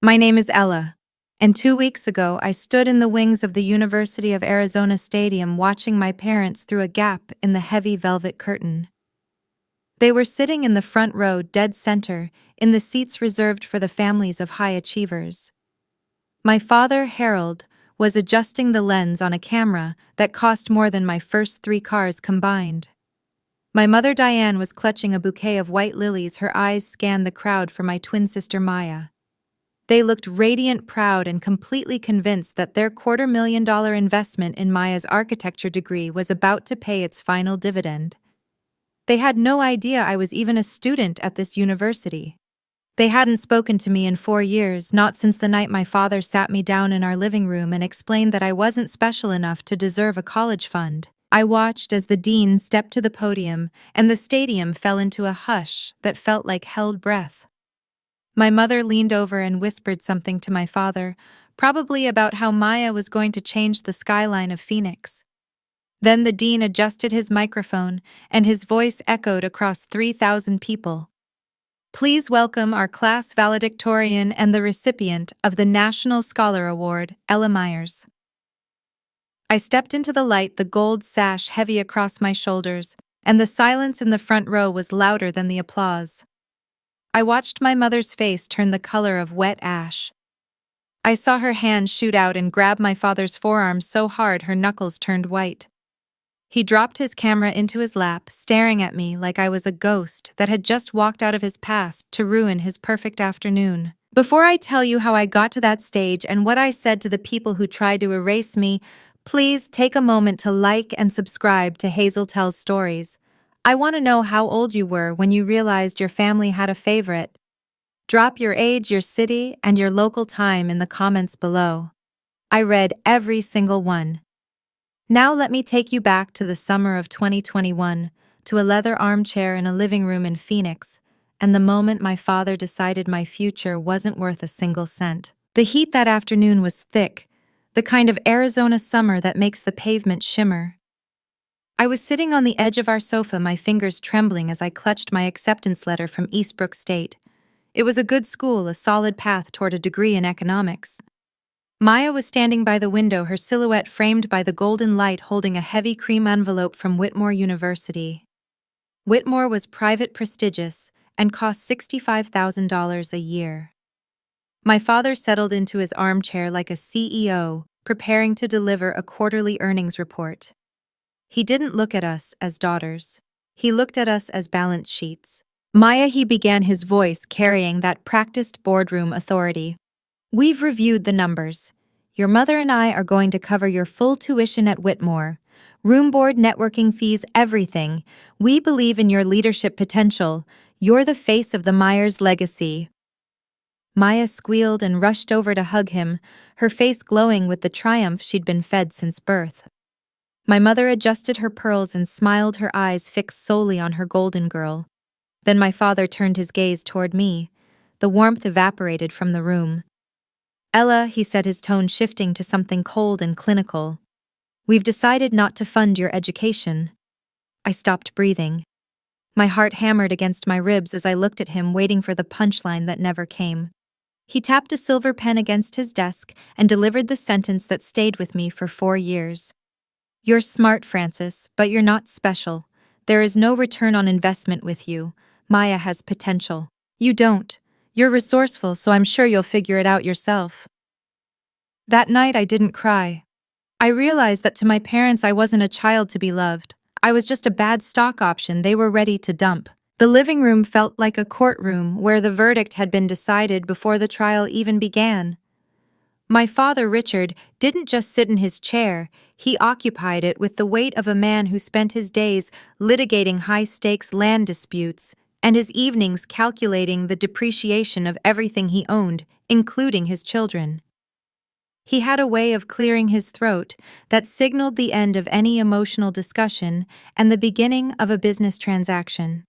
My name is Ella, and 2 weeks ago I stood in the wings of the University of Arizona Stadium watching my parents through a gap in the heavy velvet curtain. They were sitting in the front row, dead center, in the seats reserved for the families of high achievers. My father, Harold, was adjusting the lens on a camera that cost more than my first 3 cars combined. My mother, Diane, was clutching a bouquet of white lilies. Her eyes scanned the crowd for my twin sister, Maya. They looked radiant, proud, and completely convinced that their $250,000 investment in Maya's architecture degree was about to pay its final dividend. They had no idea I was even a student at this university. They hadn't spoken to me in 4 years, not since the night my father sat me down in our living room and explained that I wasn't special enough to deserve a college fund. I watched as the dean stepped to the podium, and the stadium fell into a hush that felt like held breath. My mother leaned over and whispered something to my father, probably about how Maya was going to change the skyline of Phoenix. Then the dean adjusted his microphone, and his voice echoed across 3,000 people. Please welcome our class valedictorian and the recipient of the National Scholar Award, Ella Meyers. I stepped into the light, the gold sash heavy across my shoulders, and the silence in the front row was louder than the applause. I watched my mother's face turn the color of wet ash. I saw her hand shoot out and grab my father's forearm so hard her knuckles turned white. He dropped his camera into his lap, staring at me like I was a ghost that had just walked out of his past to ruin his perfect afternoon. Before I tell you how I got to that stage and what I said to the people who tried to erase me, please take a moment to like and subscribe to Hazel Tells Stories. I want to know how old you were when you realized your family had a favorite. Drop your age, your city, and your local time in the comments below. I read every single one. Now let me take you back to the summer of 2021, to a leather armchair in a living room in Phoenix, and the moment my father decided my future wasn't worth a single cent. The heat that afternoon was thick, the kind of Arizona summer that makes the pavement shimmer. I was sitting on the edge of our sofa, my fingers trembling as I clutched my acceptance letter from Eastbrook State. It was a good school, a solid path toward a degree in economics. Maya was standing by the window, her silhouette framed by the golden light, holding a heavy cream envelope from Whitmore University. Whitmore was private, prestigious, and cost $65,000 a year. My father settled into his armchair like a CEO, preparing to deliver a quarterly earnings report. He didn't look at us as daughters. He looked at us as balance sheets. Maya, he began, his voice carrying that practiced boardroom authority. We've reviewed the numbers. Your mother and I are going to cover your full tuition at Whitmore. Room, board, networking fees, everything. We believe in your leadership potential. You're the face of the Meyers legacy. Maya squealed and rushed over to hug him, her face glowing with the triumph she'd been fed since birth. My mother adjusted her pearls and smiled, her eyes fixed solely on her golden girl. Then my father turned his gaze toward me. The warmth evaporated from the room. Ella, he said, his tone shifting to something cold and clinical. We've decided not to fund your education. I stopped breathing. My heart hammered against my ribs as I looked at him, waiting for the punchline that never came. He tapped a silver pen against his desk and delivered the sentence that stayed with me for 4 years. You're smart, Francis, but you're not special. There is no return on investment with you. Maya has potential. You don't. You're resourceful, so I'm sure you'll figure it out yourself. That night I didn't cry. I realized that to my parents I wasn't a child to be loved. I was just a bad stock option they were ready to dump. The living room felt like a courtroom where the verdict had been decided before the trial even began. My father, Richard, didn't just sit in his chair, he occupied it with the weight of a man who spent his days litigating high-stakes land disputes and his evenings calculating the depreciation of everything he owned, including his children. He had a way of clearing his throat that signaled the end of any emotional discussion and the beginning of a business transaction.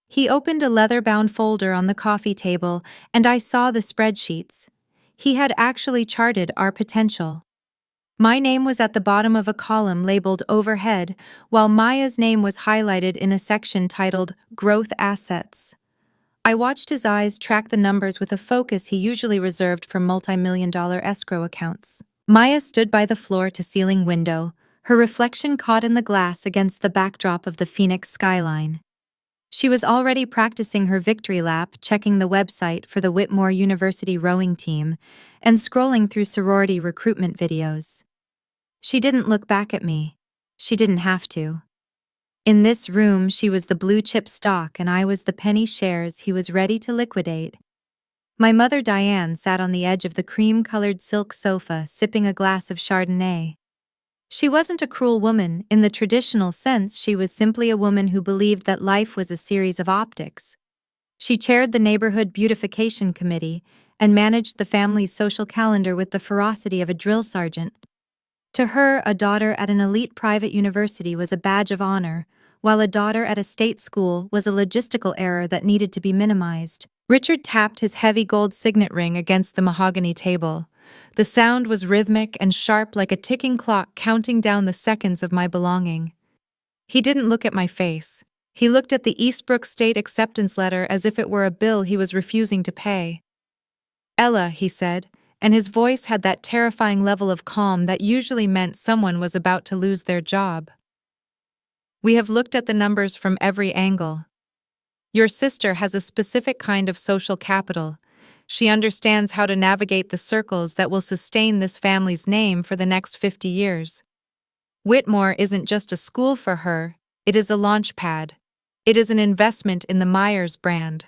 He opened a leather-bound folder on the coffee table, and I saw the spreadsheets. He had actually charted our potential. My name was at the bottom of a column labeled Overhead, while Maya's name was highlighted in a section titled Growth Assets. I watched his eyes track the numbers with a focus he usually reserved for multi-million-dollar escrow accounts. Maya stood by the floor-to-ceiling window, her reflection caught in the glass against the backdrop of the Phoenix skyline. She was already practicing her victory lap, checking the website for the Whitmore University rowing team, and scrolling through sorority recruitment videos. She didn't look back at me. She didn't have to. In this room, she was the blue-chip stock and I was the penny shares he was ready to liquidate. My mother Diane sat on the edge of the cream-colored silk sofa, sipping a glass of Chardonnay. She wasn't a cruel woman in the traditional sense, she was simply a woman who believed that life was a series of optics. She chaired the neighborhood beautification committee and managed the family's social calendar with the ferocity of a drill sergeant. To her, a daughter at an elite private university was a badge of honor, while a daughter at a state school was a logistical error that needed to be minimized. Richard tapped his heavy gold signet ring against the mahogany table. The sound was rhythmic and sharp like a ticking clock counting down the seconds of my belonging. He didn't look at my face. He looked at the Eastbrook State acceptance letter as if it were a bill he was refusing to pay. "Ella," he said, and his voice had that terrifying level of calm that usually meant someone was about to lose their job. "We have looked at the numbers from every angle. Your sister has a specific kind of social capital. She understands how to navigate the circles that will sustain this family's name for the next 50 years. Whitmore isn't just a school for her, it is a launch pad. It is an investment in the Meyers brand."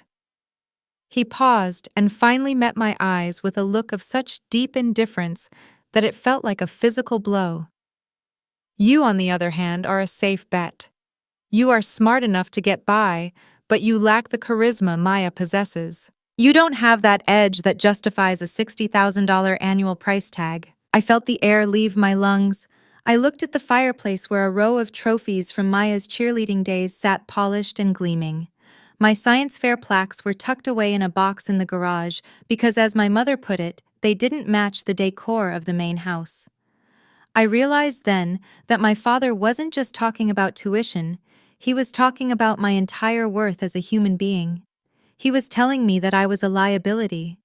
He paused and finally met my eyes with a look of such deep indifference that it felt like a physical blow. "You, on the other hand, are a safe bet. You are smart enough to get by, but you lack the charisma Maya possesses. You don't have that edge that justifies a $60,000 annual price tag." I felt the air leave my lungs. I looked at the fireplace where a row of trophies from Maya's cheerleading days sat polished and gleaming. My science fair plaques were tucked away in a box in the garage because, as my mother put it, they didn't match the decor of the main house. I realized then that my father wasn't just talking about tuition, he was talking about my entire worth as a human being. He was telling me that I was a liability.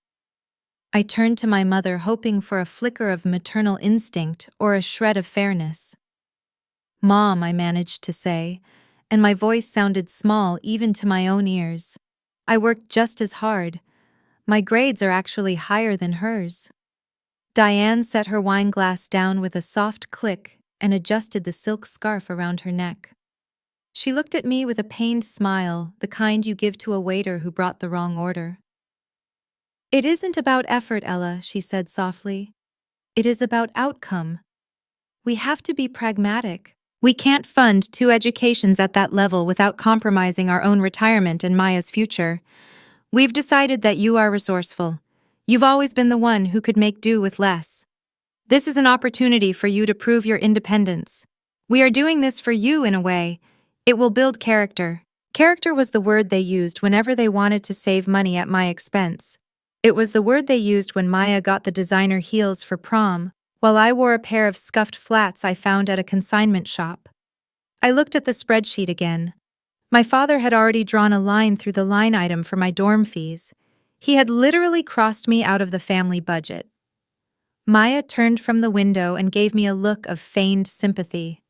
I turned to my mother, hoping for a flicker of maternal instinct or a shred of fairness. "Mom," I managed to say, and my voice sounded small even to my own ears. "I worked just as hard. My grades are actually higher than hers." Diane set her wine glass down with a soft click and adjusted the silk scarf around her neck. She looked at me with a pained smile, the kind you give to a waiter who brought the wrong order. "It isn't about effort, Ella," she said softly. "It is about outcome. We have to be pragmatic. We can't fund 2 educations at that level without compromising our own retirement and Maya's future. We've decided that you are resourceful. You've always been the one who could make do with less. This is an opportunity for you to prove your independence. We are doing this for you in a way. It will build character." Character was the word they used whenever they wanted to save money at my expense. It was the word they used when Maya got the designer heels for prom, while I wore a pair of scuffed flats I found at a consignment shop. I looked at the spreadsheet again. My father had already drawn a line through the line item for my dorm fees. He had literally crossed me out of the family budget. Maya turned from the window and gave me a look of feigned sympathy.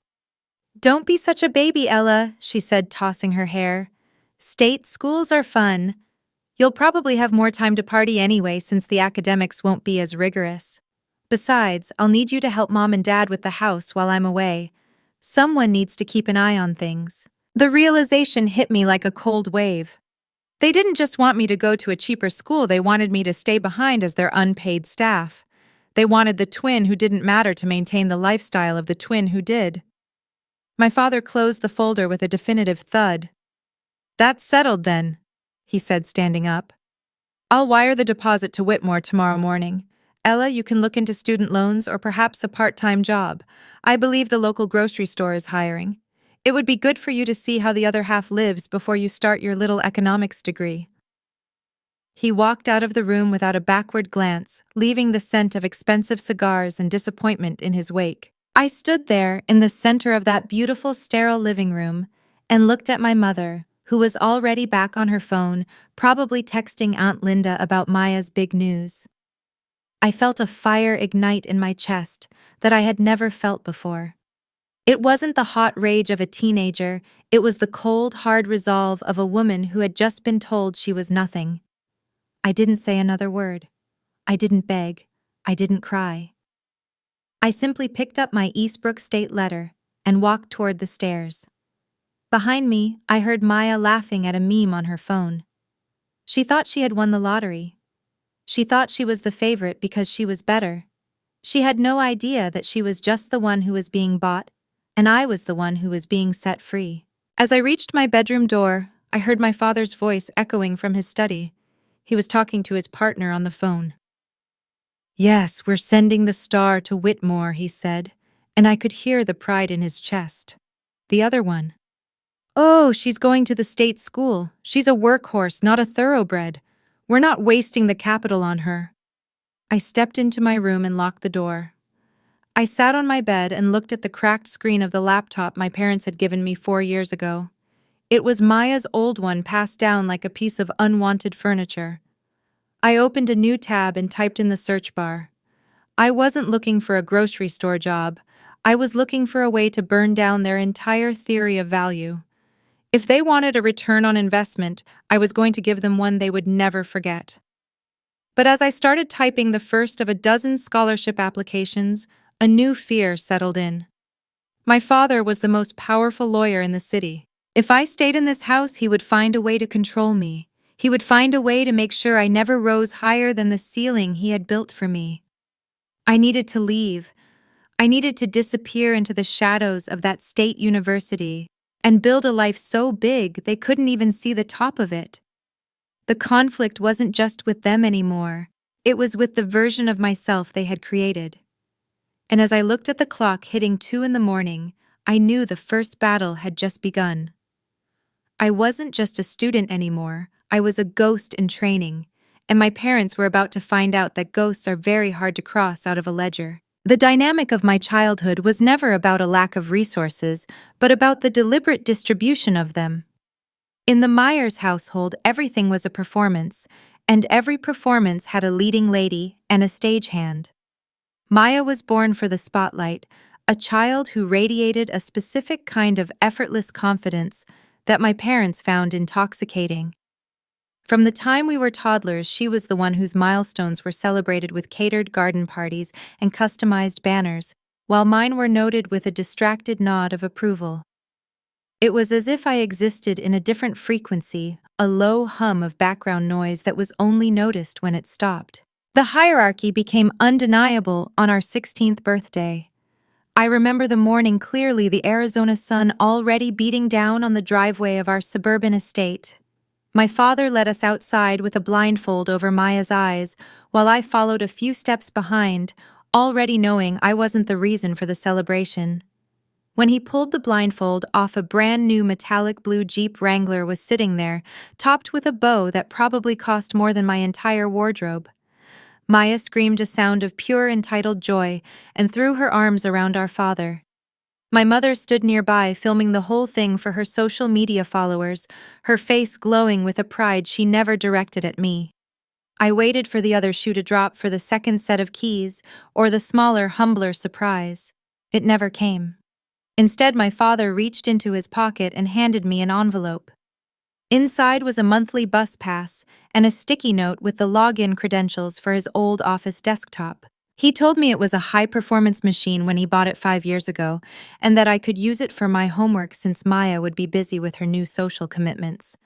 "Don't be such a baby, Ella," she said, tossing her hair. "State schools are fun. You'll probably have more time to party anyway since the academics won't be as rigorous. Besides, I'll need you to help Mom and Dad with the house while I'm away. Someone needs to keep an eye on things." The realization hit me like a cold wave. They didn't just want me to go to a cheaper school, they wanted me to stay behind as their unpaid staff. They wanted the twin who didn't matter to maintain the lifestyle of the twin who did. My father closed the folder with a definitive thud. "That's settled then," he said, standing up. "I'll wire the deposit to Whitmore tomorrow morning. Ella, you can look into student loans or perhaps a part-time job. I believe the local grocery store is hiring. It would be good for you to see how the other half lives before you start your little economics degree." He walked out of the room without a backward glance, leaving the scent of expensive cigars and disappointment in his wake. I stood there in the center of that beautiful, sterile living room and looked at my mother, who was already back on her phone, probably texting Aunt Linda about Maya's big news. I felt a fire ignite in my chest that I had never felt before. It wasn't the hot rage of a teenager, it was the cold, hard resolve of a woman who had just been told she was nothing. I didn't say another word. I didn't beg. I didn't cry. I simply picked up my Eastbrook State letter and walked toward the stairs. Behind me, I heard Maya laughing at a meme on her phone. She thought she had won the lottery. She thought she was the favorite because she was better. She had no idea that she was just the one who was being bought, and I was the one who was being set free. As I reached my bedroom door, I heard my father's voice echoing from his study. He was talking to his partner on the phone. "Yes, we're sending the star to Whitmore," he said, and I could hear the pride in his chest. The other one. "Oh, she's going to the state school. She's a workhorse, not a thoroughbred. We're not wasting the capital on her." I stepped into my room and locked the door. I sat on my bed and looked at the cracked screen of the laptop my parents had given me 4 years ago. It was Maya's old one, passed down like a piece of unwanted furniture. I opened a new tab and typed in the search bar. I wasn't looking for a grocery store job. I was looking for a way to burn down their entire theory of value. If they wanted a return on investment, I was going to give them one they would never forget. But as I started typing the first of a dozen scholarship applications, a new fear settled in. My father was the most powerful lawyer in the city. If I stayed in this house, he would find a way to control me. He would find a way to make sure I never rose higher than the ceiling he had built for me. I needed to leave. I needed to disappear into the shadows of that state university and build a life so big they couldn't even see the top of it. The conflict wasn't just with them anymore. It was with the version of myself they had created. And as I looked at the clock hitting 2 in the morning, I knew the first battle had just begun. I wasn't just a student anymore, I was a ghost in training, and my parents were about to find out that ghosts are very hard to cross out of a ledger. The dynamic of my childhood was never about a lack of resources, but about the deliberate distribution of them. In the Meyers household, everything was a performance, and every performance had a leading lady and a stagehand. Maya was born for the spotlight, a child who radiated a specific kind of effortless confidence that my parents found intoxicating. From the time we were toddlers, she was the one whose milestones were celebrated with catered garden parties and customized banners, while mine were noted with a distracted nod of approval. It was as if I existed in a different frequency, a low hum of background noise that was only noticed when it stopped. The hierarchy became undeniable on our 16th birthday. I remember the morning clearly, the Arizona sun already beating down on the driveway of our suburban estate. My father led us outside with a blindfold over Maya's eyes, while I followed a few steps behind, already knowing I wasn't the reason for the celebration. When he pulled the blindfold off, a brand new metallic blue Jeep Wrangler was sitting there, topped with a bow that probably cost more than my entire wardrobe. Maya screamed a sound of pure entitled joy and threw her arms around our father. My mother stood nearby, filming the whole thing for her social media followers, her face glowing with a pride she never directed at me. I waited for the other shoe to drop for the second set of keys, or the smaller, humbler surprise. It never came. Instead, my father reached into his pocket and handed me an envelope. Inside was a monthly bus pass and a sticky note with the login credentials for his old office desktop. He told me it was a high-performance machine when he bought it 5 years ago, and that I could use it for my homework since Maya would be busy with her new social commitments.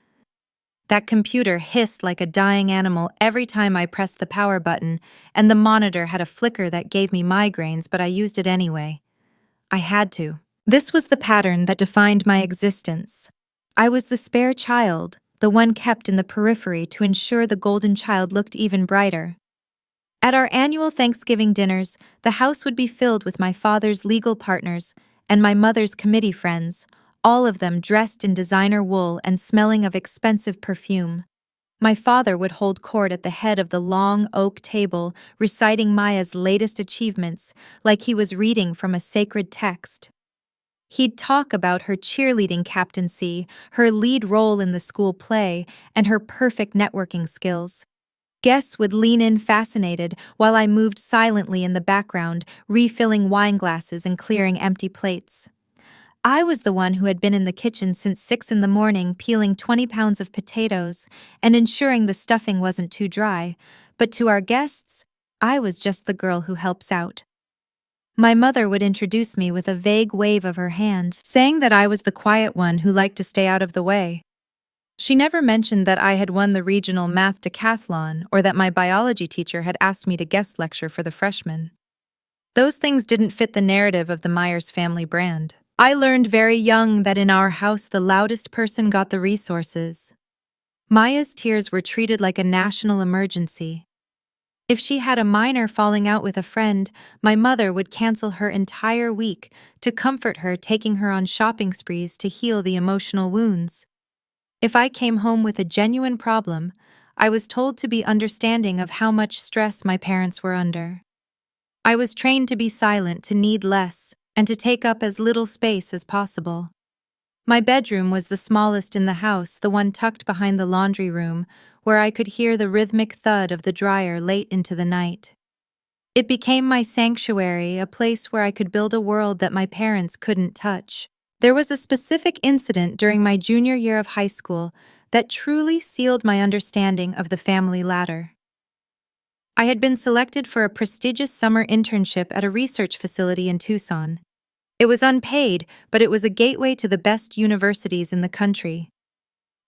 That computer hissed like a dying animal every time I pressed the power button, and the monitor had a flicker that gave me migraines, but I used it anyway. I had to. This was the pattern that defined my existence. I was the spare child, the one kept in the periphery to ensure the golden child looked even brighter. At our annual Thanksgiving dinners, the house would be filled with my father's legal partners and my mother's committee friends, all of them dressed in designer wool and smelling of expensive perfume. My father would hold court at the head of the long oak table, reciting Maya's latest achievements like he was reading from a sacred text. He'd talk about her cheerleading captaincy, her lead role in the school play, and her perfect networking skills. Guests would lean in fascinated while I moved silently in the background, refilling wine glasses and clearing empty plates. I was the one who had been in the kitchen since 6 in the morning, peeling 20 pounds of potatoes and ensuring the stuffing wasn't too dry, but to our guests, I was just the girl who helps out. My mother would introduce me with a vague wave of her hand, saying that I was the quiet one who liked to stay out of the way. She never mentioned that I had won the regional math decathlon or that my biology teacher had asked me to guest lecture for the freshmen. Those things didn't fit the narrative of the Meyers family brand. I learned very young that in our house the loudest person got the resources. Maya's tears were treated like a national emergency. If she had a minor falling out with a friend, my mother would cancel her entire week to comfort her, taking her on shopping sprees to heal the emotional wounds. If I came home with a genuine problem, I was told to be understanding of how much stress my parents were under. I was trained to be silent, to need less, and to take up as little space as possible. My bedroom was the smallest in the house, the one tucked behind the laundry room, where I could hear the rhythmic thud of the dryer late into the night. It became my sanctuary, a place where I could build a world that my parents couldn't touch. There was a specific incident during my junior year of high school that truly sealed my understanding of the family ladder. I had been selected for a prestigious summer internship at a research facility in Tucson. It was unpaid, but it was a gateway to the best universities in the country.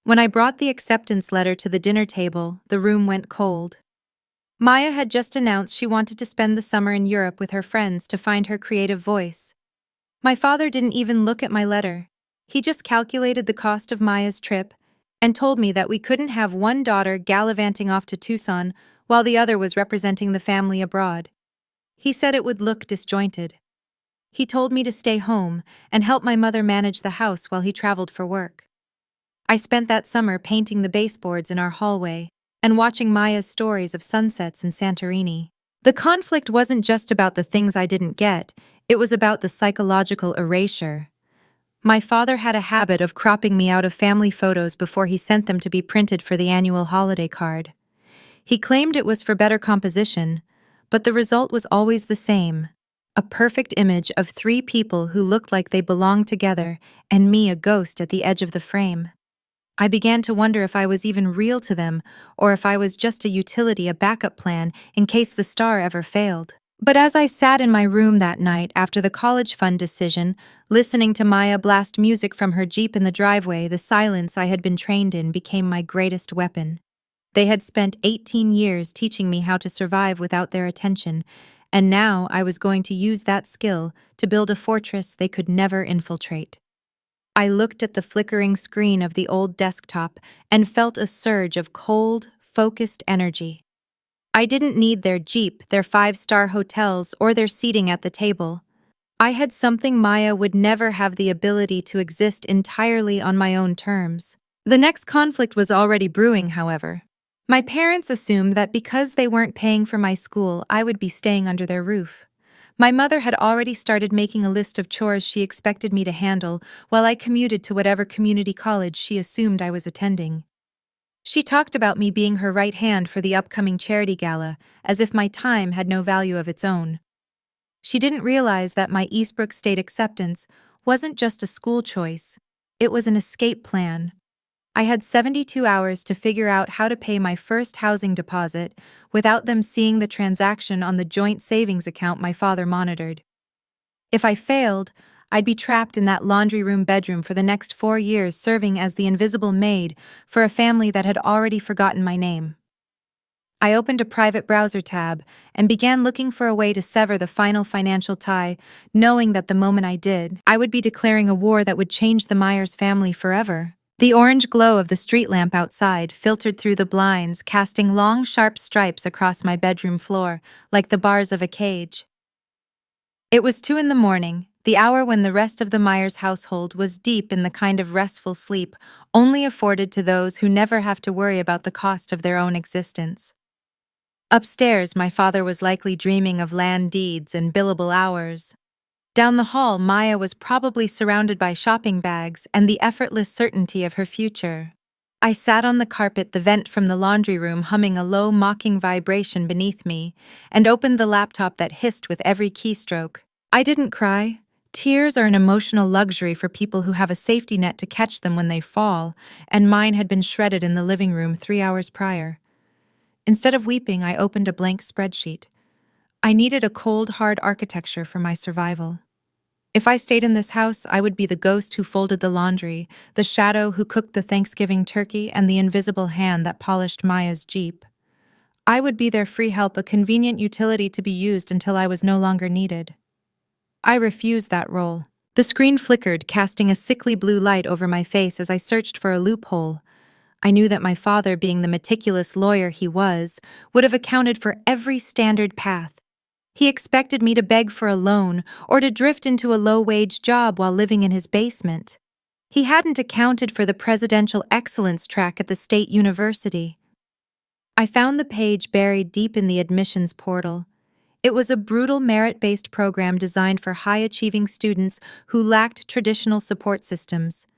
When I brought the acceptance letter to the dinner table, the room went cold. Maya had just announced she wanted to spend the summer in Europe with her friends to find her creative voice. My father didn't even look at my letter. He just calculated the cost of Maya's trip and told me that we couldn't have one daughter gallivanting off to Tucson while the other was representing the family abroad. He said it would look disjointed. He told me to stay home and help my mother manage the house while he traveled for work. I spent that summer painting the baseboards in our hallway and watching Maya's stories of sunsets in Santorini. The conflict wasn't just about the things I didn't get, it was about the psychological erasure. My father had a habit of cropping me out of family photos before he sent them to be printed for the annual holiday card. He claimed it was for better composition, but the result was always the same. A perfect image of three people who looked like they belonged together, and me a ghost at the edge of the frame. I began to wonder if I was even real to them, or if I was just a utility, a backup plan, in case the star ever failed. But as I sat in my room that night after the college fund decision, listening to Maya blast music from her Jeep in the driveway, the silence I had been trained in became my greatest weapon. They had spent 18 years teaching me how to survive without their attention, and now I was going to use that skill to build a fortress they could never infiltrate. I looked at the flickering screen of the old desktop and felt a surge of cold, focused energy. I didn't need their Jeep, their 5-star hotels, or their seating at the table. I had something Maya would never have: the ability to exist entirely on my own terms. The next conflict was already brewing, however. My parents assumed that because they weren't paying for my school, I would be staying under their roof. My mother had already started making a list of chores she expected me to handle while I commuted to whatever community college she assumed I was attending. She talked about me being her right hand for the upcoming charity gala, as if my time had no value of its own. She didn't realize that my Eastbrook State acceptance wasn't just a school choice, it was an escape plan. I had 72 hours to figure out how to pay my first housing deposit without them seeing the transaction on the joint savings account my father monitored. If I failed, I'd be trapped in that laundry room bedroom for the next 4 years, serving as the invisible maid for a family that had already forgotten my name. I opened a private browser tab and began looking for a way to sever the final financial tie, knowing that the moment I did, I would be declaring a war that would change the Meyers family forever. The orange glow of the street lamp outside filtered through the blinds, casting long, sharp stripes across my bedroom floor, like the bars of a cage. It was 2 in the morning, the hour when the rest of the Meyers household was deep in the kind of restful sleep only afforded to those who never have to worry about the cost of their own existence. Upstairs, my father was likely dreaming of land deeds and billable hours. Down the hall, Maya was probably surrounded by shopping bags and the effortless certainty of her future. I sat on the carpet, the vent from the laundry room humming a low, mocking vibration beneath me, and opened the laptop that hissed with every keystroke. I didn't cry. Tears are an emotional luxury for people who have a safety net to catch them when they fall, and mine had been shredded in the living room 3 hours prior. Instead of weeping, I opened a blank spreadsheet. I needed a cold, hard architecture for my survival. If I stayed in this house, I would be the ghost who folded the laundry, the shadow who cooked the Thanksgiving turkey, and the invisible hand that polished Maya's Jeep. I would be their free help, a convenient utility to be used until I was no longer needed. I refused that role. The screen flickered, casting a sickly blue light over my face as I searched for a loophole. I knew that my father, being the meticulous lawyer he was, would have accounted for every standard path. He expected me to beg for a loan or to drift into a low-wage job while living in his basement. He hadn't accounted for the presidential excellence track at the state university. I found the page buried deep in the admissions portal. It was a brutal merit-based program designed for high-achieving students who lacked traditional support systems.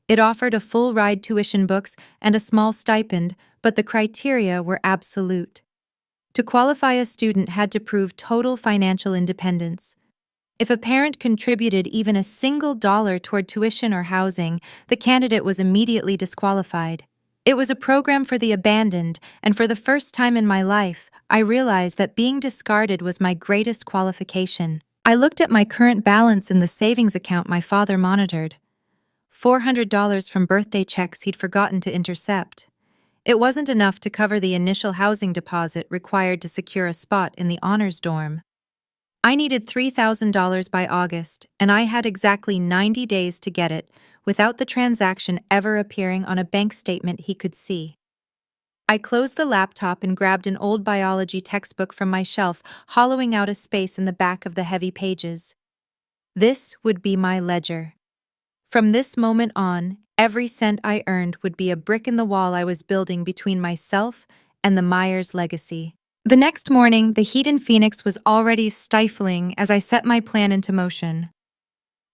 It offered a full-ride tuition books and a small stipend, but the criteria were absolute. To qualify, a student had to prove total financial independence. If a parent contributed even a single dollar toward tuition or housing, the candidate was immediately disqualified. It was a program for the abandoned, and for the first time in my life, I realized that being discarded was my greatest qualification. I looked at my current balance in the savings account my father monitored. $400 from birthday checks he'd forgotten to intercept. It wasn't enough to cover the initial housing deposit required to secure a spot in the honors dorm. I needed $3,000 by August, and I had exactly 90 days to get it, without the transaction ever appearing on a bank statement he could see. I closed the laptop and grabbed an old biology textbook from my shelf, hollowing out a space in the back of the heavy pages. This would be my ledger. From this moment on, every cent I earned would be a brick in the wall I was building between myself and the Meyers legacy. The next morning, the heat in Phoenix was already stifling as I set my plan into motion.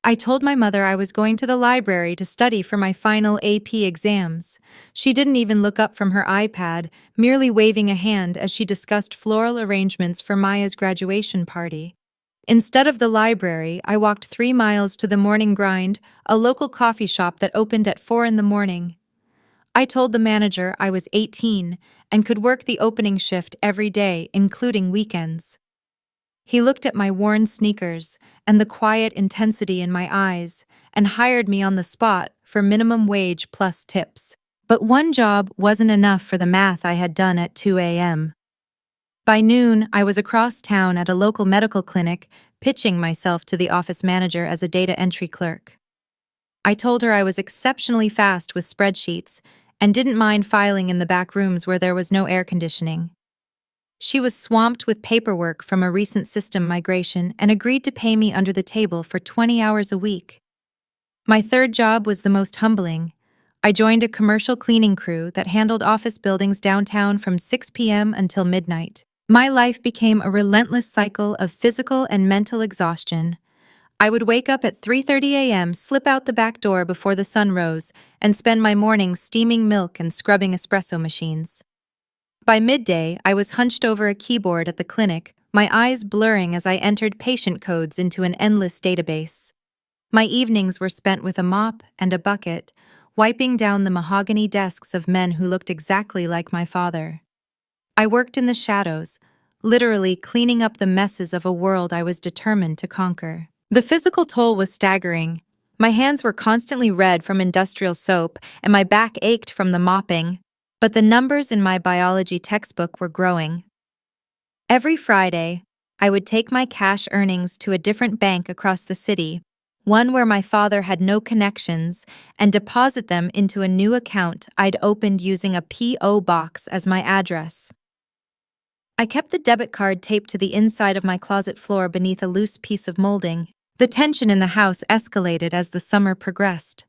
I told my mother I was going to the library to study for my final AP exams. She didn't even look up from her iPad, merely waving a hand as she discussed floral arrangements for Maya's graduation party. Instead of the library, I walked 3 miles to the Morning Grind, a local coffee shop that opened at 4 in the morning. I told the manager I was 18 and could work the opening shift every day, including weekends. He looked at my worn sneakers and the quiet intensity in my eyes and hired me on the spot for minimum wage plus tips. But one job wasn't enough for the math I had done at 2 a.m. By noon, I was across town at a local medical clinic, pitching myself to the office manager as a data entry clerk. I told her I was exceptionally fast with spreadsheets and didn't mind filing in the back rooms where there was no air conditioning. She was swamped with paperwork from a recent system migration and agreed to pay me under the table for 20 hours a week. My third job was the most humbling. I joined a commercial cleaning crew that handled office buildings downtown from 6 p.m. until midnight. My life became a relentless cycle of physical and mental exhaustion. I would wake up at 3:30 a.m., slip out the back door before the sun rose, and spend my mornings steaming milk and scrubbing espresso machines. By midday, I was hunched over a keyboard at the clinic, my eyes blurring as I entered patient codes into an endless database. My evenings were spent with a mop and a bucket, wiping down the mahogany desks of men who looked exactly like my father. I worked in the shadows, literally cleaning up the messes of a world I was determined to conquer. The physical toll was staggering. My hands were constantly red from industrial soap, and my back ached from the mopping. But the numbers in my biology textbook were growing. Every Friday, I would take my cash earnings to a different bank across the city, one where my father had no connections, and deposit them into a new account I'd opened using a P.O. box as my address. I kept the debit card taped to the inside of my closet floor beneath a loose piece of molding. The tension in the house escalated as the summer progressed.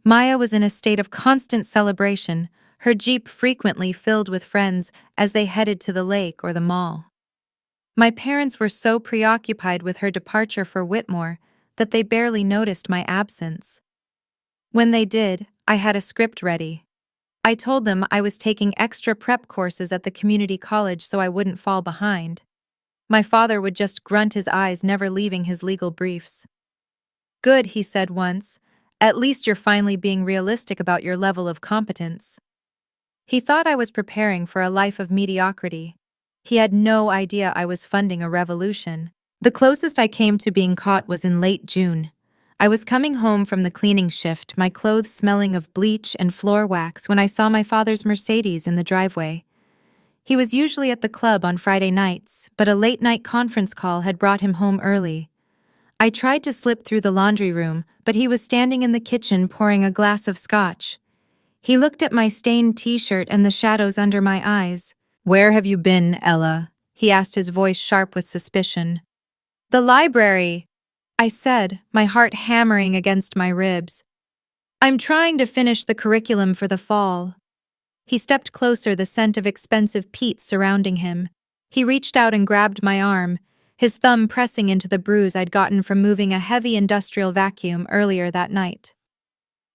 Maya was in a state of constant celebration, her Jeep frequently filled with friends as they headed to the lake or the mall. My parents were so preoccupied with her departure for Whitmore that they barely noticed my absence. When they did, I had a script ready. I told them I was taking extra prep courses at the community college so I wouldn't fall behind. My father would just grunt his eyes, never leaving his legal briefs. "Good," he said once. "At least you're finally being realistic about your level of competence." He thought I was preparing for a life of mediocrity. He had no idea I was funding a revolution. The closest I came to being caught was in late June. I was coming home from the cleaning shift, my clothes smelling of bleach and floor wax, when I saw my father's Mercedes in the driveway. He was usually at the club on Friday nights, but a late-night conference call had brought him home early. I tried to slip through the laundry room, but he was standing in the kitchen pouring a glass of scotch. He looked at my stained t-shirt and the shadows under my eyes. "Where have you been, Ella?" he asked, his voice sharp with suspicion. "The library," I said, my heart hammering against my ribs. "I'm trying to finish the curriculum for the fall." He stepped closer, the scent of expensive peat surrounding him. He reached out and grabbed my arm, his thumb pressing into the bruise I'd gotten from moving a heavy industrial vacuum earlier that night.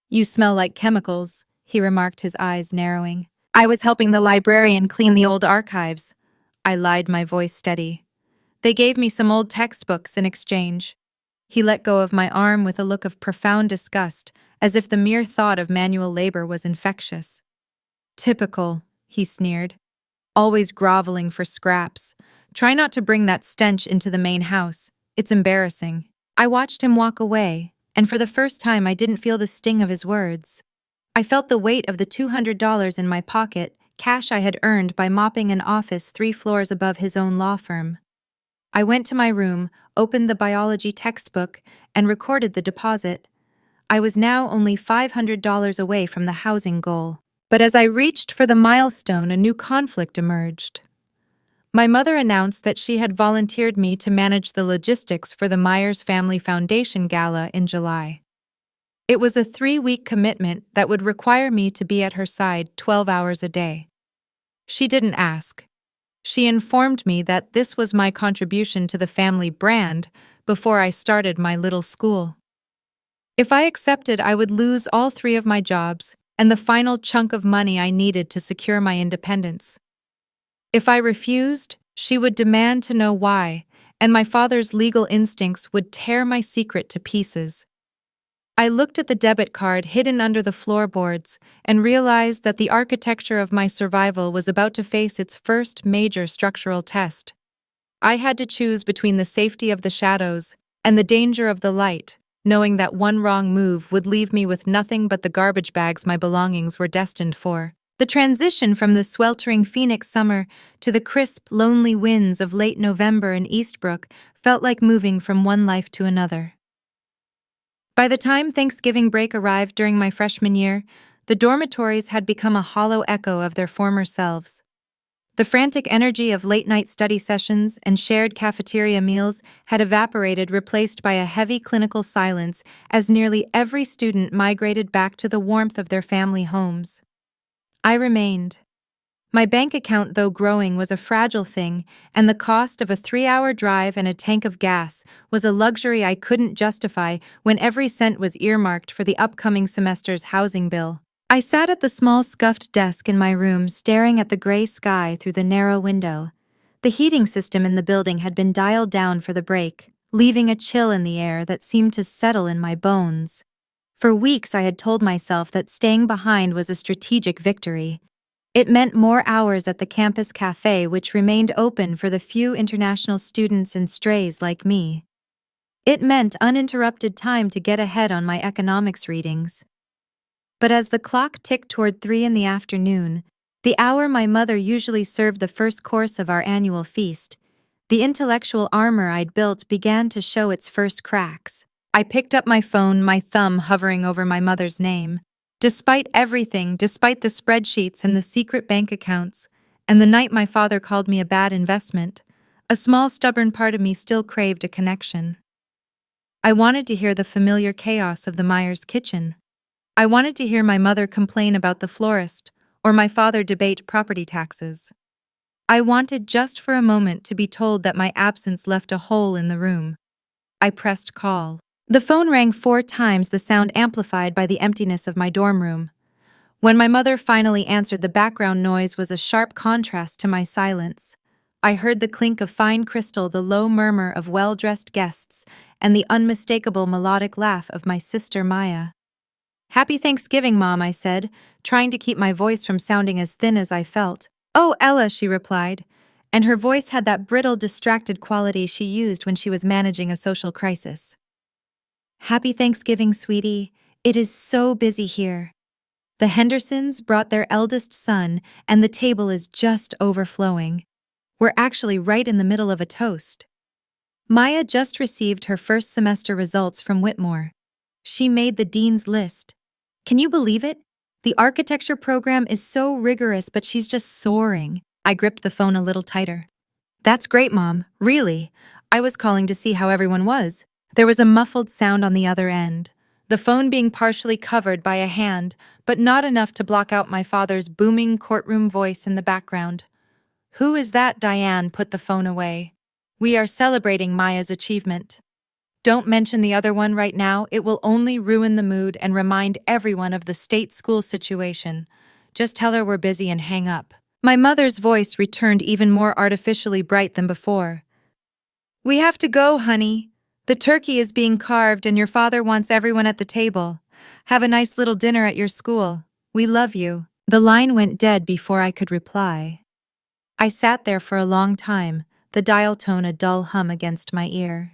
"You smell like chemicals," he remarked, his eyes narrowing. "I was helping the librarian clean the old archives." I lied, my voice steady. "They gave me some old textbooks in exchange." He let go of my arm with a look of profound disgust, as if the mere thought of manual labor was infectious. "Typical," he sneered. "Always groveling for scraps. Try not to bring that stench into the main house. It's embarrassing." I watched him walk away, and for the first time I didn't feel the sting of his words. I felt the weight of the $200 in my pocket, cash I had earned by mopping an office 3 floors above his own law firm. I went to my room, opened the biology textbook, and recorded the deposit. I was now only $500 away from the housing goal. But as I reached for the milestone, a new conflict emerged. My mother announced that she had volunteered me to manage the logistics for the Meyers Family Foundation Gala in July. It was a 3-week commitment that would require me to be at her side 12 hours a day. She didn't ask. She informed me that this was my contribution to the family brand before I started my little school. If I accepted, I would lose all 3 of my jobs and the final chunk of money I needed to secure my independence. If I refused, she would demand to know why, and my father's legal instincts would tear my secret to pieces. I looked at the debit card hidden under the floorboards and realized that the architecture of my survival was about to face its first major structural test. I had to choose between the safety of the shadows and the danger of the light, knowing that one wrong move would leave me with nothing but the garbage bags my belongings were destined for. The transition from the sweltering Phoenix summer to the crisp, lonely winds of late November in Eastbrook felt like moving from one life to another. By the time Thanksgiving break arrived during my freshman year, the dormitories had become a hollow echo of their former selves. The frantic energy of late-night study sessions and shared cafeteria meals had evaporated, replaced by a heavy clinical silence as nearly every student migrated back to the warmth of their family homes. I remained. My bank account, though growing, was a fragile thing, and the cost of a 3-hour drive and a tank of gas was a luxury I couldn't justify when every cent was earmarked for the upcoming semester's housing bill. I sat at the small scuffed desk in my room, staring at the gray sky through the narrow window. The heating system in the building had been dialed down for the break, leaving a chill in the air that seemed to settle in my bones. For weeks I had told myself that staying behind was a strategic victory. It meant more hours at the campus cafe, which remained open for the few international students and strays like me. It meant uninterrupted time to get ahead on my economics readings. But as the clock ticked toward 3 in the afternoon, the hour my mother usually served the first course of our annual feast, the intellectual armor I'd built began to show its first cracks. I picked up my phone, my thumb hovering over my mother's name. Despite everything, despite the spreadsheets and the secret bank accounts, and the night my father called me a bad investment, a small stubborn part of me still craved a connection. I wanted to hear the familiar chaos of the Meyers kitchen. I wanted to hear my mother complain about the florist, or my father debate property taxes. I wanted just for a moment to be told that my absence left a hole in the room. I pressed call. The phone rang 4 times, the sound amplified by the emptiness of my dorm room. When my mother finally answered, the background noise was a sharp contrast to my silence. I heard the clink of fine crystal, the low murmur of well-dressed guests, and the unmistakable melodic laugh of my sister Maya. "Happy Thanksgiving, Mom," I said, trying to keep my voice from sounding as thin as I felt. "Oh, Ella," she replied, and her voice had that brittle, distracted quality she used when she was managing a social crisis. "Happy Thanksgiving, sweetie. It is so busy here. The Hendersons brought their eldest son, and the table is just overflowing. We're actually right in the middle of a toast." Maya just received her first semester results from Whitmore. She made the dean's list. Can you believe it? The architecture program is so rigorous, but she's just soaring. I gripped the phone a little tighter. "That's great, Mom. Really. I was calling to see how everyone was." There was a muffled sound on the other end, the phone being partially covered by a hand, but not enough to block out my father's booming courtroom voice in the background. "Who is that?" Diane put the phone away. "We are celebrating Maya's achievement. Don't mention the other one right now. It will only ruin the mood and remind everyone of the state school situation. Just tell her we're busy and hang up." My mother's voice returned, even more artificially bright than before. "We have to go, honey. The turkey is being carved and your father wants everyone at the table. Have a nice little dinner at your school. We love you." The line went dead before I could reply. I sat there for a long time, the dial tone a dull hum against my ear.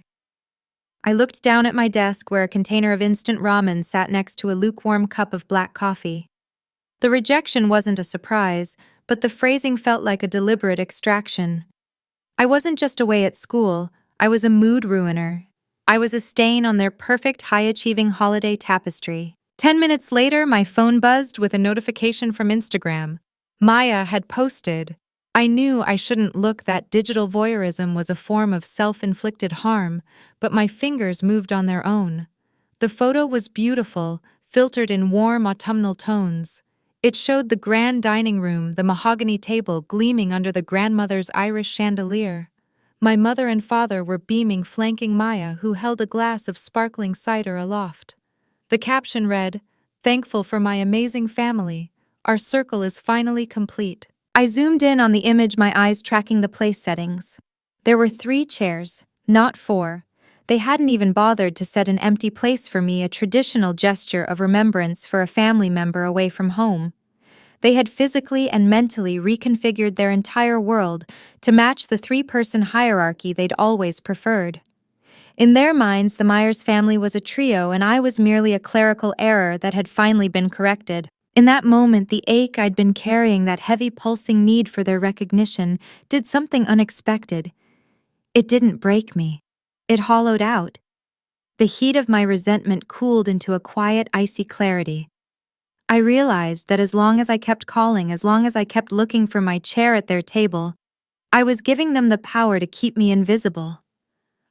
I looked down at my desk, where a container of instant ramen sat next to a lukewarm cup of black coffee. The rejection wasn't a surprise, but the phrasing felt like a deliberate extraction. I wasn't just away at school, I was a mood ruiner. I was a stain on their perfect high-achieving holiday tapestry. 10 minutes later, my phone buzzed with a notification from Instagram. Maya had posted. I knew I shouldn't look, that digital voyeurism was a form of self-inflicted harm, but my fingers moved on their own. The photo was beautiful, filtered in warm autumnal tones. It showed the grand dining room, the mahogany table gleaming under the grandmother's Irish chandelier. My mother and father were beaming, flanking Maya, who held a glass of sparkling cider aloft. The caption read, "Thankful for my amazing family. Our circle is finally complete." I zoomed in on the image, my eyes tracking the place settings. There were 3 chairs, not 4. They hadn't even bothered to set an empty place for me, a traditional gesture of remembrance for a family member away from home. They had physically and mentally reconfigured their entire world to match the 3-person hierarchy they'd always preferred. In their minds, the Meyers family was a trio, and I was merely a clerical error that had finally been corrected. In that moment, the ache I'd been carrying, that heavy pulsing need for their recognition, did something unexpected. It didn't break me. It hollowed out. The heat of my resentment cooled into a quiet, icy clarity. I realized that as long as I kept calling, as long as I kept looking for my chair at their table, I was giving them the power to keep me invisible.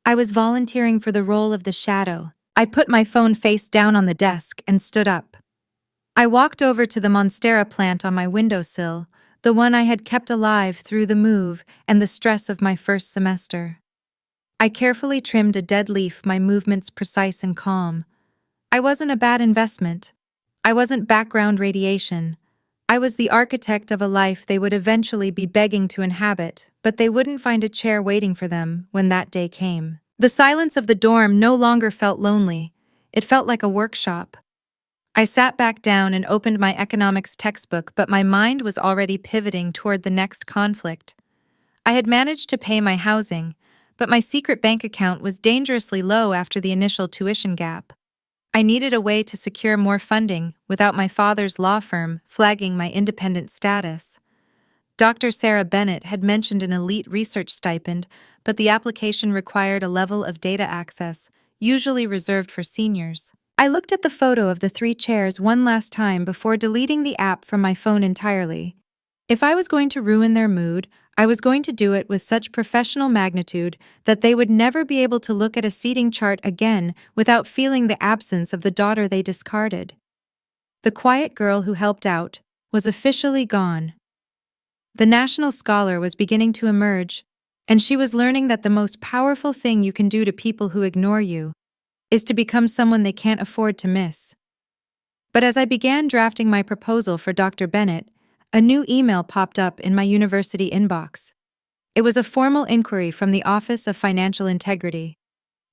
I was volunteering for the role of the shadow. I put my phone face down on the desk and stood up. I walked over to the monstera plant on my windowsill, the one I had kept alive through the move and the stress of my first semester. I carefully trimmed a dead leaf, my movements precise and calm. I wasn't a bad investment. I wasn't background radiation. I was the architect of a life they would eventually be begging to inhabit, but they wouldn't find a chair waiting for them when that day came. The silence of the dorm no longer felt lonely. It felt like a workshop. I sat back down and opened my economics textbook, but my mind was already pivoting toward the next conflict. I had managed to pay my housing, but my secret bank account was dangerously low after the initial tuition gap. I needed a way to secure more funding without my father's law firm flagging my independent status. Dr. Sarah Bennett had mentioned an elite research stipend, but the application required a level of data access, usually reserved for seniors. I looked at the photo of the 3 chairs one last time before deleting the app from my phone entirely. If I was going to ruin their mood, I was going to do it with such professional magnitude that they would never be able to look at a seating chart again without feeling the absence of the daughter they discarded. The quiet girl who helped out was officially gone. The national scholar was beginning to emerge, and she was learning that the most powerful thing you can do to people who ignore you is to become someone they can't afford to miss. But as I began drafting my proposal for Dr. Bennett, a new email popped up in my university inbox. It was a formal inquiry from the Office of Financial Integrity.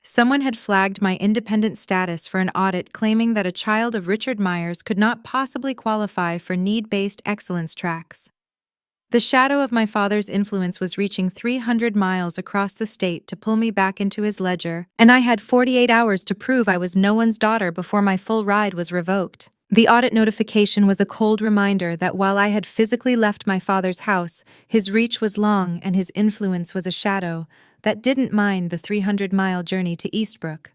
Someone had flagged my independent status for an audit, claiming that a child of Richard Meyers could not possibly qualify for need-based excellence tracks. The shadow of my father's influence was reaching 300 miles across the state to pull me back into his ledger, and I had 48 hours to prove I was no one's daughter before my full ride was revoked. The audit notification was a cold reminder that while I had physically left my father's house, his reach was long and his influence was a shadow that didn't mind the 300-mile journey to Eastbrook.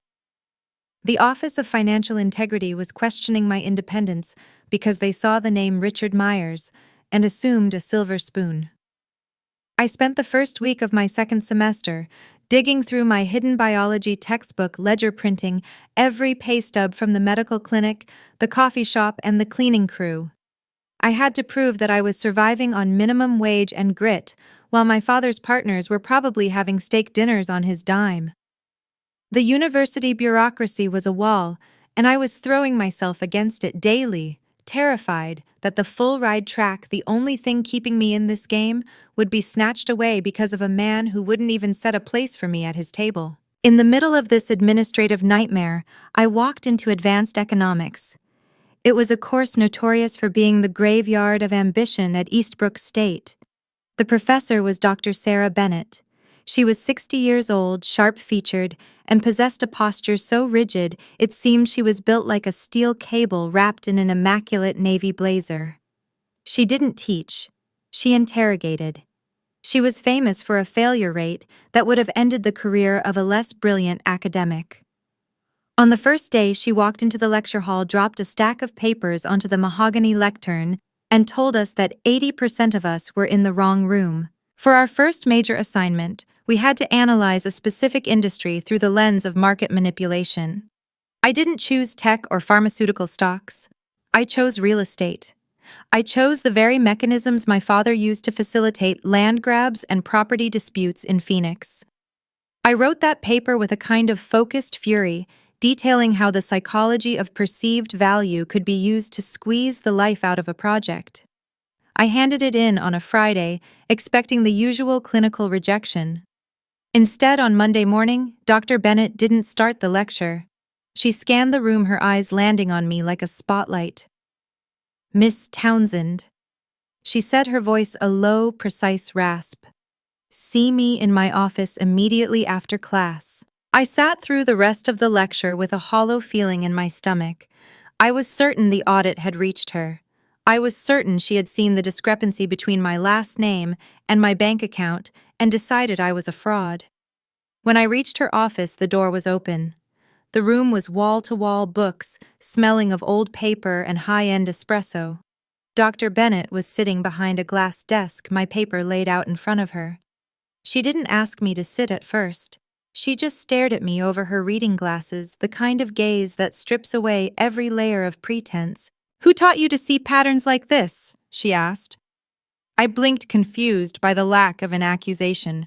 The Office of Financial Integrity was questioning my independence because they saw the name Richard Meyers and assumed a silver spoon. I spent the first week of my second semester digging through my hidden biology textbook, ledger printing every pay stub from the medical clinic, the coffee shop, and the cleaning crew. I had to prove that I was surviving on minimum wage and grit, while my father's partners were probably having steak dinners on his dime. The university bureaucracy was a wall, and I was throwing myself against it daily, terrified that the full ride track, the only thing keeping me in this game, would be snatched away because of a man who wouldn't even set a place for me at his table. In the middle of this administrative nightmare, I walked into advanced economics. It was a course notorious for being the graveyard of ambition at Eastbrook State. The professor was Dr. Sarah Bennett. She was 60 years old, sharp-featured, and possessed a posture so rigid it seemed she was built like a steel cable wrapped in an immaculate navy blazer. She didn't teach. She interrogated. She was famous for a failure rate that would have ended the career of a less brilliant academic. On the first day, she walked into the lecture hall, dropped a stack of papers onto the mahogany lectern, and told us that 80% of us were in the wrong room. For our first major assignment, we had to analyze a specific industry through the lens of market manipulation. I didn't choose tech or pharmaceutical stocks. I chose real estate. I chose the very mechanisms my father used to facilitate land grabs and property disputes in Phoenix. I wrote that paper with a kind of focused fury, detailing how the psychology of perceived value could be used to squeeze the life out of a project. I handed it in on a Friday, expecting the usual clinical rejection. Instead, on Monday morning, Dr. Bennett didn't start the lecture. She scanned the room, her eyes landing on me like a spotlight. "Miss Townsend," she said, her voice a low, precise rasp. "See me in my office immediately after class." I sat through the rest of the lecture with a hollow feeling in my stomach. I was certain the audit had reached her. I was certain she had seen the discrepancy between my last name and my bank account and decided I was a fraud. When I reached her office, the door was open. The room was wall-to-wall books, smelling of old paper and high-end espresso. Dr. Bennett was sitting behind a glass desk, my paper laid out in front of her. She didn't ask me to sit at first. She just stared at me over her reading glasses, the kind of gaze that strips away every layer of pretense. "Who taught you to see patterns like this?" she asked. I blinked, confused by the lack of an accusation.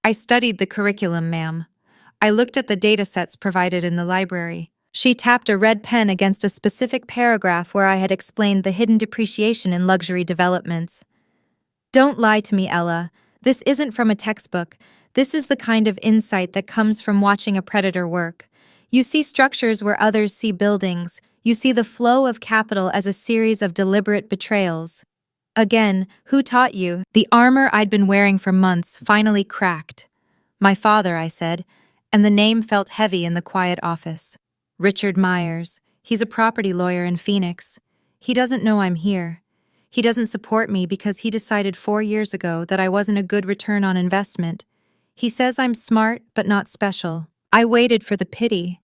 "I studied the curriculum, ma'am. I looked at the datasets provided in the library." She tapped a red pen against a specific paragraph where I had explained the hidden depreciation in luxury developments. "Don't lie to me, Ella. This isn't from a textbook. This is the kind of insight that comes from watching a predator work. You see structures where others see buildings. You see the flow of capital as a series of deliberate betrayals." Again, who taught you? The armor I'd been wearing for months finally cracked. "My father," I said, and the name felt heavy in the quiet office. "Richard Meyers. He's a property lawyer in Phoenix. He doesn't know I'm here. He doesn't support me because he decided 4 years ago that I wasn't a good return on investment. He says I'm smart but not special." I waited for the pity.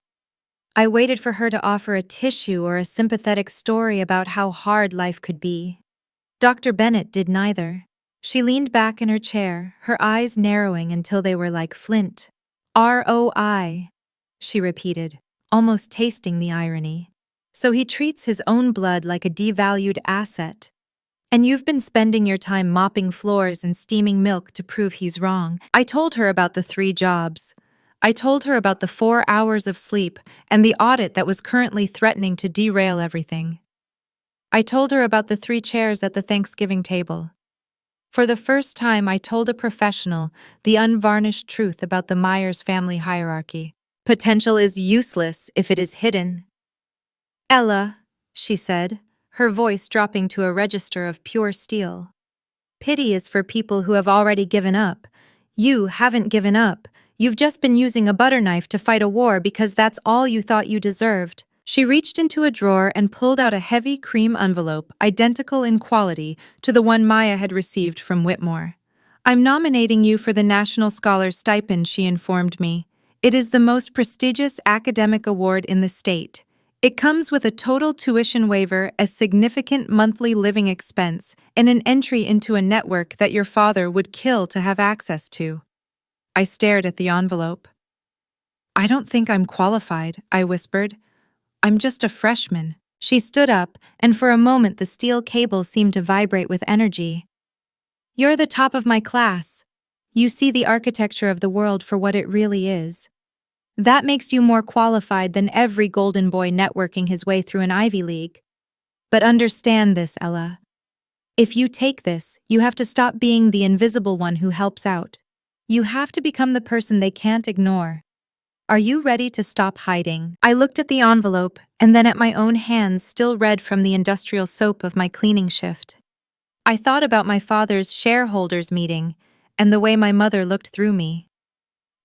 I waited for her to offer a tissue or a sympathetic story about how hard life could be. Dr. Bennett did neither. She leaned back in her chair, her eyes narrowing until they were like flint. "ROI," she repeated, almost tasting the irony. "So he treats his own blood like a devalued asset. And you've been spending your time mopping floors and steaming milk to prove he's wrong. I told her about the 3 jobs. I told her about the 4 hours of sleep and the audit that was currently threatening to derail everything. I told her about the 3 chairs at the Thanksgiving table. For the first time, I told a professional the unvarnished truth about the Meyers family hierarchy. Potential is useless if it is hidden. Ella, she said, her voice dropping to a register of pure steel. Pity is for people who have already given up. You haven't given up. You've just been using a butter knife to fight a war because that's all you thought you deserved. She reached into a drawer and pulled out a heavy cream envelope, identical in quality to the one Maya had received from Whitmore. I'm nominating you for the National Scholar Stipend, she informed me. It is the most prestigious academic award in the state. It comes with a total tuition waiver, a significant monthly living expense, and an entry into a network that your father would kill to have access to. I stared at the envelope. I don't think I'm qualified, I whispered. I'm just a freshman. She stood up, and for a moment the steel cable seemed to vibrate with energy. You're the top of my class. You see the architecture of the world for what it really is. That makes you more qualified than every golden boy networking his way through an Ivy League. But understand this, Ella. If you take this, you have to stop being the invisible one who helps out. You have to become the person they can't ignore. Are you ready to stop hiding? I looked at the envelope and then at my own hands still red from the industrial soap of my cleaning shift. I thought about my father's shareholders meeting and the way my mother looked through me.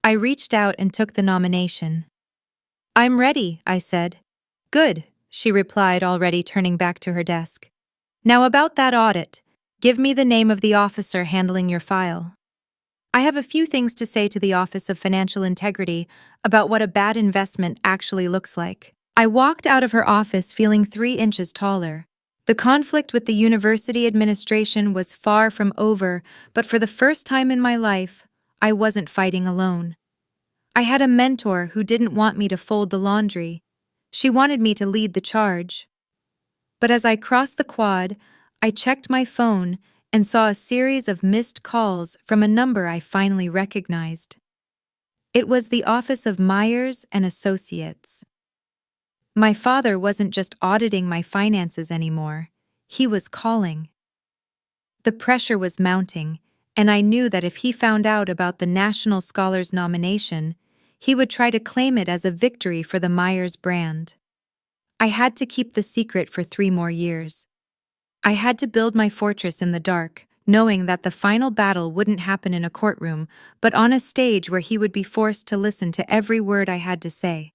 I reached out and took the nomination. I'm ready, I said. Good, she replied, already turning back to her desk. Now about that audit, give me the name of the officer handling your file. I have a few things to say to the Office of Financial Integrity about what a bad investment actually looks like. I walked out of her office feeling 3 inches taller. The conflict with the university administration was far from over, but for the first time in my life, I wasn't fighting alone. I had a mentor who didn't want me to fold the laundry. She wanted me to lead the charge. But as I crossed the quad, I checked my phone and saw a series of missed calls from a number I finally recognized. It was the office of Meyers and Associates. My father wasn't just auditing my finances anymore. He was calling. The pressure was mounting, and I knew that if he found out about the National Scholars nomination, he would try to claim it as a victory for the Meyers brand. I had to keep the secret for 3 more years. I had to build my fortress in the dark, knowing that the final battle wouldn't happen in a courtroom, but on a stage where he would be forced to listen to every word I had to say.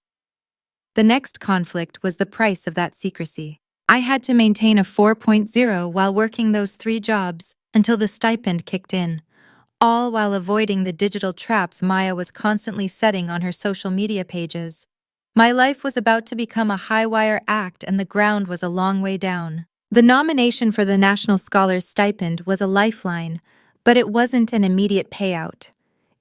The next conflict was the price of that secrecy. I had to maintain a 4.0 while working those 3 jobs until the stipend kicked in, all while avoiding the digital traps Maya was constantly setting on her social media pages. My life was about to become a high-wire act and the ground was a long way down. The nomination for the National Scholars Stipend was a lifeline, but it wasn't an immediate payout.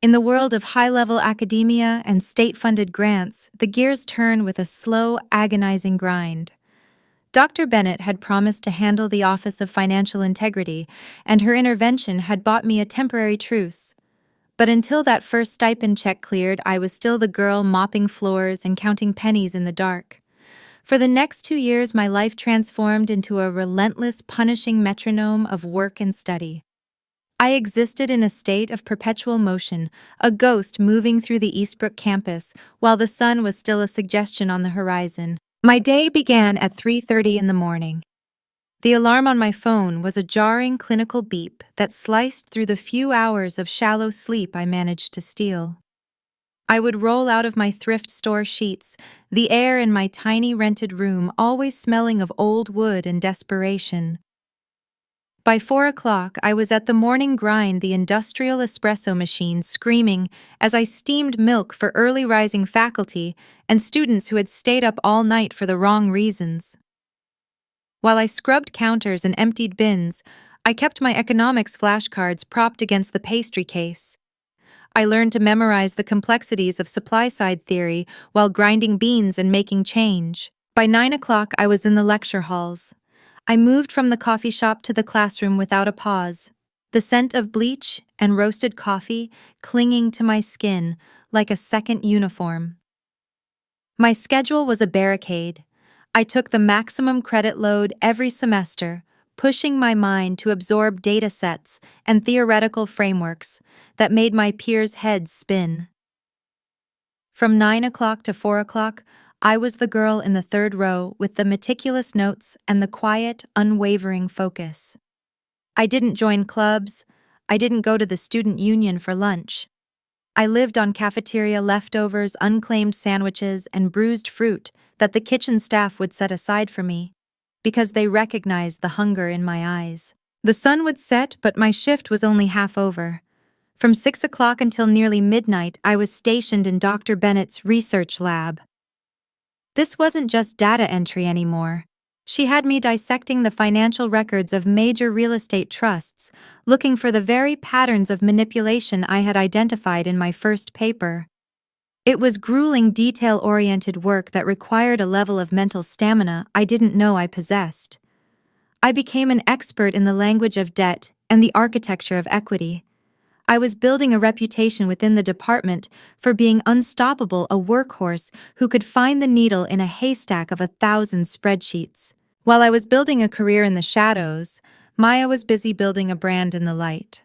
In the world of high-level academia and state-funded grants, the gears turn with a slow, agonizing grind. Dr. Bennett had promised to handle the Office of Financial Integrity, and her intervention had bought me a temporary truce. But until that first stipend check cleared, I was still the girl mopping floors and counting pennies in the dark. For the next 2 years, my life transformed into a relentless, punishing metronome of work and study. I existed in a state of perpetual motion, a ghost moving through the Eastbrook campus while the sun was still a suggestion on the horizon. My day began at 3:30 in the morning. The alarm on my phone was a jarring clinical beep that sliced through the few hours of shallow sleep I managed to steal. I would roll out of my thrift store sheets, the air in my tiny rented room always smelling of old wood and desperation. By 4 o'clock, I was at the morning grind, the industrial espresso machine screaming as I steamed milk for early rising faculty and students who had stayed up all night for the wrong reasons. While I scrubbed counters and emptied bins, I kept my economics flashcards propped against the pastry case. I learned to memorize the complexities of supply-side theory while grinding beans and making change. By 9 o'clock, I was in the lecture halls. I moved from the coffee shop to the classroom without a pause, the scent of bleach and roasted coffee clinging to my skin like a second uniform. My schedule was a barricade. I took the maximum credit load every semester, pushing my mind to absorb data sets and theoretical frameworks that made my peers' heads spin. From 9 o'clock to 4 o'clock, I was the girl in the third row with the meticulous notes and the quiet, unwavering focus. I didn't join clubs. I didn't go to the student union for lunch. I lived on cafeteria leftovers, unclaimed sandwiches, and bruised fruit that the kitchen staff would set aside for me, because they recognized the hunger in my eyes. The sun would set, but my shift was only half over. From 6 o'clock until nearly midnight, I was stationed in Dr. Bennett's research lab. This wasn't just data entry anymore. She had me dissecting the financial records of major real estate trusts, looking for the very patterns of manipulation I had identified in my first paper. It was grueling, detail-oriented work that required a level of mental stamina I didn't know I possessed. I became an expert in the language of debt and the architecture of equity. I was building a reputation within the department for being unstoppable, a workhorse who could find the needle in a haystack of 1,000 spreadsheets. While I was building a career in the shadows, Maya was busy building a brand in the light.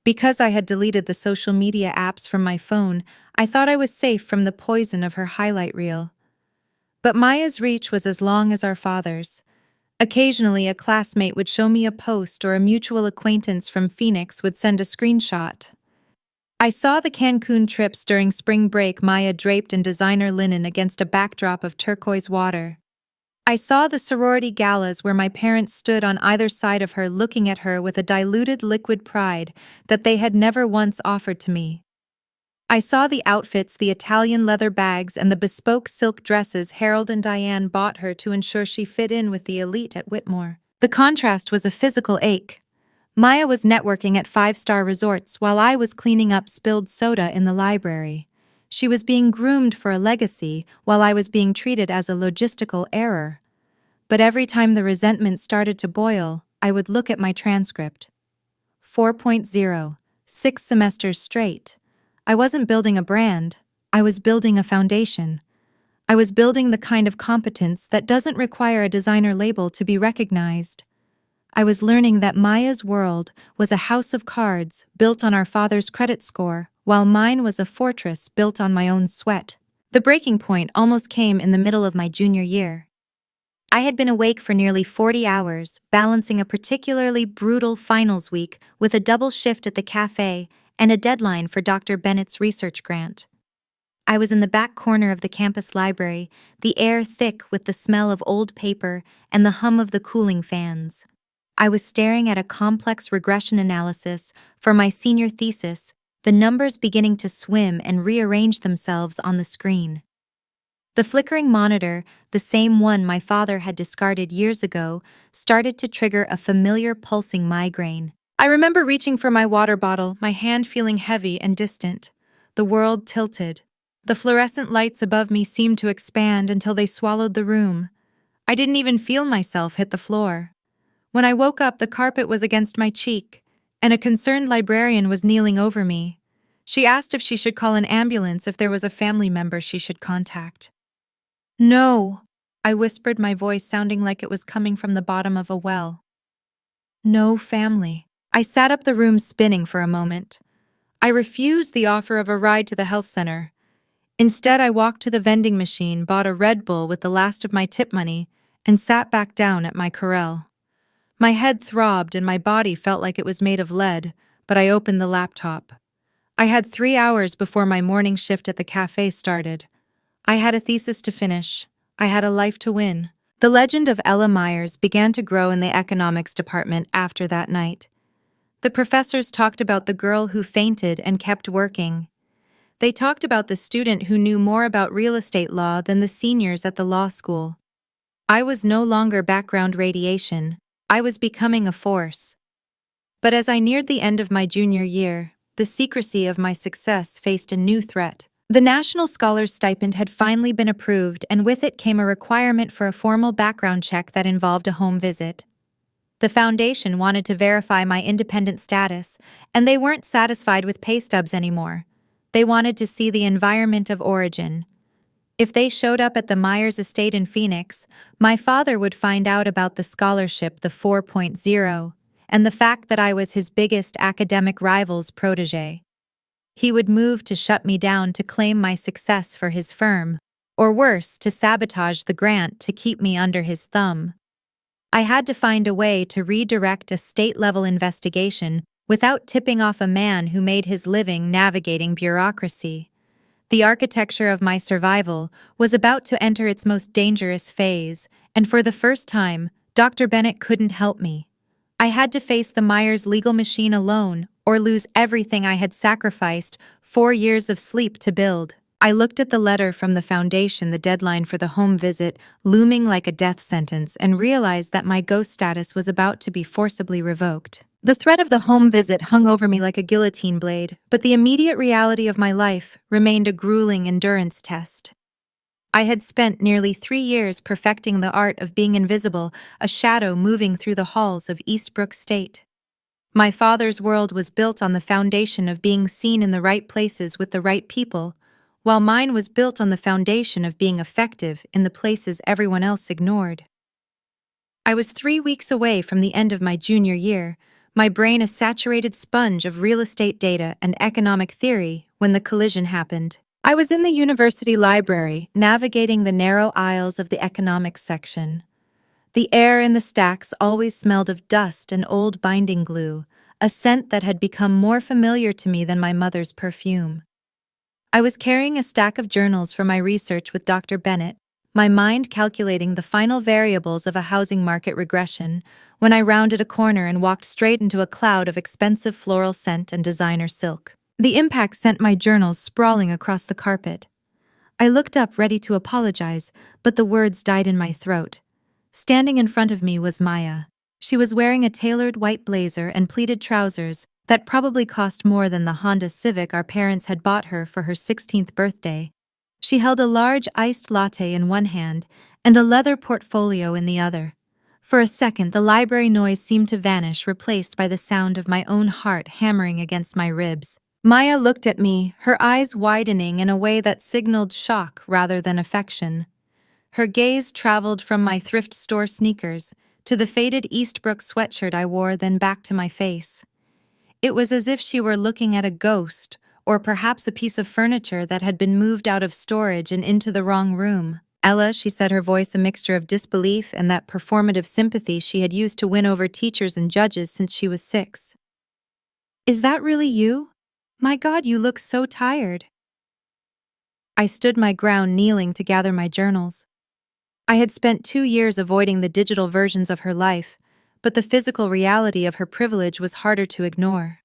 Because I had deleted the social media apps from my phone, I thought I was safe from the poison of her highlight reel. But Maya's reach was as long as our father's. Occasionally, a classmate would show me a post or a mutual acquaintance from Phoenix would send a screenshot. I saw the Cancun trips during spring break, Maya draped in designer linen against a backdrop of turquoise water. I saw the sorority galas where my parents stood on either side of her, looking at her with a diluted liquid pride that they had never once offered to me. I saw the outfits, the Italian leather bags, and the bespoke silk dresses Harold and Diane bought her to ensure she fit in with the elite at Whitmore. The contrast was a physical ache. Maya was networking at five-star resorts while I was cleaning up spilled soda in the library. She was being groomed for a legacy while I was being treated as a logistical error. But every time the resentment started to boil, I would look at my transcript. 4.0, 6 semesters straight. I wasn't building a brand, I was building a foundation. I was building the kind of competence that doesn't require a designer label to be recognized. I was learning that Maya's world was a house of cards built on our father's credit score, while mine was a fortress built on my own sweat. The breaking point almost came in the middle of my junior year. I had been awake for nearly 40 hours, balancing a particularly brutal finals week with a double shift at the cafe and a deadline for Dr. Bennett's research grant. I was in the back corner of the campus library, the air thick with the smell of old paper and the hum of the cooling fans. I was staring at a complex regression analysis for my senior thesis, the numbers beginning to swim and rearrange themselves on the screen. The flickering monitor, the same one my father had discarded years ago, started to trigger a familiar pulsing migraine. I remember reaching for my water bottle, my hand feeling heavy and distant. The world tilted. The fluorescent lights above me seemed to expand until they swallowed the room. I didn't even feel myself hit the floor. When I woke up, the carpet was against my cheek, and a concerned librarian was kneeling over me. She asked if she should call an ambulance if there was a family member she should contact. "No," I whispered, my voice sounding like it was coming from the bottom of a well. "No family." I sat up, the room spinning for a moment. I refused the offer of a ride to the health center. Instead, I walked to the vending machine, bought a Red Bull with the last of my tip money, and sat back down at my Corel. My head throbbed and my body felt like it was made of lead, but I opened the laptop. I had 3 hours before my morning shift at the cafe started. I had a thesis to finish. I had a life to win. The legend of Ella Meyers began to grow in the economics department after that night. The professors talked about the girl who fainted and kept working. They talked about the student who knew more about real estate law than the seniors at the law school. I was no longer background radiation. I was becoming a force. But as I neared the end of my junior year, the secrecy of my success faced a new threat. The National Scholars Stipend had finally been approved, and with it came a requirement for a formal background check that involved a home visit. The foundation wanted to verify my independent status, and they weren't satisfied with pay stubs anymore. They wanted to see the environment of origin. If they showed up at the Meyers estate in Phoenix, my father would find out about the scholarship, the 4.0, and the fact that I was his biggest academic rival's protege. He would move to shut me down to claim my success for his firm, or worse, to sabotage the grant to keep me under his thumb. I had to find a way to redirect a state-level investigation without tipping off a man who made his living navigating bureaucracy. The architecture of my survival was about to enter its most dangerous phase, and for the first time, Dr. Bennett couldn't help me. I had to face the Meyers legal machine alone, or lose everything I had sacrificed 4 years of sleep to build. I looked at the letter from the foundation, the deadline for the home visit, looming like a death sentence, and realized that my ghost status was about to be forcibly revoked. The threat of the home visit hung over me like a guillotine blade, but the immediate reality of my life remained a grueling endurance test. I had spent nearly 3 years perfecting the art of being invisible, a shadow moving through the halls of Eastbrook State. My father's world was built on the foundation of being seen in the right places with the right people, while mine was built on the foundation of being effective in the places everyone else ignored. I was 3 weeks away from the end of my junior year, my brain a saturated sponge of real estate data and economic theory, when the collision happened. I was in the university library, navigating the narrow aisles of the economics section. The air in the stacks always smelled of dust and old binding glue, a scent that had become more familiar to me than my mother's perfume. I was carrying a stack of journals for my research with Dr. Bennett, my mind calculating the final variables of a housing market regression, when I rounded a corner and walked straight into a cloud of expensive floral scent and designer silk. The impact sent my journals sprawling across the carpet. I looked up ready to apologize, but the words died in my throat. Standing in front of me was Maya. She was wearing a tailored white blazer and pleated trousers that probably cost more than the Honda Civic our parents had bought her for her 16th birthday. She held a large iced latte in one hand and a leather portfolio in the other. For a second, the library noise seemed to vanish, replaced by the sound of my own heart hammering against my ribs. Maya looked at me, her eyes widening in a way that signaled shock rather than affection. Her gaze traveled from my thrift store sneakers to the faded Eastbrook sweatshirt I wore, then back to my face. It was as if she were looking at a ghost, or perhaps a piece of furniture that had been moved out of storage and into the wrong room. Ella, she said, her voice a mixture of disbelief and that performative sympathy she had used to win over teachers and judges since she was 6. Is that really you? My God, you look so tired. I stood my ground, kneeling to gather my journals. I had spent 2 years avoiding the digital versions of her life, but the physical reality of her privilege was harder to ignore.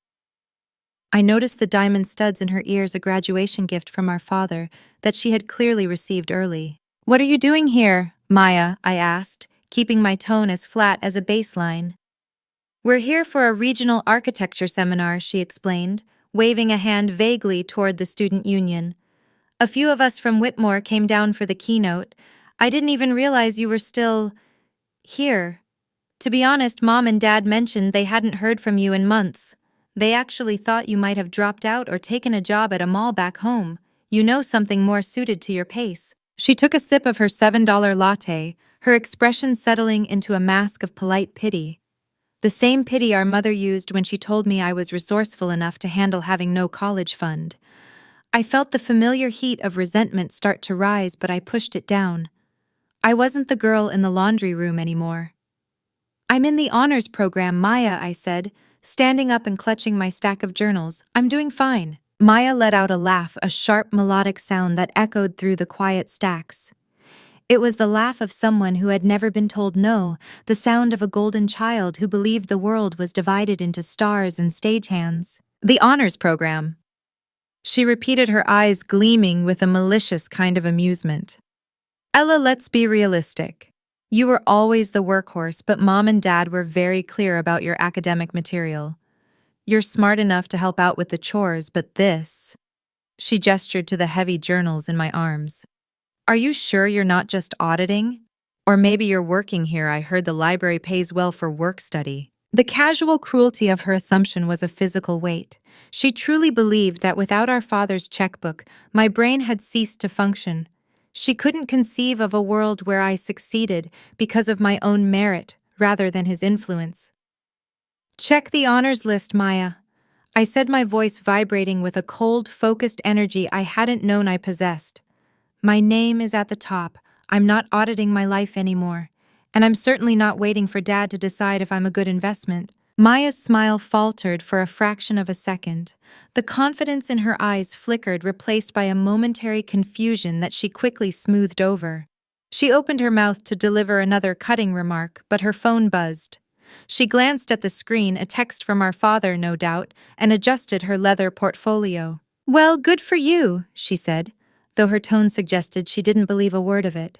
I noticed the diamond studs in her ears, a graduation gift from our father that she had clearly received early. "What are you doing here, Maya?" I asked, keeping my tone as flat as a baseline. "We're here for a regional architecture seminar," she explained, waving a hand vaguely toward the student union. "A few of us from Whitmore came down for the keynote. I didn't even realize you were still here. To be honest, Mom and Dad mentioned they hadn't heard from you in months. They actually thought you might have dropped out or taken a job at a mall back home. You know, something more suited to your pace." She took a sip of her $7 latte, her expression settling into a mask of polite pity. The same pity our mother used when she told me I was resourceful enough to handle having no college fund. I felt the familiar heat of resentment start to rise, but I pushed it down. I wasn't the girl in the laundry room anymore. "I'm in the honors program, Maya," I said, standing up and clutching my stack of journals. "I'm doing fine." Maya let out a laugh, a sharp melodic sound that echoed through the quiet stacks. It was the laugh of someone who had never been told no, the sound of a golden child who believed the world was divided into stars and stagehands. "The honors program," she repeated, her eyes gleaming with a malicious kind of amusement. "Ella, let's be realistic. You were always the workhorse, but Mom and Dad were very clear about your academic material. You're smart enough to help out with the chores, but this..." She gestured to the heavy journals in my arms. Are you sure you're not just auditing? Or maybe you're working here. I heard the library pays well for work study. The casual cruelty of her assumption was a physical weight. She truly believed that without our father's checkbook, my brain had ceased to function. She couldn't conceive of a world where I succeeded because of my own merit rather than his influence. Check the honors list, Maya. I said, my voice vibrating with a cold, focused energy I hadn't known I possessed. My name is at the top. I'm not auditing my life anymore. And I'm certainly not waiting for Dad to decide if I'm a good investment. Maya's smile faltered for a fraction of a second. The confidence in her eyes flickered, replaced by a momentary confusion that she quickly smoothed over. She opened her mouth to deliver another cutting remark, but her phone buzzed. She glanced at the screen, a text from our father, no doubt, and adjusted her leather portfolio. Well, good for you, she said, though her tone suggested she didn't believe a word of it.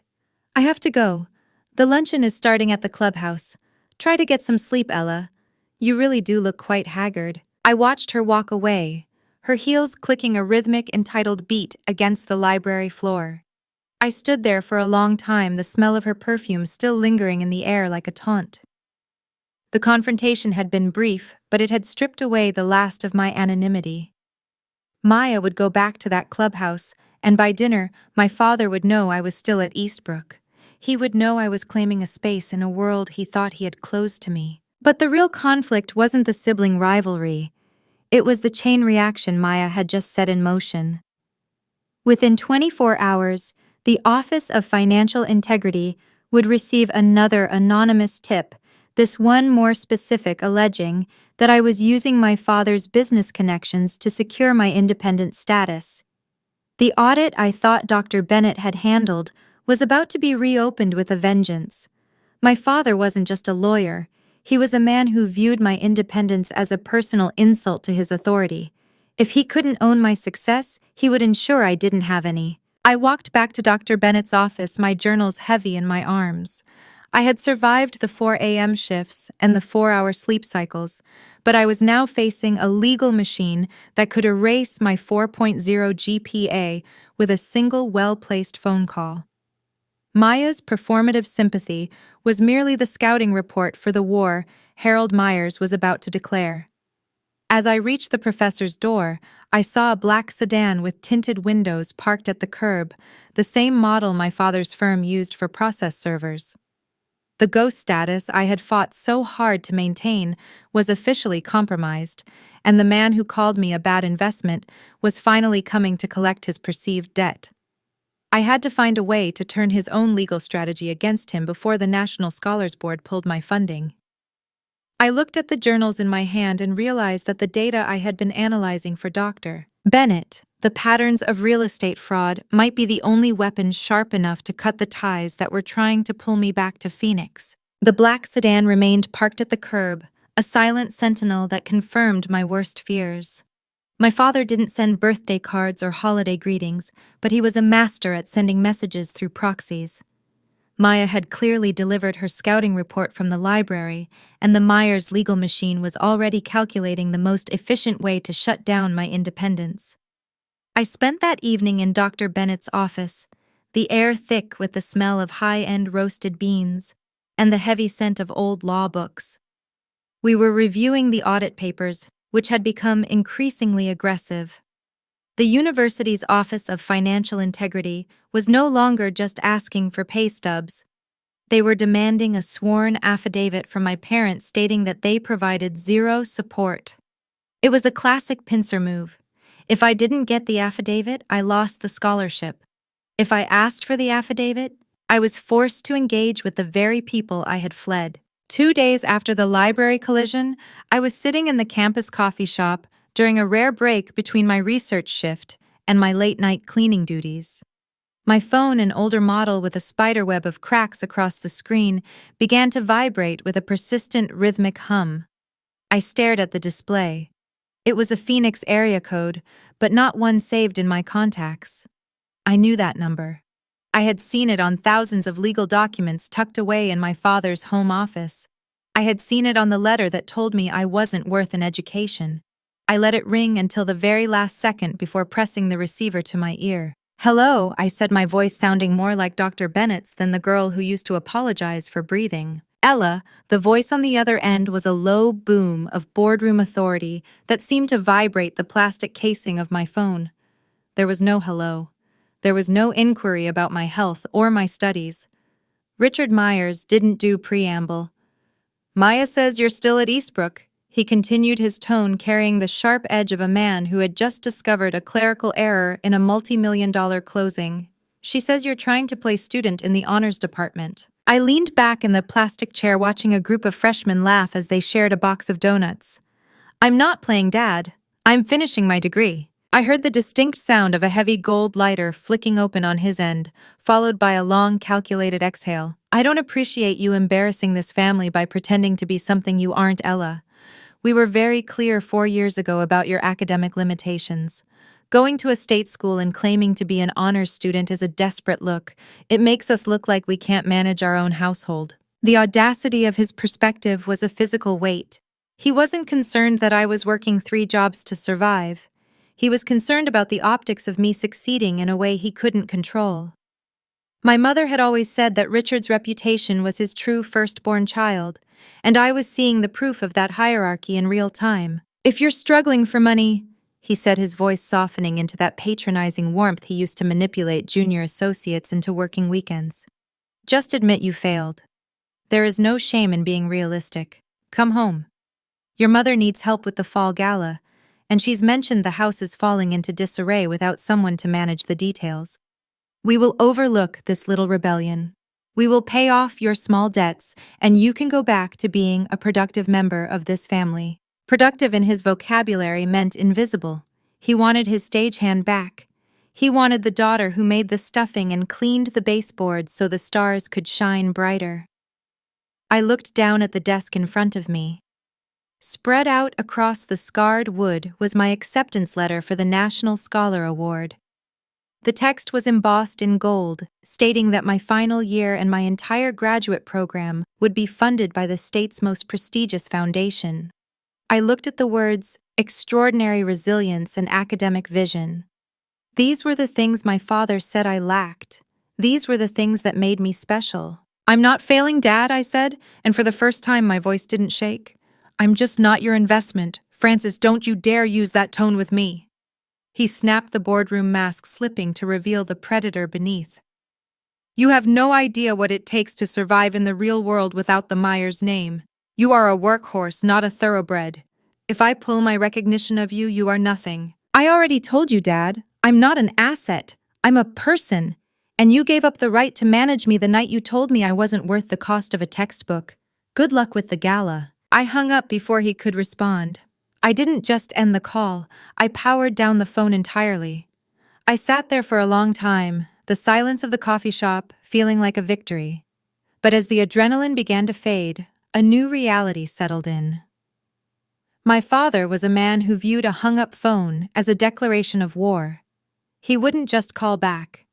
I have to go. The luncheon is starting at the clubhouse. Try to get some sleep, Ella. You really do look quite haggard. I watched her walk away, her heels clicking a rhythmic, entitled beat against the library floor. I stood there for a long time, the smell of her perfume still lingering in the air like a taunt. The confrontation had been brief, but it had stripped away the last of my anonymity. Maya would go back to that clubhouse, and by dinner, my father would know I was still at Eastbrook. He would know I was claiming a space in a world he thought he had closed to me. But the real conflict wasn't the sibling rivalry. It was the chain reaction Maya had just set in motion. Within 24 hours, the Office of Financial Integrity would receive another anonymous tip, this one more specific, alleging that I was using my father's business connections to secure my independent status. The audit I thought Dr. Bennett had handled was about to be reopened with a vengeance. My father wasn't just a lawyer. He was a man who viewed my independence as a personal insult to his authority. If he couldn't own my success, he would ensure I didn't have any. I walked back to Dr. Bennett's office, my journals heavy in my arms. I had survived the 4 a.m. shifts and the 4-hour sleep cycles, but I was now facing a legal machine that could erase my 4.0 GPA with a single well-placed phone call. Maya's performative sympathy was merely the scouting report for the war Harold Meyers was about to declare. As I reached the professor's door, I saw a black sedan with tinted windows parked at the curb, the same model my father's firm used for process servers. The ghost status I had fought so hard to maintain was officially compromised, and the man who called me a bad investment was finally coming to collect his perceived debt. I had to find a way to turn his own legal strategy against him before the National Scholars Board pulled my funding. I looked at the journals in my hand and realized that the data I had been analyzing for Dr. Bennett, the patterns of real estate fraud, might be the only weapon sharp enough to cut the ties that were trying to pull me back to Phoenix. The black sedan remained parked at the curb, a silent sentinel that confirmed my worst fears. My father didn't send birthday cards or holiday greetings, but he was a master at sending messages through proxies. Maya had clearly delivered her scouting report from the library, and the Meyers legal machine was already calculating the most efficient way to shut down my independence. I spent that evening in Dr. Bennett's office, the air thick with the smell of high-end roasted beans and the heavy scent of old law books. We were reviewing the audit papers, which had become increasingly aggressive. The university's Office of Financial Integrity was no longer just asking for pay stubs. They were demanding a sworn affidavit from my parents stating that they provided zero support. It was a classic pincer move. If I didn't get the affidavit, I lost the scholarship. If I asked for the affidavit, I was forced to engage with the very people I had fled. 2 days after the library collision, I was sitting in the campus coffee shop during a rare break between my research shift and my late-night cleaning duties. My phone, an older model with a spiderweb of cracks across the screen, began to vibrate with a persistent rhythmic hum. I stared at the display. It was a Phoenix area code, but not one saved in my contacts. I knew that number. I had seen it on thousands of legal documents tucked away in my father's home office. I had seen it on the letter that told me I wasn't worth an education. I let it ring until the very last second before pressing the receiver to my ear. "Hello," I said, my voice sounding more like Dr. Bennett's than the girl who used to apologize for breathing. Ella, the voice on the other end, was a low boom of boardroom authority that seemed to vibrate the plastic casing of my phone. There was no hello. There was no inquiry about my health or my studies. Richard Meyers didn't do preamble. "Maya says you're still at Eastbrook," he continued, his tone carrying the sharp edge of a man who had just discovered a clerical error in a multi-million-dollar closing. "She says you're trying to play student in the honors department." I leaned back in the plastic chair watching a group of freshmen laugh as they shared a box of donuts. "I'm not playing dad. I'm finishing my degree." I heard the distinct sound of a heavy gold lighter flicking open on his end, followed by a long, calculated exhale. "I don't appreciate you embarrassing this family by pretending to be something you aren't, Ella. We were very clear 4 years ago about your academic limitations. Going to a state school and claiming to be an honors student is a desperate look. It makes us look like we can't manage our own household." The audacity of his perspective was a physical weight. He wasn't concerned that I was working 3 jobs to survive. He was concerned about the optics of me succeeding in a way he couldn't control. My mother had always said that Richard's reputation was his true firstborn child, and I was seeing the proof of that hierarchy in real time. "If you're struggling for money," he said, his voice softening into that patronizing warmth he used to manipulate junior associates into working weekends, "just admit you failed. There is no shame in being realistic. Come home. Your mother needs help with the fall gala, and she's mentioned the house is falling into disarray without someone to manage the details. We will overlook this little rebellion. We will pay off your small debts, and you can go back to being a productive member of this family." Productive in his vocabulary meant invisible. He wanted his stagehand back. He wanted the daughter who made the stuffing and cleaned the baseboards so the stars could shine brighter. I looked down at the desk in front of me. Spread out across the scarred wood was my acceptance letter for the National Scholar Award. The text was embossed in gold, stating that my final year and my entire graduate program would be funded by the state's most prestigious foundation. I looked at the words, "extraordinary resilience and academic vision." These were the things my father said I lacked. These were the things that made me special. "I'm not failing, Dad," I said, and for the first time my voice didn't shake. "I'm just not your investment. Francis, don't you dare use that tone with me." He snapped, the boardroom mask slipping to reveal the predator beneath. "You have no idea what it takes to survive in the real world without the Meyers name. You are a workhorse, not a thoroughbred. If I pull my recognition of you, you are nothing." "I already told you, Dad. I'm not an asset. I'm a person. And you gave up the right to manage me the night you told me I wasn't worth the cost of a textbook. Good luck with the gala." I hung up before he could respond. I didn't just end the call, I powered down the phone entirely. I sat there for a long time, the silence of the coffee shop feeling like a victory. But as the adrenaline began to fade, a new reality settled in. My father was a man who viewed a hung-up phone as a declaration of war. He wouldn't just call back.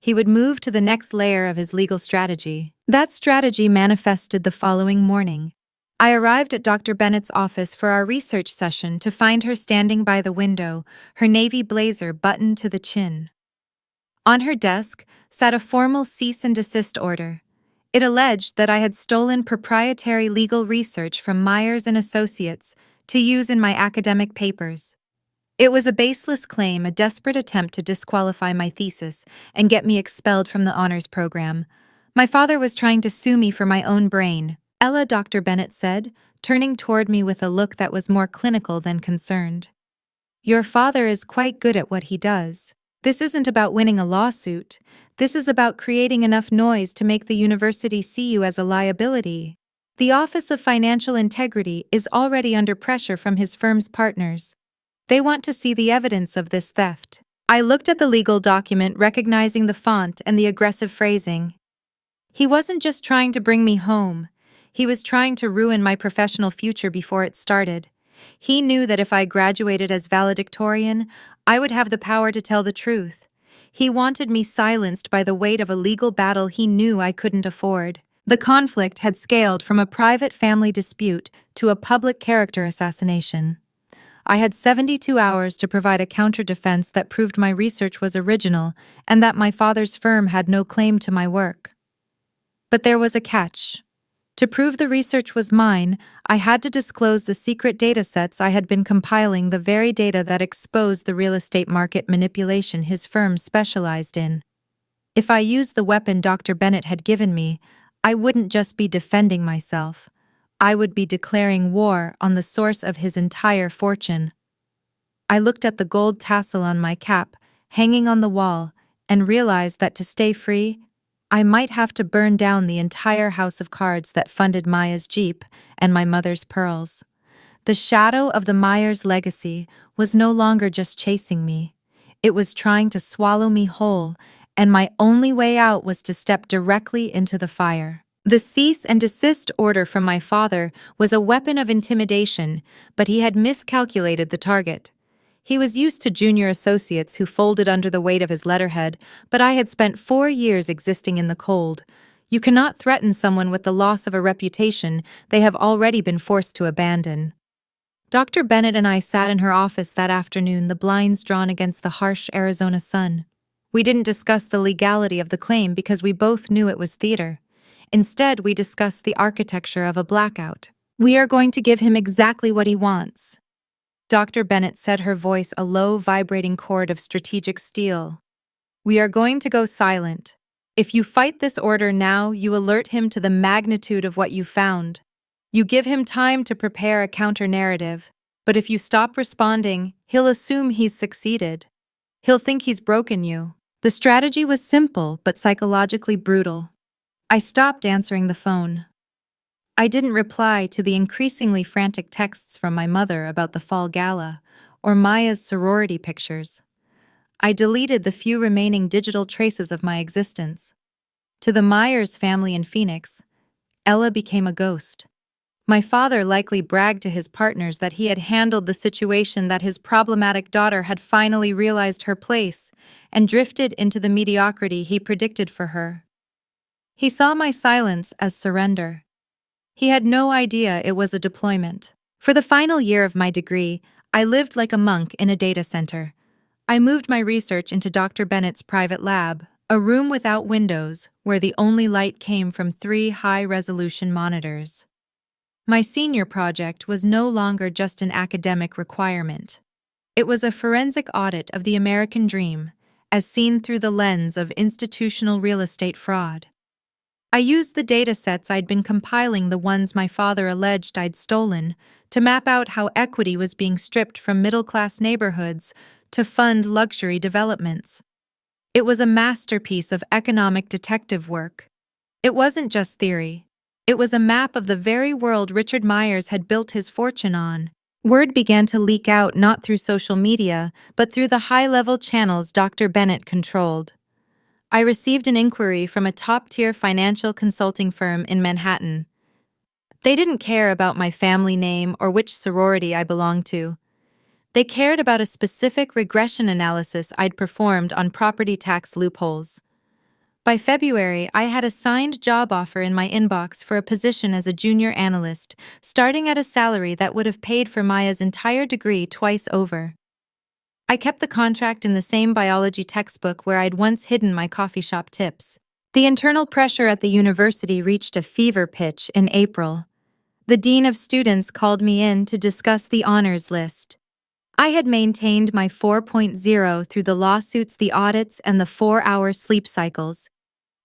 He would move to the next layer of his legal strategy. That strategy manifested the following morning. I arrived at Dr. Bennett's office for our research session to find her standing by the window, her navy blazer buttoned to the chin. On her desk sat a formal cease and desist order. It alleged that I had stolen proprietary legal research from Meyers and Associates to use in my academic papers. It was a baseless claim, a desperate attempt to disqualify my thesis and get me expelled from the honors program. My father was trying to sue me for my own brain. "Ella," Dr. Bennett said, turning toward me with a look that was more clinical than concerned. "Your father is quite good at what he does. This isn't about winning a lawsuit. This is about creating enough noise to make the university see you as a liability. The Office of Financial Integrity is already under pressure from his firm's partners. They want to see the evidence of this theft." I looked at the legal document, recognizing the font and the aggressive phrasing. He wasn't just trying to bring me home. He was trying to ruin my professional future before it started. He knew that if I graduated as valedictorian, I would have the power to tell the truth. He wanted me silenced by the weight of a legal battle he knew I couldn't afford. The conflict had scaled from a private family dispute to a public character assassination. I had 72 hours to provide a counter-defense that proved my research was original and that my father's firm had no claim to my work. But there was a catch. To prove the research was mine, I had to disclose the secret datasets I had been compiling, the very data that exposed the real estate market manipulation his firm specialized in. If I used the weapon Dr. Bennett had given me, I wouldn't just be defending myself. I would be declaring war on the source of his entire fortune. I looked at the gold tassel on my cap, hanging on the wall, and realized that to stay free, I might have to burn down the entire house of cards that funded Maya's Jeep and my mother's pearls. The shadow of the Meyers legacy was no longer just chasing me. It was trying to swallow me whole, and my only way out was to step directly into the fire. The cease and desist order from my father was a weapon of intimidation, but he had miscalculated the target. He was used to junior associates who folded under the weight of his letterhead, but I had spent 4 years existing in the cold. You cannot threaten someone with the loss of a reputation they have already been forced to abandon. Dr. Bennett and I sat in her office that afternoon, the blinds drawn against the harsh Arizona sun. We didn't discuss the legality of the claim because we both knew it was theater. Instead, we discussed the architecture of a blackout. "We are going to give him exactly what he wants," Dr. Bennett said, her voice a low, vibrating chord of strategic steel. "We are going to go silent. If you fight this order now, you alert him to the magnitude of what you found. You give him time to prepare a counter-narrative, but if you stop responding, he'll assume he's succeeded. He'll think he's broken you." The strategy was simple, but psychologically brutal. I stopped answering the phone. I didn't reply to the increasingly frantic texts from my mother about the fall gala or Maya's sorority pictures. I deleted the few remaining digital traces of my existence. To the Meyers family in Phoenix, Ella became a ghost. My father likely bragged to his partners that he had handled the situation, that his problematic daughter had finally realized her place and drifted into the mediocrity he predicted for her. He saw my silence as surrender. He had no idea it was a deployment. For the final year of my degree, I lived like a monk in a data center. I moved my research into Dr. Bennett's private lab, a room without windows where the only light came from 3 high-resolution monitors. My senior project was no longer just an academic requirement. It was a forensic audit of the American dream, as seen through the lens of institutional real estate fraud. I used the datasets I'd been compiling, the ones my father alleged I'd stolen, to map out how equity was being stripped from middle-class neighborhoods to fund luxury developments. It was a masterpiece of economic detective work. It wasn't just theory. It was a map of the very world Richard Meyers had built his fortune on. Word began to leak out not through social media, but through the high-level channels Dr. Bennett controlled. I received an inquiry from a top-tier financial consulting firm in Manhattan. They didn't care about my family name or which sorority I belonged to. They cared about a specific regression analysis I'd performed on property tax loopholes. By February, I had a signed job offer in my inbox for a position as a junior analyst, starting at a salary that would have paid for Maya's entire degree twice over. I kept the contract in the same biology textbook where I'd once hidden my coffee shop tips. The internal pressure at the university reached a fever pitch in April. The dean of students called me in to discuss the honors list. I had maintained my 4.0 through the lawsuits, the audits, and the 4-hour sleep cycles.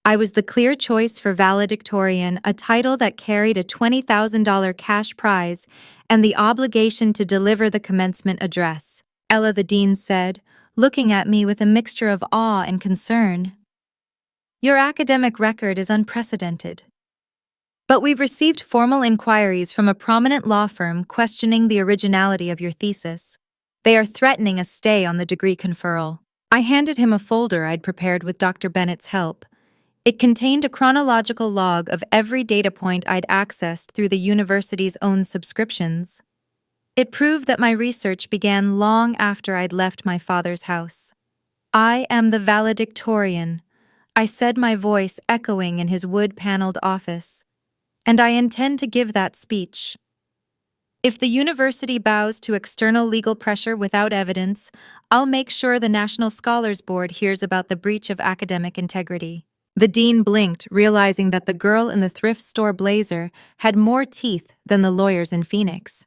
I was the clear choice for Valedictorian, a title that carried a $20,000 cash prize and the obligation to deliver the commencement address. Ella, the dean said, looking at me with a mixture of awe and concern. "Your academic record is unprecedented. But we've received formal inquiries from a prominent law firm questioning the originality of your thesis. They are threatening a stay on the degree conferral." I handed him a folder I'd prepared with Dr. Bennett's help. It contained a chronological log of every data point I'd accessed through the university's own subscriptions. It proved that my research began long after I'd left my father's house. "I am the Valedictorian," I said, my voice echoing in his wood-paneled office. "And I intend to give that speech." If the university bows to external legal pressure without evidence, I'll make sure the National Scholars Board hears about the breach of academic integrity. The dean blinked, realizing that the girl in the thrift store blazer had more teeth than the lawyers in Phoenix.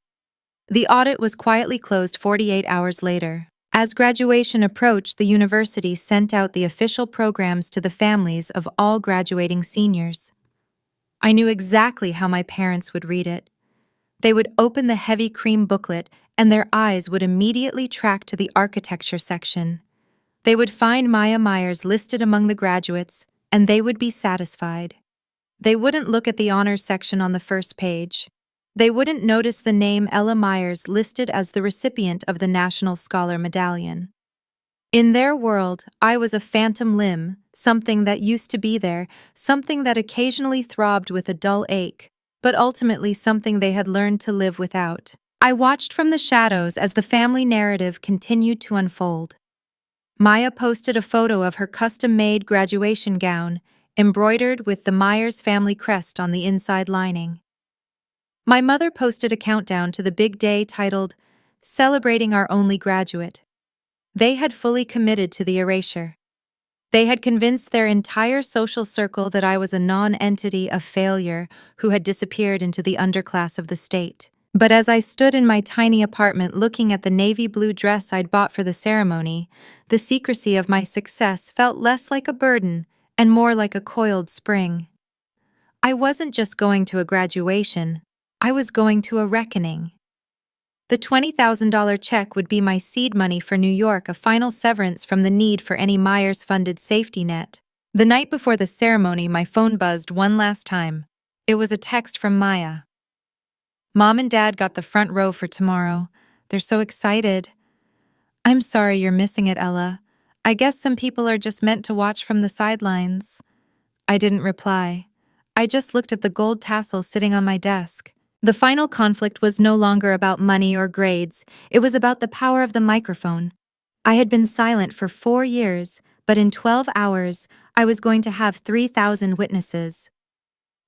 The audit was quietly closed 48 hours later. As graduation approached, the university sent out the official programs to the families of all graduating seniors. I knew exactly how my parents would read it. They would open the heavy cream booklet, and their eyes would immediately track to the architecture section. They would find Meyers listed among the graduates, and they would be satisfied. They wouldn't look at the honors section on the first page. They wouldn't notice the name Ella Meyers listed as the recipient of the National Scholar Medallion. In their world, I was a phantom limb, something that used to be there, something that occasionally throbbed with a dull ache, but ultimately something they had learned to live without. I watched from the shadows as the family narrative continued to unfold. Maya posted a photo of her custom-made graduation gown, embroidered with the Meyers family crest on the inside lining. My mother posted a countdown to the big day titled, "Celebrating Our Only Graduate." They had fully committed to the erasure. They had convinced their entire social circle that I was a non-entity, a failure, who had disappeared into the underclass of the state. But as I stood in my tiny apartment looking at the navy blue dress I'd bought for the ceremony, the secrecy of my success felt less like a burden and more like a coiled spring. I wasn't just going to a graduation, I was going to a reckoning. The $20,000 check would be my seed money for New York, a final severance from the need for any Meyers-funded safety net. The night before the ceremony, my phone buzzed one last time. It was a text from Maya. "Mom and Dad got the front row for tomorrow. They're so excited." "I'm sorry you're missing it, Ella. I guess some people are just meant to watch from the sidelines." I didn't reply. I just looked at the gold tassel sitting on my desk. The final conflict was no longer about money or grades. It was about the power of the microphone. I had been silent for 4 years, but in 12 hours, I was going to have 3,000 witnesses.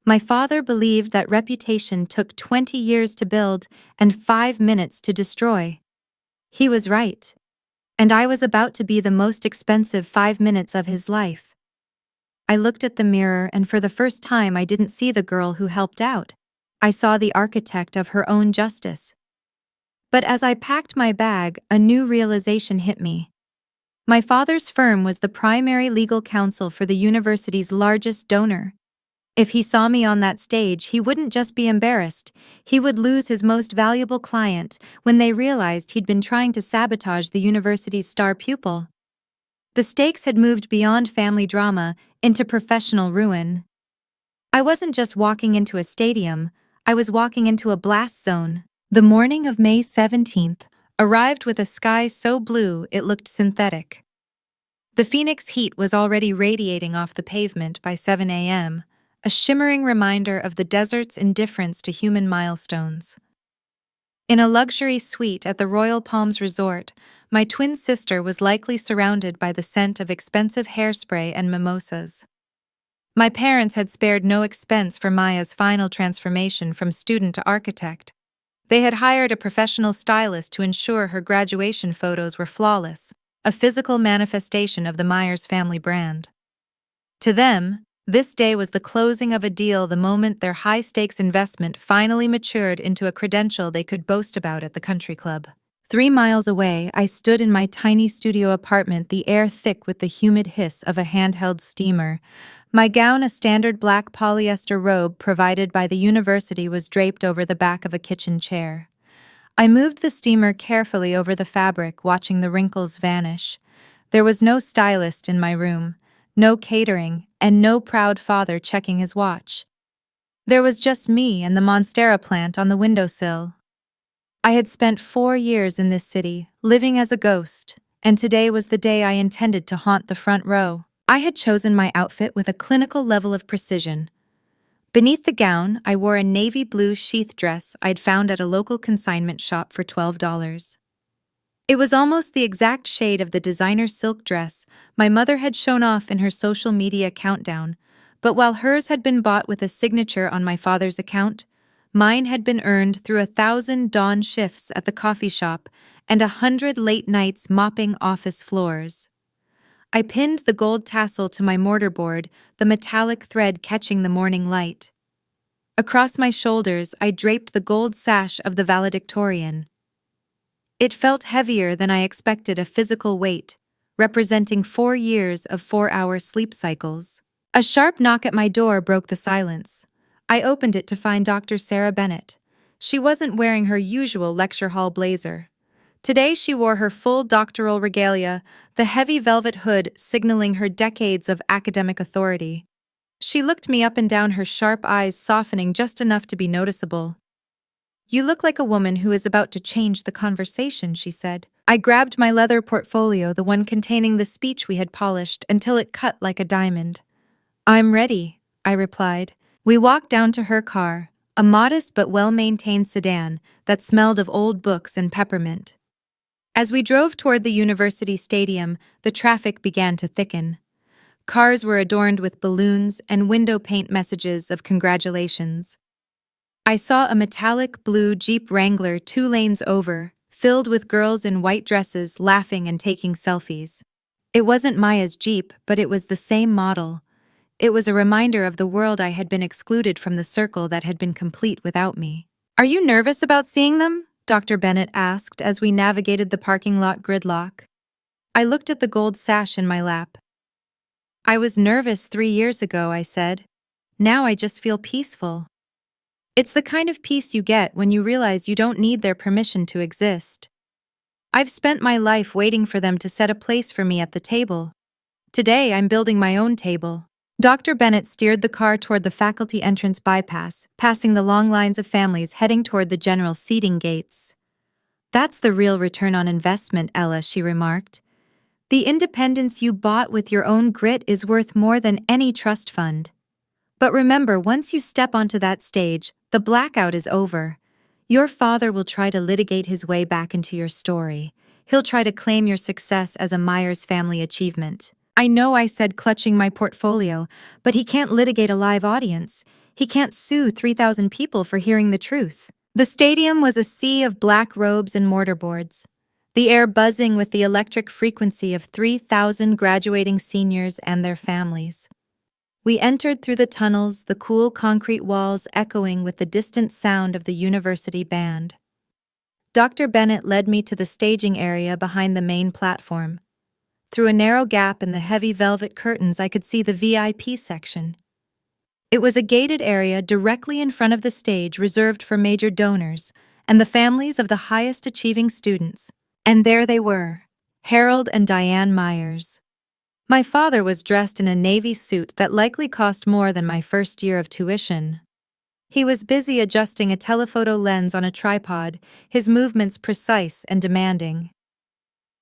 My father believed that reputation took 20 years to build and 5 minutes to destroy. He was right. And I was about to be the most expensive 5 minutes of his life. I looked at the mirror, and for the first time I didn't see the girl who helped out. I saw the architect of her own justice. But as I packed my bag, a new realization hit me. My father's firm was the primary legal counsel for the university's largest donor. If he saw me on that stage, he wouldn't just be embarrassed, he would lose his most valuable client when they realized he'd been trying to sabotage the university's star pupil. The stakes had moved beyond family drama into professional ruin. I wasn't just walking into a stadium, I was walking into a blast zone. The morning of May 17th arrived with a sky so blue it looked synthetic. The Phoenix heat was already radiating off the pavement by 7 a.m., a shimmering reminder of the desert's indifference to human milestones. In a luxury suite at the Royal Palms Resort, my twin sister was likely surrounded by the scent of expensive hairspray and mimosas. My parents had spared no expense for Maya's final transformation from student to architect. They had hired a professional stylist to ensure her graduation photos were flawless, a physical manifestation of the Meyers family brand. To them, this day was the closing of a deal, the moment their high-stakes investment finally matured into a credential they could boast about at the country club. 3 miles away, I stood in my tiny studio apartment, the air thick with the humid hiss of a handheld steamer. My gown, a standard black polyester robe provided by the university, was draped over the back of a kitchen chair. I moved the steamer carefully over the fabric, watching the wrinkles vanish. There was no stylist in my room, no catering, and no proud father checking his watch. There was just me and the monstera plant on the windowsill. I had spent 4 years in this city, living as a ghost, and today was the day I intended to haunt the front row. I had chosen my outfit with a clinical level of precision. Beneath the gown, I wore a navy blue sheath dress I'd found at a local consignment shop for $12. It was almost the exact shade of the designer silk dress my mother had shown off in her social media countdown, but while hers had been bought with a signature on my father's account, Mine had been earned through 1,000 dawn shifts at the coffee shop and 100 late nights mopping office floors. I pinned the gold tassel to my mortarboard, the metallic thread catching the morning light. Across my shoulders, I draped the gold sash of the Valedictorian. It felt heavier than I expected, a physical weight, representing 4 years of 4-hour sleep cycles. A sharp knock at my door broke the silence. I opened it to find Dr. Sarah Bennett. She wasn't wearing her usual lecture hall blazer. Today she wore her full doctoral regalia, the heavy velvet hood signaling her decades of academic authority. She looked me up and down, her sharp eyes softening just enough to be noticeable. "You look like a woman who is about to change the conversation," she said. I grabbed my leather portfolio, the one containing the speech we had polished, until it cut like a diamond. "I'm ready," I replied. We walked down to her car, a modest but well-maintained sedan that smelled of old books and peppermint. As we drove toward the university stadium, the traffic began to thicken. Cars were adorned with balloons and window paint messages of congratulations. I saw a metallic blue Jeep Wrangler 2 lanes over, filled with girls in white dresses laughing and taking selfies. It wasn't Maya's Jeep, but it was the same model. It was a reminder of the world I had been excluded from, the circle that had been complete without me. "Are you nervous about seeing them?" Dr. Bennett asked as we navigated the parking lot gridlock. I looked at the gold sash in my lap. "I was nervous 3 years ago," I said. "Now I just feel peaceful." It's the kind of peace you get when you realize you don't need their permission to exist. I've spent my life waiting for them to set a place for me at the table. Today I'm building my own table. Dr. Bennett steered the car toward the faculty entrance bypass, passing the long lines of families heading toward the general seating gates. "That's the real return on investment, Ella," she remarked. "The independence you bought with your own grit is worth more than any trust fund. But remember, once you step onto that stage, the blackout is over. Your father will try to litigate his way back into your story. He'll try to claim your success as a Meyers family achievement." "I know," I said, clutching my portfolio, "but he can't litigate a live audience. He can't sue 3,000 people for hearing the truth." The stadium was a sea of black robes and mortarboards, the air buzzing with the electric frequency of 3,000 graduating seniors and their families. We entered through the tunnels, the cool concrete walls echoing with the distant sound of the university band. Dr. Bennett led me to the staging area behind the main platform. Through a narrow gap in the heavy velvet curtains, I could see the VIP section. It was a gated area directly in front of the stage, reserved for major donors and the families of the highest achieving students. And there they were, Harold and Diane Meyers. My father was dressed in a navy suit that likely cost more than my first year of tuition. He was busy adjusting a telephoto lens on a tripod, his movements precise and demanding.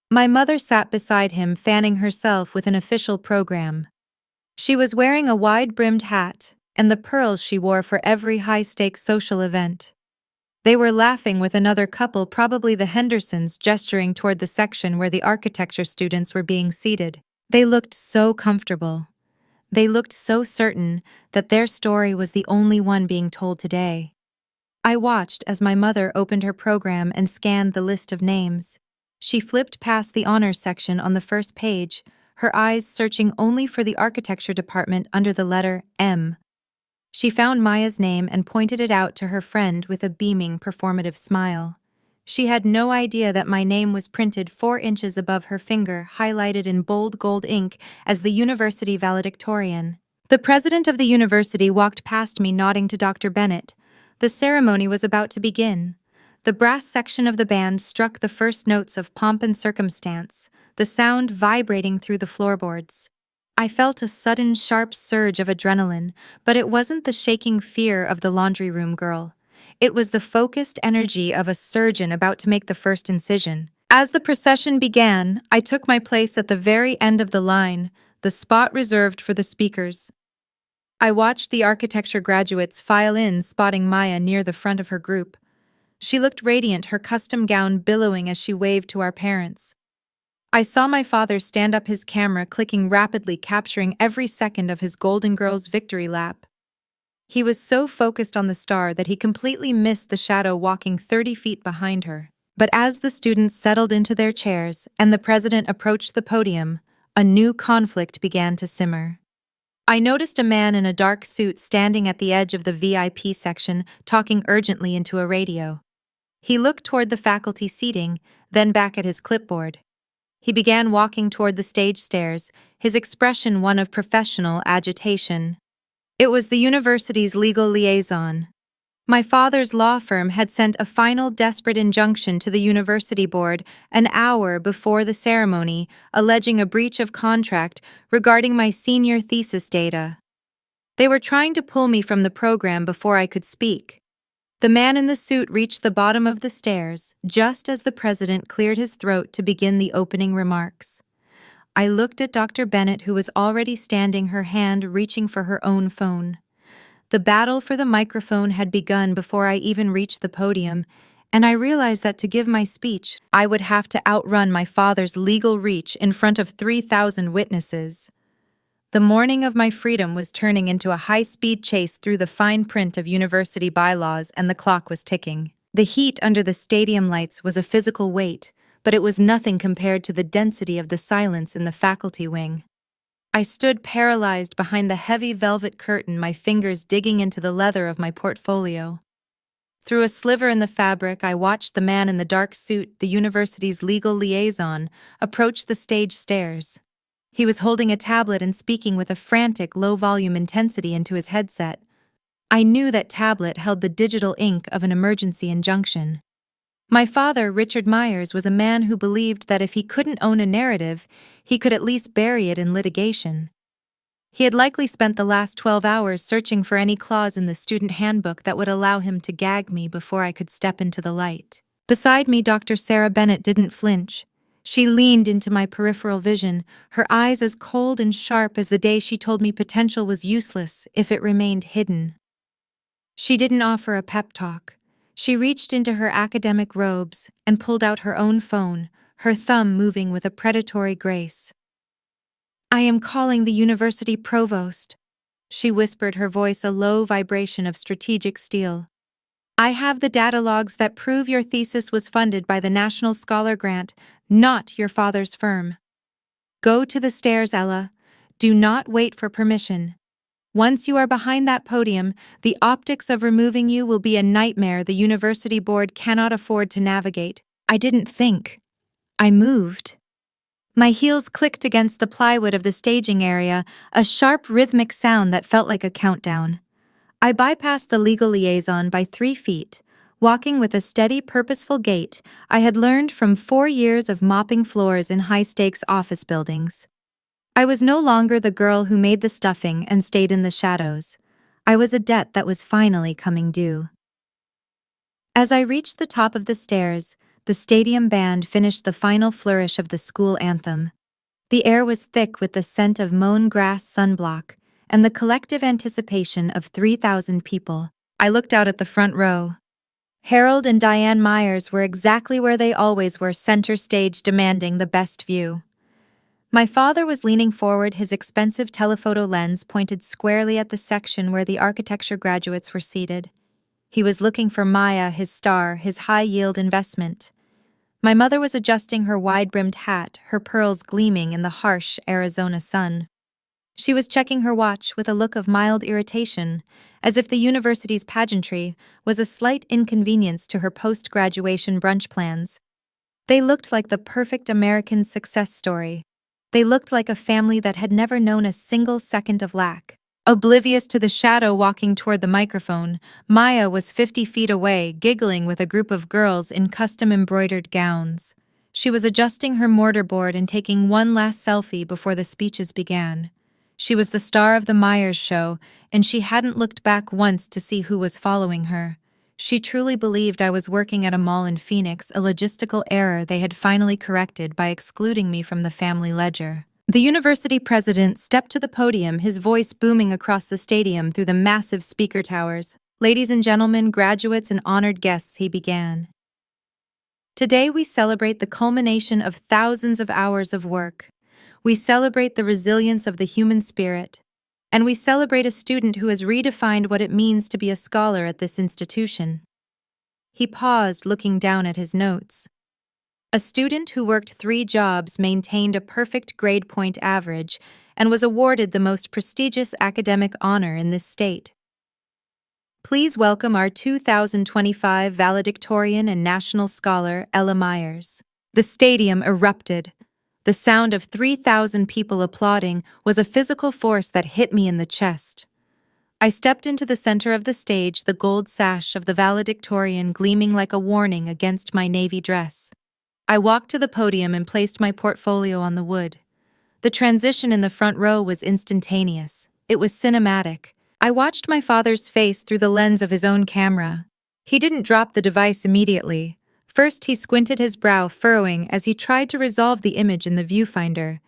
My mother sat beside him, fanning herself with an official program. She was wearing a wide-brimmed hat and the pearls she wore for every high-stakes social event. They were laughing with another couple, probably the Hendersons, gesturing toward the section where the architecture students were being seated. They looked so comfortable. They looked so certain that their story was the only one being told today. I watched as my mother opened her program and scanned the list of names. She flipped past the honors section on the first page, her eyes searching only for the architecture department under the letter M. She found Maya's name and pointed it out to her friend with a beaming, performative smile. She had no idea that my name was printed 4 inches above her finger, highlighted in bold gold ink as the University Valedictorian. The president of the university walked past me, nodding to Dr. Bennett. The ceremony was about to begin. The brass section of the band struck the first notes of Pomp and Circumstance, the sound vibrating through the floorboards. I felt a sudden, sharp surge of adrenaline, but it wasn't the shaking fear of the laundry room girl. It was the focused energy of a surgeon about to make the first incision. As the procession began, I took my place at the very end of the line, the spot reserved for the speakers. I watched the architecture graduates file in, spotting Maya near the front of her group. She looked radiant, her custom gown billowing as she waved to our parents. I saw my father stand up, his camera clicking rapidly, capturing every second of his Golden Girls victory lap. He was so focused on the star that he completely missed the shadow walking 30 feet behind her. But as the students settled into their chairs and the president approached the podium, a new conflict began to simmer. I noticed a man in a dark suit standing at the edge of the VIP section, talking urgently into a radio. He looked toward the faculty seating, then back at his clipboard. He began walking toward the stage stairs, his expression one of professional agitation. It was the university's legal liaison. My father's law firm had sent a final desperate injunction to the university board an hour before the ceremony, alleging a breach of contract regarding my senior thesis data. They were trying to pull me from the program before I could speak. The man in the suit reached the bottom of the stairs just as the president cleared his throat to begin the opening remarks. I looked at Dr. Bennett, who was already standing, her hand reaching for her own phone. The battle for the microphone had begun before I even reached the podium, and I realized that to give my speech, I would have to outrun my father's legal reach in front of 3,000 witnesses. The morning of my freedom was turning into a high-speed chase through the fine print of university bylaws, and the clock was ticking. The heat under the stadium lights was a physical weight, but it was nothing compared to the density of the silence in the faculty wing. I stood paralyzed behind the heavy velvet curtain, my fingers digging into the leather of my portfolio. Through a sliver in the fabric, I watched the man in the dark suit, the university's legal liaison, approach the stage stairs. He was holding a tablet and speaking with a frantic, low-volume intensity into his headset. I knew that tablet held the digital ink of an emergency injunction. My father, Richard Meyers, was a man who believed that if he couldn't own a narrative, he could at least bury it in litigation. He had likely spent the last 12 hours searching for any clause in the student handbook that would allow him to gag me before I could step into the light. Beside me, Dr. Sarah Bennett didn't flinch. She leaned into my peripheral vision, her eyes as cold and sharp as the day she told me potential was useless if it remained hidden. She didn't offer a pep talk. She reached into her academic robes and pulled out her own phone, her thumb moving with a predatory grace. "I am calling the university provost," she whispered, her voice a low vibration of strategic steel. "I have the data logs that prove your thesis was funded by the National Scholar Grant, not your father's firm. Go to the stairs, Ella. Do not wait for permission. Once you are behind that podium, the optics of removing you will be a nightmare the university board cannot afford to navigate." I didn't think. I moved. My heels clicked against the plywood of the staging area, a sharp rhythmic sound that felt like a countdown. I bypassed the legal liaison by 3 feet, walking with a steady, purposeful gait I had learned from 4 years of mopping floors in high-stakes office buildings. I was no longer the girl who made the stuffing and stayed in the shadows. I was a debt that was finally coming due. As I reached the top of the stairs, the stadium band finished the final flourish of the school anthem. The air was thick with the scent of mown grass sunblock and the collective anticipation of 3,000 people. I looked out at the front row. Harold and Diane Meyers were exactly where they always were, center stage, demanding the best view. My father was leaning forward, his expensive telephoto lens pointed squarely at the section where the architecture graduates were seated. He was looking for Maya, his star, his high-yield investment. My mother was adjusting her wide-brimmed hat, her pearls gleaming in the harsh Arizona sun. She was checking her watch with a look of mild irritation, as if the university's pageantry was a slight inconvenience to her post-graduation brunch plans. They looked like the perfect American success story. They looked like a family that had never known a single second of lack. Oblivious to the shadow walking toward the microphone, Maya was 50 feet away, giggling with a group of girls in custom-embroidered gowns. She was adjusting her mortarboard and taking one last selfie before the speeches began. She was the star of the Meyers show, and she hadn't looked back once to see who was following her. She truly believed I was working at a mall in Phoenix, a logistical error they had finally corrected by excluding me from the family ledger. The university president stepped to the podium, his voice booming across the stadium through the massive speaker towers. "Ladies and gentlemen, graduates and honored guests," he began. "Today we celebrate the culmination of thousands of hours of work. We celebrate the resilience of the human spirit. And we celebrate a student who has redefined what it means to be a scholar at this institution. He paused, looking down at his notes. A student who worked 3 jobs, maintained a perfect grade point average, and was awarded the most prestigious academic honor in this state. Please welcome our 2025 Valedictorian and National Scholar, Ella Meyers. The stadium erupted. The sound of 3,000 people applauding was a physical force that hit me in the chest. I stepped into the center of the stage, the gold sash of the valedictorian gleaming like a warning against my navy dress. I walked to the podium and placed my portfolio on the wood. The transition in the front row was instantaneous. It was cinematic. I watched my father's face through the lens of his own camera. He didn't drop the device immediately. First, he squinted, his brow furrowing as he tried to resolve the image in the viewfinder.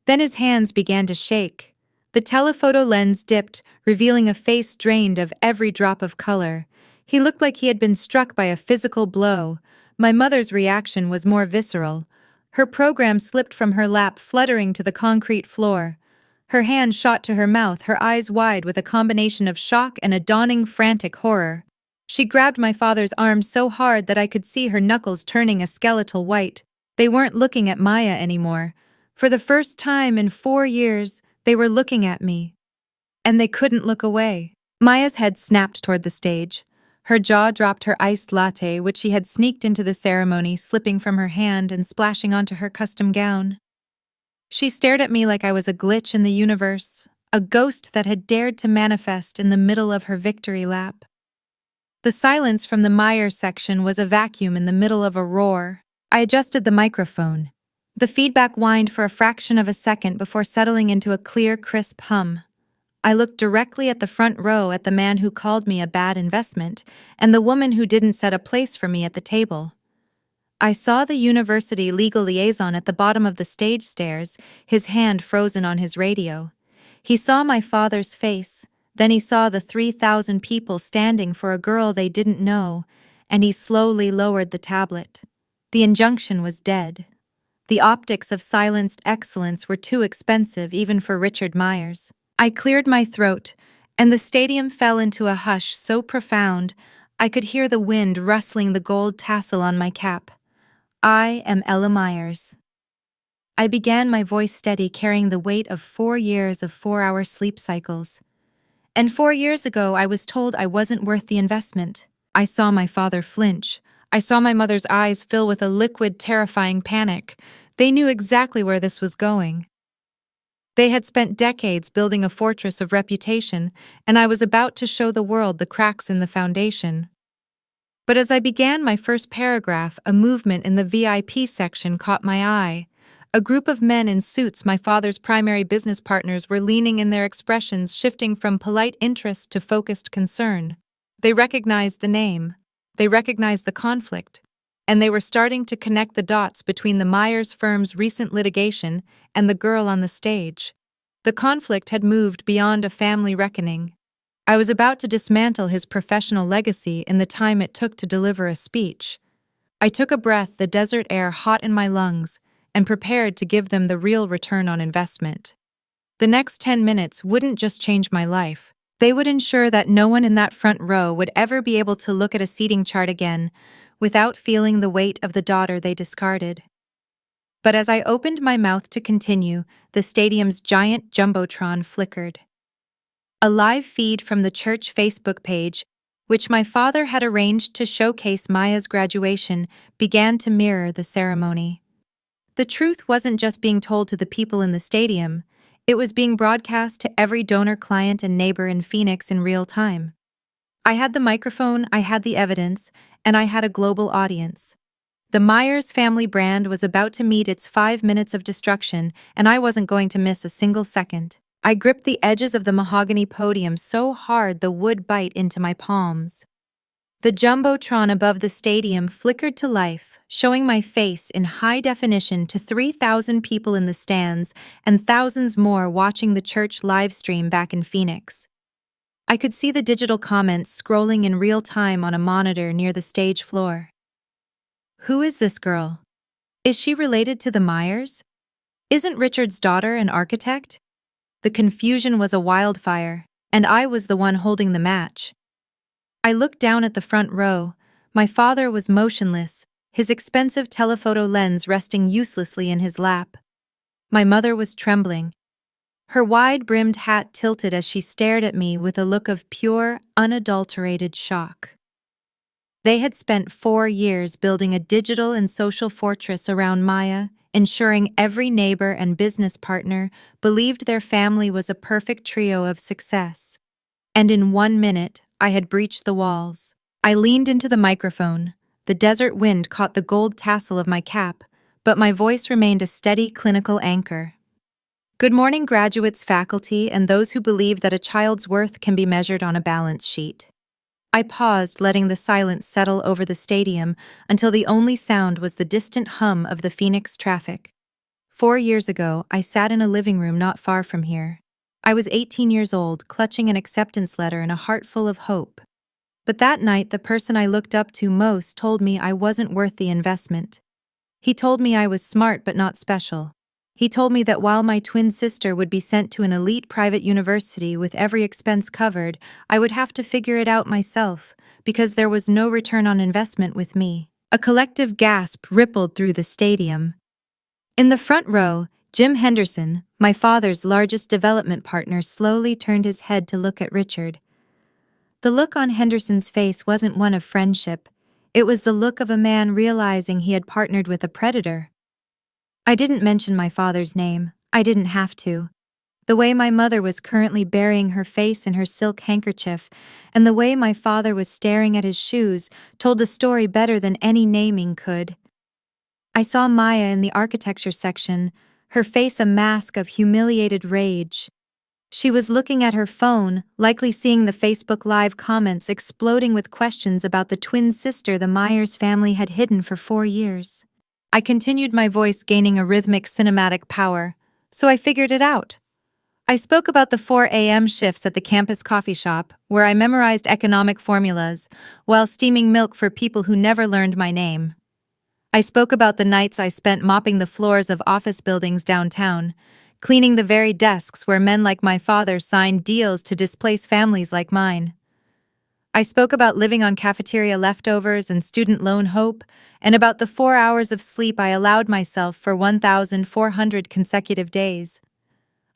Then his hands began to shake. The telephoto lens dipped, revealing a face drained of every drop of color. He looked like he had been struck by a physical blow. My mother's reaction was more visceral. Her program slipped from her lap, fluttering to the concrete floor. Her hand shot to her mouth, her eyes wide with a combination of shock and a dawning frantic horror. She grabbed my father's arm so hard that I could see her knuckles turning a skeletal white. They weren't looking at Maya anymore. For the first time in 4 years, they were looking at me. And they couldn't look away. Maya's head snapped toward the stage. Her jaw dropped, her iced latte, which she had sneaked into the ceremony, slipping from her hand and splashing onto her custom gown. She stared at me like I was a glitch in the universe, a ghost that had dared to manifest in the middle of her victory lap. The silence from the Meyers section was a vacuum in the middle of a roar. I adjusted the microphone. The feedback whined for a fraction of a second before settling into a clear, crisp hum. I looked directly at the front row, at the man who called me a bad investment, and the woman who didn't set a place for me at the table. I saw the university legal liaison at the bottom of the stage stairs, his hand frozen on his radio. He saw my father's face, then he saw the 3,000 people standing for a girl they didn't know, and he slowly lowered the tablet. The injunction was dead. The optics of silenced excellence were too expensive even for Richard Meyers. I cleared my throat, and the stadium fell into a hush so profound I could hear the wind rustling the gold tassel on my cap. I am Ella Meyers. I began, my voice steady, carrying the weight of 4 years of 4-hour sleep cycles. And 4 years ago, I was told I wasn't worth the investment. I saw my father flinch. I saw my mother's eyes fill with a liquid, terrifying panic. They knew exactly where this was going. They had spent decades building a fortress of reputation, and I was about to show the world the cracks in the foundation. But as I began my first paragraph, a movement in the VIP section caught my eye. A group of men in suits, my father's primary business partners, were leaning in, their expressions shifting from polite interest to focused concern. They recognized the name. They recognized the conflict. And they were starting to connect the dots between the Meyers firm's recent litigation and the girl on the stage. The conflict had moved beyond a family reckoning. I was about to dismantle his professional legacy in the time it took to deliver a speech. I took a breath, the desert air hot in my lungs, and prepared to give them the real return on investment. The next 10 minutes wouldn't just change my life. They would ensure that no one in that front row would ever be able to look at a seating chart again without feeling the weight of the daughter they discarded. But as I opened my mouth to continue, the stadium's giant jumbotron flickered. A live feed from the church Facebook page, which my father had arranged to showcase Maya's graduation, began to mirror the ceremony. The truth wasn't just being told to the people in the stadium, it was being broadcast to every donor, client, and neighbor in Phoenix in real time. I had the microphone, I had the evidence, and I had a global audience. The Meyers family brand was about to meet its 5 minutes of destruction, and I wasn't going to miss a single second. I gripped the edges of the mahogany podium so hard the wood bit into my palms. The jumbotron above the stadium flickered to life, showing my face in high definition to 3,000 people in the stands and thousands more watching the church live stream back in Phoenix. I could see the digital comments scrolling in real time on a monitor near the stage floor. Who is this girl? Is she related to the Meyers? Isn't Richard's daughter an architect? The confusion was a wildfire, and I was the one holding the match. I looked down at the front row. My father was motionless, his expensive telephoto lens resting uselessly in his lap. My mother was trembling. Her wide-brimmed hat tilted as she stared at me with a look of pure, unadulterated shock. They had spent 4 years building a digital and social fortress around Maya, ensuring every neighbor and business partner believed their family was a perfect trio of success. And in 1 minute, I had breached the walls. I leaned into the microphone. The desert wind caught the gold tassel of my cap, but my voice remained a steady clinical anchor. Good morning, graduates, faculty, and those who believe that a child's worth can be measured on a balance sheet. I paused, letting the silence settle over the stadium until the only sound was the distant hum of the Phoenix traffic. 4 years ago, I sat in a living room not far from here. I was 18 years old, clutching an acceptance letter and a heart full of hope. But that night, the person I looked up to most told me I wasn't worth the investment. He told me I was smart but not special. He told me that while my twin sister would be sent to an elite private university with every expense covered, I would have to figure it out myself, because there was no return on investment with me. A collective gasp rippled through the stadium. In the front row, Jim Henderson, my father's largest development partner, slowly turned his head to look at Richard. The look on Henderson's face wasn't one of friendship. It was the look of a man realizing he had partnered with a predator. I didn't mention my father's name. I didn't have to. The way my mother was currently burying her face in her silk handkerchief, and the way my father was staring at his shoes, told the story better than any naming could. I saw Maya in the architecture section, her face a mask of humiliated rage. She was looking at her phone, likely seeing the Facebook Live comments exploding with questions about the twin sister the Meyers family had hidden for 4 years. I continued, my voice gaining a rhythmic cinematic power, so I figured it out. I spoke about the 4 a.m. shifts at the campus coffee shop, where I memorized economic formulas, while steaming milk for people who never learned my name. I spoke about the nights I spent mopping the floors of office buildings downtown, cleaning the very desks where men like my father signed deals to displace families like mine. I spoke about living on cafeteria leftovers and student loan hope, and about the 4 hours of sleep I allowed myself for 1,400 consecutive days.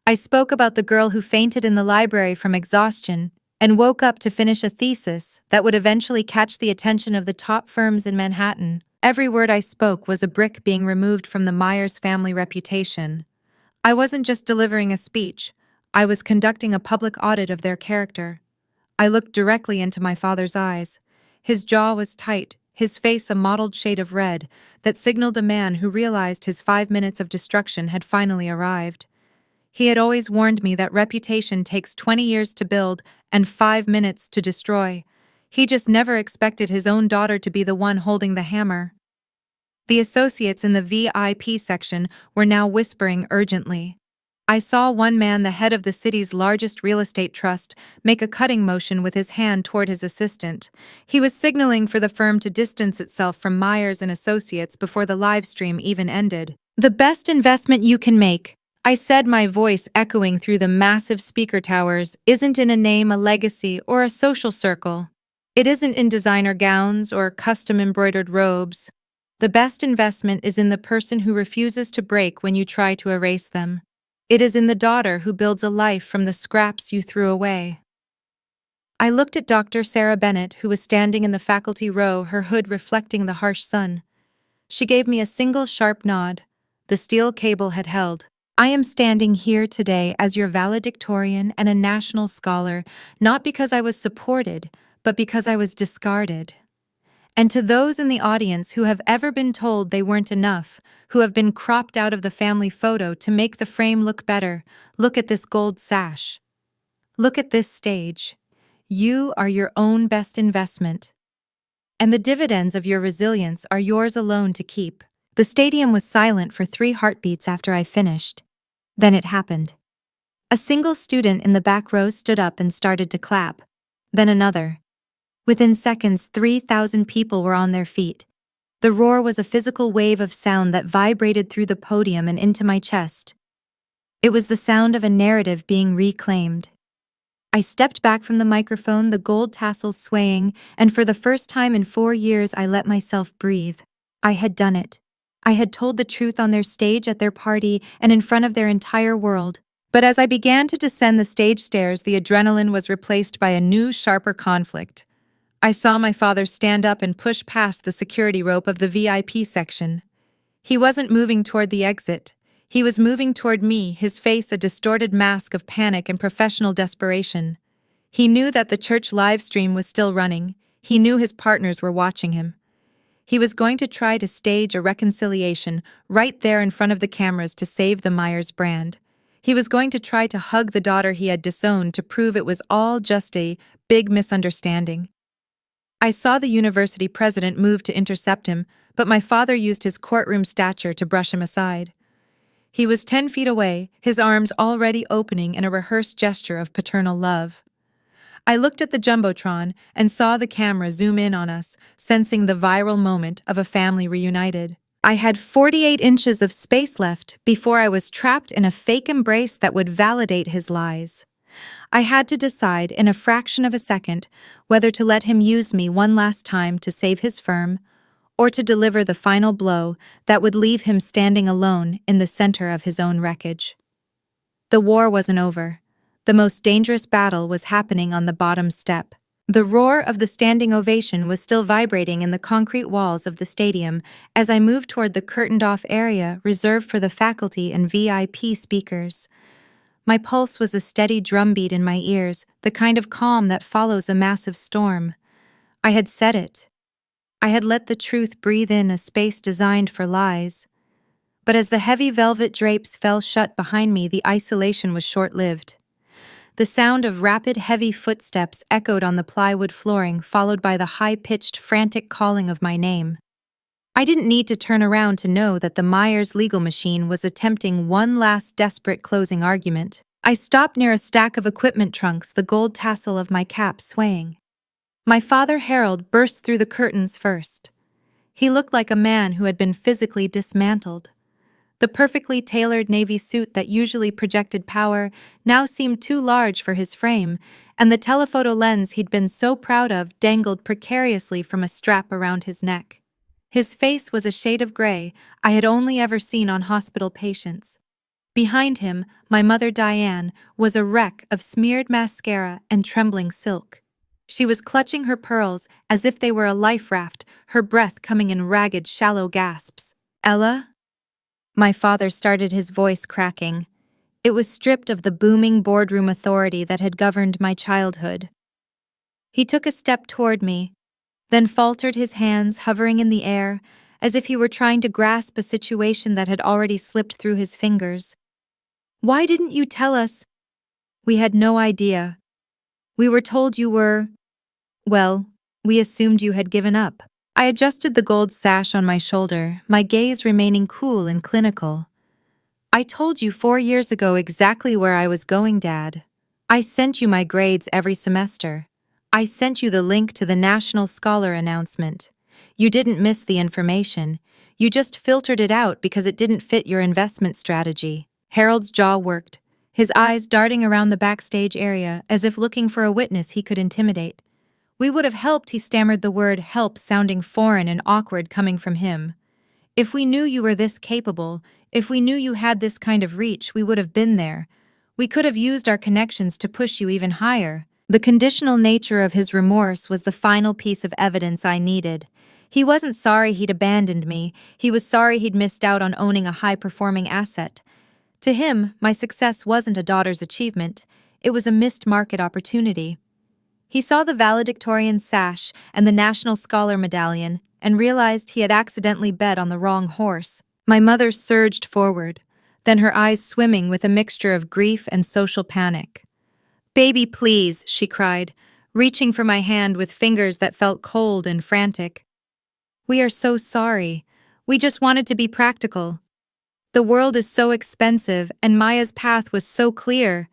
I spoke about the girl who fainted in the library from exhaustion and woke up to finish a thesis that would eventually catch the attention of the top firms in Manhattan. Every word I spoke was a brick being removed from the Meyers family reputation. I wasn't just delivering a speech, I was conducting a public audit of their character. I looked directly into my father's eyes. His jaw was tight, his face a mottled shade of red that signaled a man who realized his 5 minutes of destruction had finally arrived. He had always warned me that reputation takes 20 years to build and 5 minutes to destroy. He just never expected his own daughter to be the one holding the hammer. The associates in the VIP section were now whispering urgently. I saw one man, the head of the city's largest real estate trust, make a cutting motion with his hand toward his assistant. He was signaling for the firm to distance itself from Meyers and Associates before the live stream even ended. "The best investment you can make," I said, my voice echoing through the massive speaker towers, "isn't in a name, a legacy, or a social circle. It isn't in designer gowns or custom-embroidered robes. The best investment is in the person who refuses to break when you try to erase them. It is in the daughter who builds a life from the scraps you threw away." I looked at Dr. Sarah Bennett, who was standing in the faculty row, her hood reflecting the harsh sun. She gave me a single sharp nod. The steel cable had held. "I am standing here today as your valedictorian and a national scholar, not because I was supported, but because I was discarded." And to those in the audience who have ever been told they weren't enough, who have been cropped out of the family photo to make the frame look better, look at this gold sash. Look at this stage. You are your own best investment. And the dividends of your resilience are yours alone to keep. The stadium was silent for 3 heartbeats after I finished. Then it happened. A single student in the back row stood up and started to clap. Then another. Within seconds, 3,000 people were on their feet. The roar was a physical wave of sound that vibrated through the podium and into my chest. It was the sound of a narrative being reclaimed. I stepped back from the microphone, the gold tassels swaying, and for the first time in 4 years I let myself breathe. I had done it. I had told the truth on their stage at their party and in front of their entire world. But as I began to descend the stage stairs, the adrenaline was replaced by a new, sharper conflict. I saw my father stand up and push past the security rope of the VIP section. He wasn't moving toward the exit. He was moving toward me, his face a distorted mask of panic and professional desperation. He knew that the church live stream was still running. He knew his partners were watching him. He was going to try to stage a reconciliation right there in front of the cameras to save the Meyers brand. He was going to try to hug the daughter he had disowned to prove it was all just a big misunderstanding. I saw the university president move to intercept him, but my father used his courtroom stature to brush him aside. He was 10 feet away, his arms already opening in a rehearsed gesture of paternal love. I looked at the jumbotron and saw the camera zoom in on us, sensing the viral moment of a family reunited. I had 48 inches of space left before I was trapped in a fake embrace that would validate his lies. I had to decide in a fraction of a second whether to let him use me one last time to save his firm, or to deliver the final blow that would leave him standing alone in the center of his own wreckage. The war wasn't over. The most dangerous battle was happening on the bottom step. The roar of the standing ovation was still vibrating in the concrete walls of the stadium as I moved toward the curtained-off area reserved for the faculty and VIP speakers. My pulse was a steady drumbeat in my ears, the kind of calm that follows a massive storm. I had said it. I had let the truth breathe in a space designed for lies. But as the heavy velvet drapes fell shut behind me, the isolation was short-lived. The sound of rapid, heavy footsteps echoed on the plywood flooring, followed by the high-pitched, frantic calling of my name. I didn't need to turn around to know that the Meyers legal machine was attempting one last desperate closing argument. I stopped near a stack of equipment trunks, the gold tassel of my cap swaying. My father Harold burst through the curtains first. He looked like a man who had been physically dismantled. The perfectly tailored navy suit that usually projected power now seemed too large for his frame, and the telephoto lens he'd been so proud of dangled precariously from a strap around his neck. His face was a shade of gray I had only ever seen on hospital patients. Behind him, my mother Diane was a wreck of smeared mascara and trembling silk. She was clutching her pearls as if they were a life raft, her breath coming in ragged, shallow gasps. "Ella?" My father started, his voice cracking. It was stripped of the booming boardroom authority that had governed my childhood. He took a step toward me, then faltered, his hands hovering in the air, as if he were trying to grasp a situation that had already slipped through his fingers. "Why didn't you tell us?" "We had no idea. We were told you were... well, we assumed you had given up." I adjusted the gold sash on my shoulder, my gaze remaining cool and clinical. "I told you 4 years ago exactly where I was going, Dad. I sent you my grades every semester. I sent you the link to the National Scholar announcement. You didn't miss the information. You just filtered it out because it didn't fit your investment strategy." Harold's jaw worked, his eyes darting around the backstage area as if looking for a witness he could intimidate. "We would have helped," he stammered, the word help sounding foreign and awkward coming from him. "If we knew you were this capable, if we knew you had this kind of reach, we would have been there. We could have used our connections to push you even higher." The conditional nature of his remorse was the final piece of evidence I needed. He wasn't sorry he'd abandoned me, he was sorry he'd missed out on owning a high-performing asset. To him, my success wasn't a daughter's achievement, it was a missed market opportunity. He saw the Valedictorian sash and the National Scholar medallion and realized he had accidentally bet on the wrong horse. My mother surged forward, then her eyes swimming with a mixture of grief and social panic. "Baby, please," she cried, reaching for my hand with fingers that felt cold and frantic. "We are so sorry. We just wanted to be practical. The world is so expensive and Maya's path was so clear.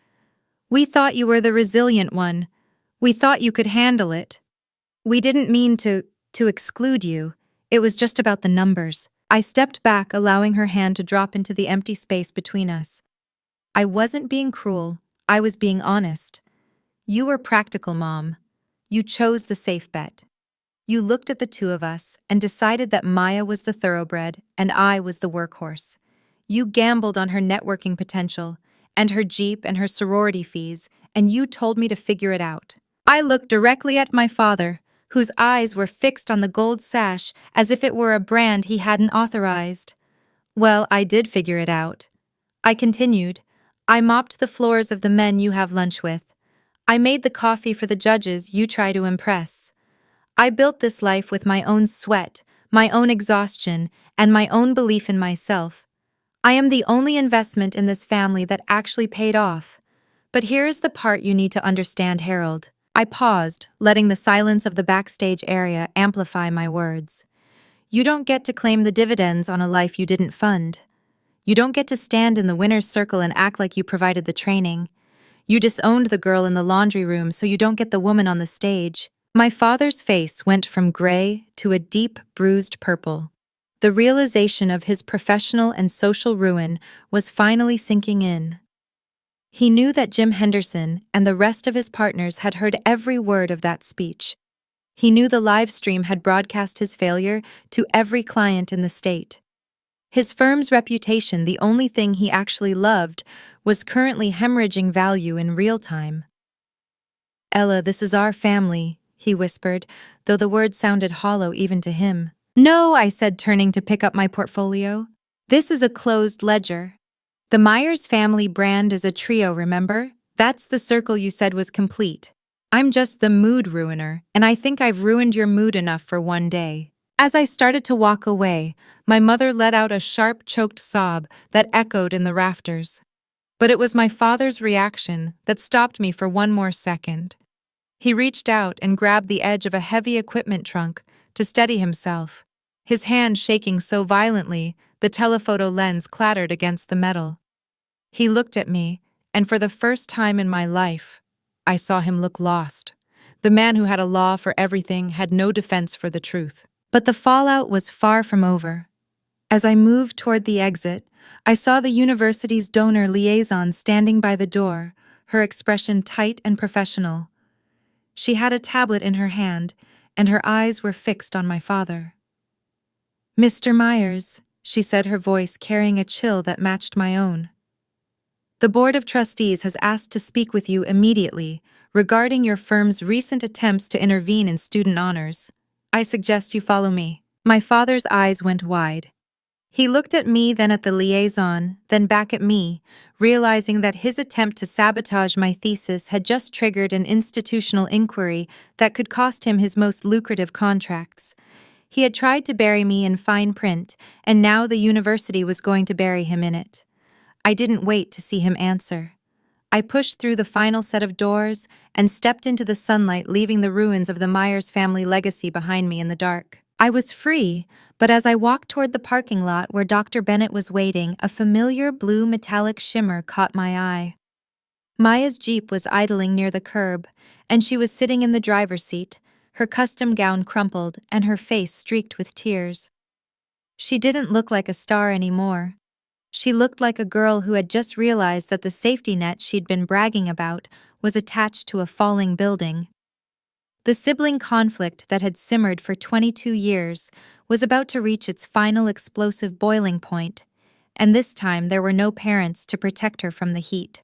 We thought you were the resilient one. We thought you could handle it. We didn't mean to exclude you. It was just about the numbers." I stepped back, allowing her hand to drop into the empty space between us. I wasn't being cruel, I was being honest. You were practical, Mom. You chose the safe bet. You looked at the two of us and decided that Maya was the thoroughbred and I was the workhorse. You gambled on her networking potential, and her Jeep and her sorority fees, and you told me to figure it out. I looked directly at my father, whose eyes were fixed on the gold sash as if it were a brand he hadn't authorized. Well, I did figure it out. I continued. I mopped the floors of the men you have lunch with. I made the coffee for the judges you try to impress. I built this life with my own sweat, my own exhaustion, and my own belief in myself. I am the only investment in this family that actually paid off. But here is the part you need to understand, Harold. I paused, letting the silence of the backstage area amplify my words. You don't get to claim the dividends on a life you didn't fund. You don't get to stand in the winner's circle and act like you provided the training. You disowned the girl in the laundry room, so you don't get the woman on the stage. My father's face went from gray to a deep, bruised purple. The realization of his professional and social ruin was finally sinking in. He knew that Jim Henderson and the rest of his partners had heard every word of that speech. He knew the live stream had broadcast his failure to every client in the state. His firm's reputation, the only thing he actually loved, was currently hemorrhaging value in real time. Ella, this is our family, he whispered, though the words sounded hollow even to him. No, I said, turning to pick up my portfolio. This is a closed ledger. The Meyers family brand is a trio, remember? That's the circle you said was complete. I'm just the mood ruiner, and I think I've ruined your mood enough for one day. As I started to walk away, my mother let out a sharp, choked sob that echoed in the rafters. But it was my father's reaction that stopped me for one more second. He reached out and grabbed the edge of a heavy equipment trunk to steady himself, his hand shaking so violently the telephoto lens clattered against the metal. He looked at me, and for the first time in my life, I saw him look lost. The man who had a law for everything had no defense for the truth. But the fallout was far from over. As I moved toward the exit, I saw the university's donor liaison standing by the door, her expression tight and professional. She had a tablet in her hand, and her eyes were fixed on my father. Mr. Meyers, she said, her voice carrying a chill that matched my own. The Board of Trustees has asked to speak with you immediately regarding your firm's recent attempts to intervene in student honors. I suggest you follow me. My father's eyes went wide. He looked at me, then at the liaison, then back at me, realizing that his attempt to sabotage my thesis had just triggered an institutional inquiry that could cost him his most lucrative contracts. He had tried to bury me in fine print, and now the university was going to bury him in it. I didn't wait to see him answer. I pushed through the final set of doors and stepped into the sunlight, leaving the ruins of the Meyers family legacy behind me in the dark. I was free, but as I walked toward the parking lot where Dr. Bennett was waiting, a familiar blue metallic shimmer caught my eye. Maya's Jeep was idling near the curb, and she was sitting in the driver's seat, her custom gown crumpled and her face streaked with tears. She didn't look like a star anymore. She looked like a girl who had just realized that the safety net she'd been bragging about was attached to a falling building. The sibling conflict that had simmered for 22 years was about to reach its final explosive boiling point, and this time there were no parents to protect her from the heat.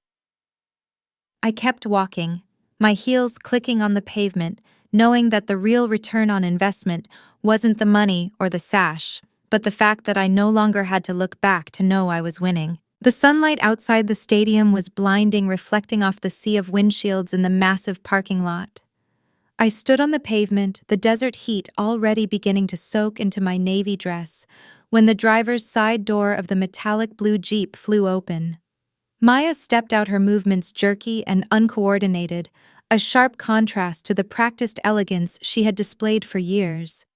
I kept walking, my heels clicking on the pavement, knowing that the real return on investment wasn't the money or the sash, but the fact that I no longer had to look back to know I was winning. The sunlight outside the stadium was blinding, reflecting off the sea of windshields in the massive parking lot. I stood on the pavement, the desert heat already beginning to soak into my navy dress, when the driver's side door of the metallic blue Jeep flew open. Maya stepped out, her movements jerky and uncoordinated, a sharp contrast to the practiced elegance she had displayed for years.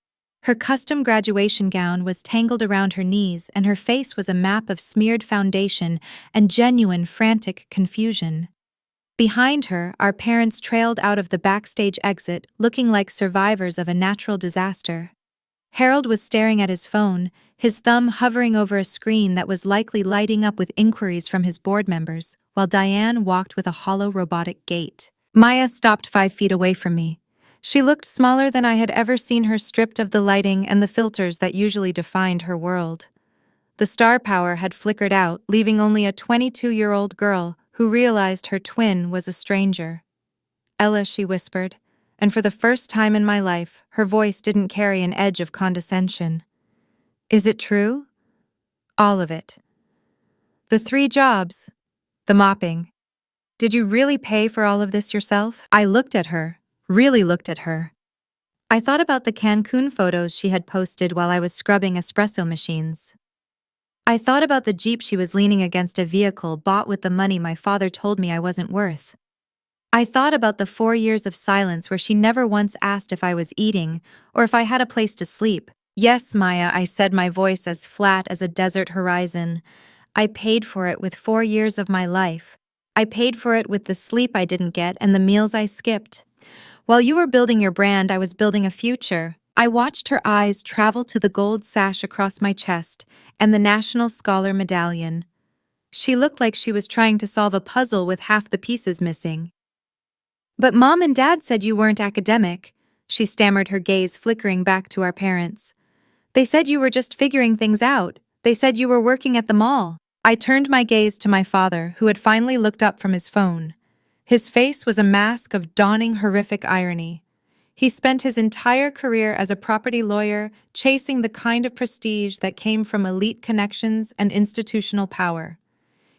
Her custom graduation gown was tangled around her knees, and her face was a map of smeared foundation and genuine frantic confusion. Behind her, our parents trailed out of the backstage exit, looking like survivors of a natural disaster. Harold was staring at his phone, his thumb hovering over a screen that was likely lighting up with inquiries from his board members, while Diane walked with a hollow robotic gait. Maya stopped 5 feet away from me. She looked smaller than I had ever seen her, stripped of the lighting and the filters that usually defined her world. The star power had flickered out, leaving only a 22-year-old girl who realized her twin was a stranger. "Ella," she whispered, and for the first time in my life, her voice didn't carry an edge of condescension. "Is it true?" "All of it. The 3 jobs. The mopping. Did you really pay for all of this yourself?" I looked at her, really looked at her. I thought about the Cancun photos she had posted while I was scrubbing espresso machines. I thought about the Jeep she was leaning against, a vehicle bought with the money my father told me I wasn't worth. I thought about the 4 years of silence where she never once asked if I was eating or if I had a place to sleep. "Yes, Maya," I said, my voice as flat as a desert horizon. "I paid for it with 4 years of my life. I paid for it with the sleep I didn't get and the meals I skipped. While you were building your brand, I was building a future." I watched her eyes travel to the gold sash across my chest and the National Scholar Medallion. She looked like she was trying to solve a puzzle with half the pieces missing. "But Mom and Dad said you weren't academic," she stammered, her gaze flickering back to our parents. "They said you were just figuring things out. They said you were working at the mall." I turned my gaze to my father, who had finally looked up from his phone. His face was a mask of dawning horrific irony. He spent his entire career as a property lawyer, chasing the kind of prestige that came from elite connections and institutional power.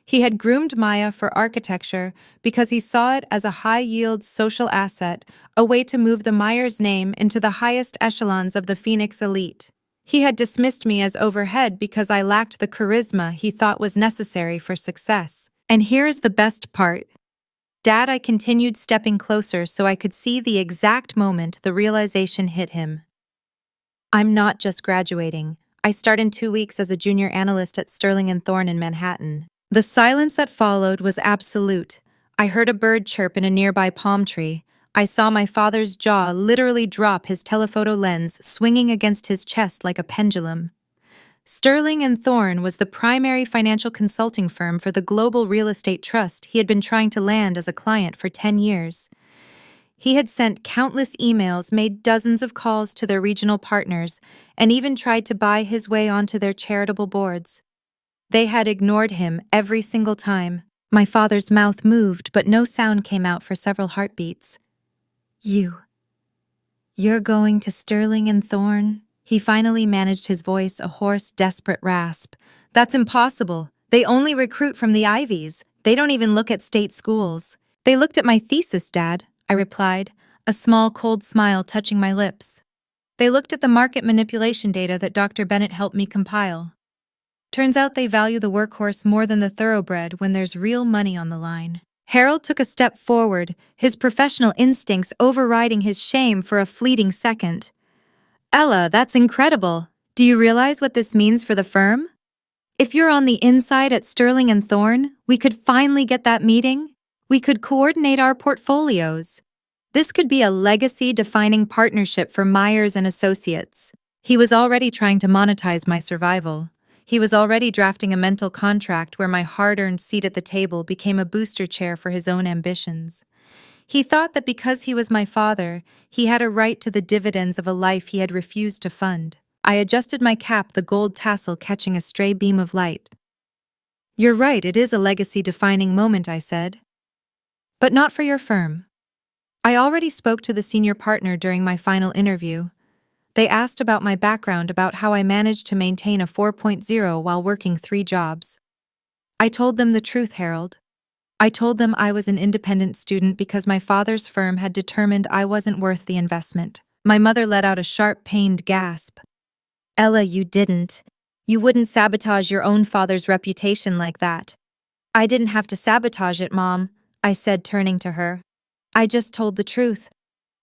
He had groomed Maya for architecture because he saw it as a high-yield social asset, a way to move the Meyers name into the highest echelons of the Phoenix elite. He had dismissed me as overhead because I lacked the charisma he thought was necessary for success. And here's the best part. "Dad," I continued, stepping closer so I could see the exact moment the realization hit him. "I'm not just graduating. I start in 2 weeks as a junior analyst at Sterling & Thorne in Manhattan." The silence that followed was absolute. I heard a bird chirp in a nearby palm tree. I saw my father's jaw literally drop, his telephoto lens swinging against his chest like a pendulum. Sterling & Thorne was the primary financial consulting firm for the global real estate trust he had been trying to land as a client for 10 years. He had sent countless emails, made dozens of calls to their regional partners, and even tried to buy his way onto their charitable boards. They had ignored him every single time. My father's mouth moved, but no sound came out for several heartbeats. You're going to Sterling & Thorne?" He finally managed, his voice a hoarse, desperate rasp. "That's impossible. They only recruit from the Ivies. They don't even look at state schools." "They looked at my thesis, Dad," I replied, a small, cold smile touching my lips. "They looked at the market manipulation data that Dr. Bennett helped me compile. Turns out they value the workhorse more than the thoroughbred when there's real money on the line." Harold took a step forward, his professional instincts overriding his shame for a fleeting second. "Ella, that's incredible. Do you realize what this means for the firm? If you're on the inside at Sterling & Thorne, we could finally get that meeting. We could coordinate our portfolios. This could be a legacy-defining partnership for Meyers and Associates." He was already trying to monetize my survival. He was already drafting a mental contract where my hard-earned seat at the table became a booster chair for his own ambitions. He thought that because he was my father, he had a right to the dividends of a life he had refused to fund. I adjusted my cap, the gold tassel catching a stray beam of light. "You're right, it is a legacy-defining moment," I said. "But not for your firm." I already spoke to the senior partner during my final interview. They asked about my background, about how I managed to maintain a 4.0 while working 3 jobs. I told them the truth, Harold. I told them I was an independent student because my father's firm had determined I wasn't worth the investment. My mother let out a sharp, pained gasp. "Ella, you didn't. You wouldn't sabotage your own father's reputation like that." "I didn't have to sabotage it, Mom," I said, turning to her. "I just told the truth.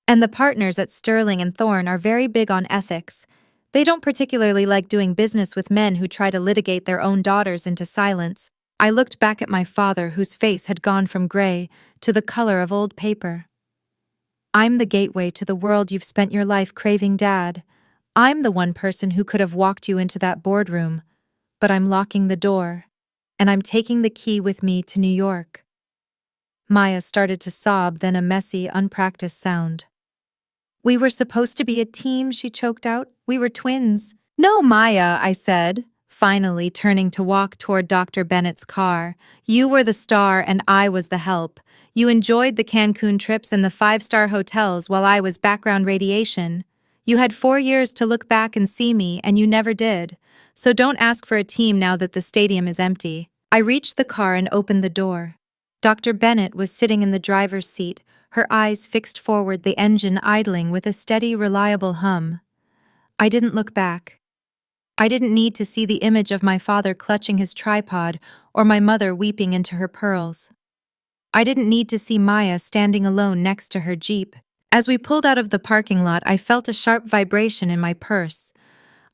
And the partners at Sterling & Thorne are very big on ethics. They don't particularly like doing business with men who try to litigate their own daughters into silence." I looked back at my father, whose face had gone from gray to the color of old paper. "I'm the gateway to the world you've spent your life craving, Dad. I'm the one person who could have walked you into that boardroom, but I'm locking the door, and I'm taking the key with me to New York." Maya started to sob, then a messy, unpracticed sound. "We were supposed to be a team," she choked out. "We were twins." "No, Maya," I said, finally turning to walk toward Dr. Bennett's car. "You were the star and I was the help. You enjoyed the Cancun trips and the five-star hotels while I was background radiation. You had 4 years to look back and see me, and you never did. So don't ask for a team now that the stadium is empty." I reached the car and opened the door. Dr. Bennett was sitting in the driver's seat, her eyes fixed forward, the engine idling with a steady, reliable hum. I didn't look back. I didn't need to see the image of my father clutching his tripod or my mother weeping into her pearls. I didn't need to see Maya standing alone next to her Jeep. As we pulled out of the parking lot, I felt a sharp vibration in my purse.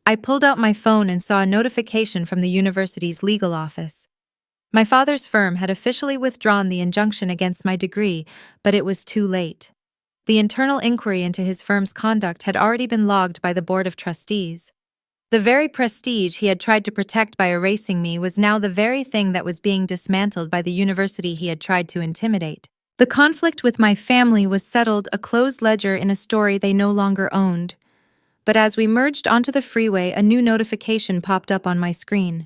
I pulled out my phone and saw a notification from the university's legal office. My father's firm had officially withdrawn the injunction against my degree, but it was too late. The internal inquiry into his firm's conduct had already been logged by the Board of Trustees. The very prestige he had tried to protect by erasing me was now the very thing that was being dismantled by the university he had tried to intimidate. The conflict with my family was settled, a closed ledger in a story they no longer owned. But as we merged onto the freeway, a new notification popped up on my screen.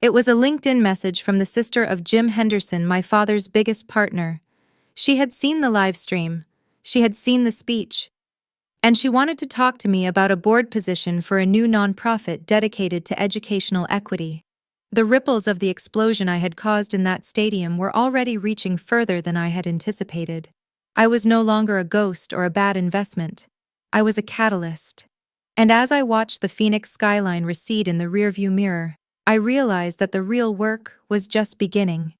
It was a LinkedIn message from the sister of Jim Henderson, my father's biggest partner. She had seen the live stream. She had seen the speech. And she wanted to talk to me about a board position for a new nonprofit dedicated to educational equity. The ripples of the explosion I had caused in that stadium were already reaching further than I had anticipated. I was no longer a ghost or a bad investment. I was a catalyst. And as I watched the Phoenix skyline recede in the rearview mirror, I realized that the real work was just beginning.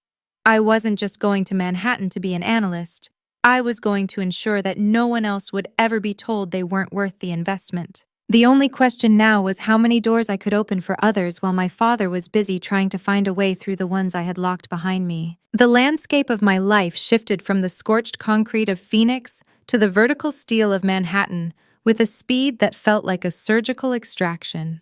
I wasn't just going to Manhattan to be an analyst. I was going to ensure that no one else would ever be told they weren't worth the investment. The only question now was how many doors I could open for others while my father was busy trying to find a way through the ones I had locked behind me. The landscape of my life shifted from the scorched concrete of Phoenix to the vertical steel of Manhattan with a speed that felt like a surgical extraction.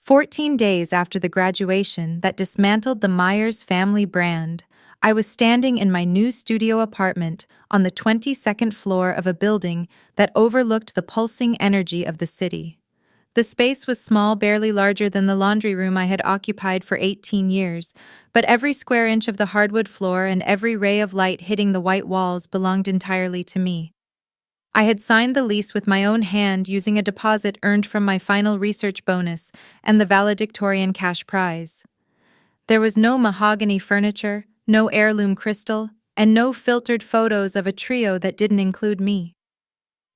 14 days after the graduation that dismantled the Meyers family brand, I was standing in my new studio apartment on the 22nd floor of a building that overlooked the pulsing energy of the city. The space was small, barely larger than the laundry room I had occupied for 18 years, but every square inch of the hardwood floor and every ray of light hitting the white walls belonged entirely to me. I had signed the lease with my own hand using a deposit earned from my final research bonus and the valedictorian cash prize. There was no mahogany furniture, no heirloom crystal, and no filtered photos of a trio that didn't include me.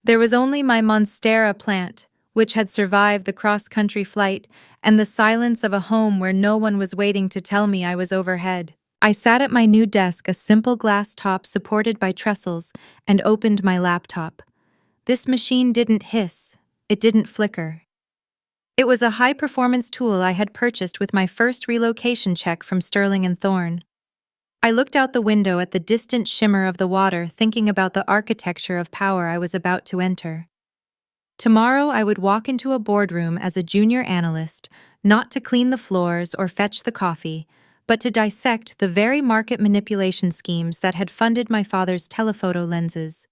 There was only my monstera plant, which had survived the cross-country flight, and the silence of a home where no one was waiting to tell me I was overhead. I sat at my new desk, a simple glass top supported by trestles, and opened my laptop. This machine didn't hiss. It didn't flicker. It was a high-performance tool I had purchased with my first relocation check from Sterling and Thorne. I looked out the window at the distant shimmer of the water, thinking about the architecture of power I was about to enter. Tomorrow I would walk into a boardroom as a junior analyst, not to clean the floors or fetch the coffee, but to dissect the very market manipulation schemes that had funded my father's telephoto lenses.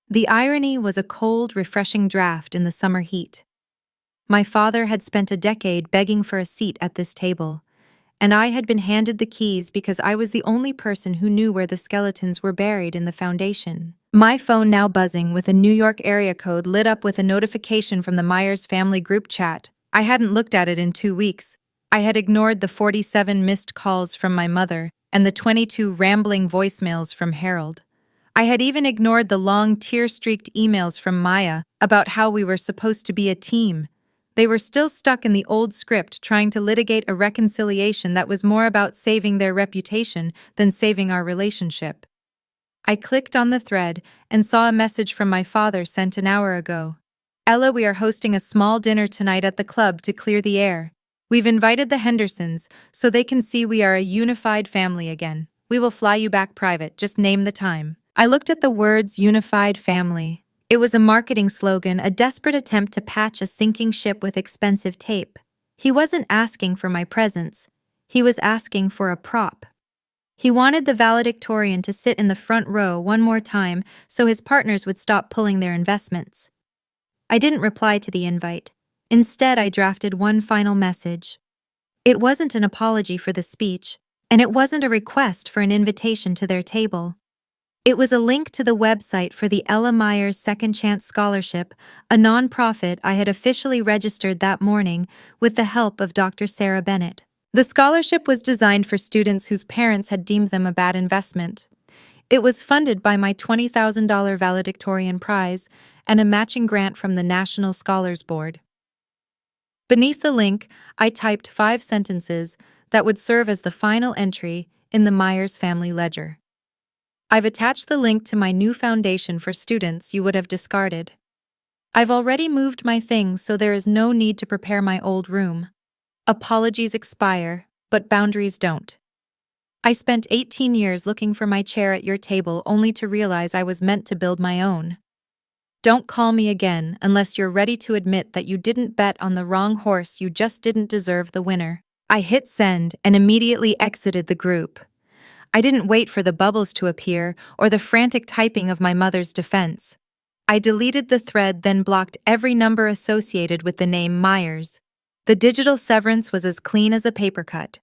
The irony was a cold, refreshing draft in the summer heat. My father had spent a decade begging for a seat at this table, and I had been handed the keys because I was the only person who knew where the skeletons were buried in the foundation. My phone, now buzzing with a New York area code, lit up with a notification from the Meyers family group chat. I hadn't looked at it in 2 weeks. I had ignored the 47 missed calls from my mother and the 22 rambling voicemails from Harold. I had even ignored the long, tear-streaked emails from Maya about how we were supposed to be a team. They were still stuck in the old script, trying to litigate a reconciliation that was more about saving their reputation than saving our relationship. I clicked on the thread and saw a message from my father sent an hour ago. "Ella, we are hosting a small dinner tonight at the club to clear the air. We've invited the Hendersons so they can see we are a unified family again. We will fly you back private, just name the time." I looked at the words unified family. It was a marketing slogan, a desperate attempt to patch a sinking ship with expensive tape. He wasn't asking for my presence. He was asking for a prop. He wanted the valedictorian to sit in the front row one more time so his partners would stop pulling their investments. I didn't reply to the invite. Instead, I drafted one final message. It wasn't an apology for the speech, and it wasn't a request for an invitation to their table. It was a link to the website for the Ella Meyers Second Chance Scholarship, a nonprofit I had officially registered that morning with the help of Dr. Sarah Bennett. The scholarship was designed for students whose parents had deemed them a bad investment. It was funded by my $20,000 valedictorian prize and a matching grant from the National Scholars Board. Beneath the link, I typed 5 sentences that would serve as the final entry in the Meyers family ledger. I've attached the link to my new foundation for students you would have discarded. I've already moved my things, so there is no need to prepare my old room. Apologies expire, but boundaries don't. I spent 18 years looking for my chair at your table only to realize I was meant to build my own. Don't call me again unless you're ready to admit that you didn't bet on the wrong horse, you just didn't deserve the winner. I hit send and immediately exited the group. I didn't wait for the bubbles to appear or the frantic typing of my mother's defense. I deleted the thread, then blocked every number associated with the name Meyers. The digital severance was as clean as a paper cut.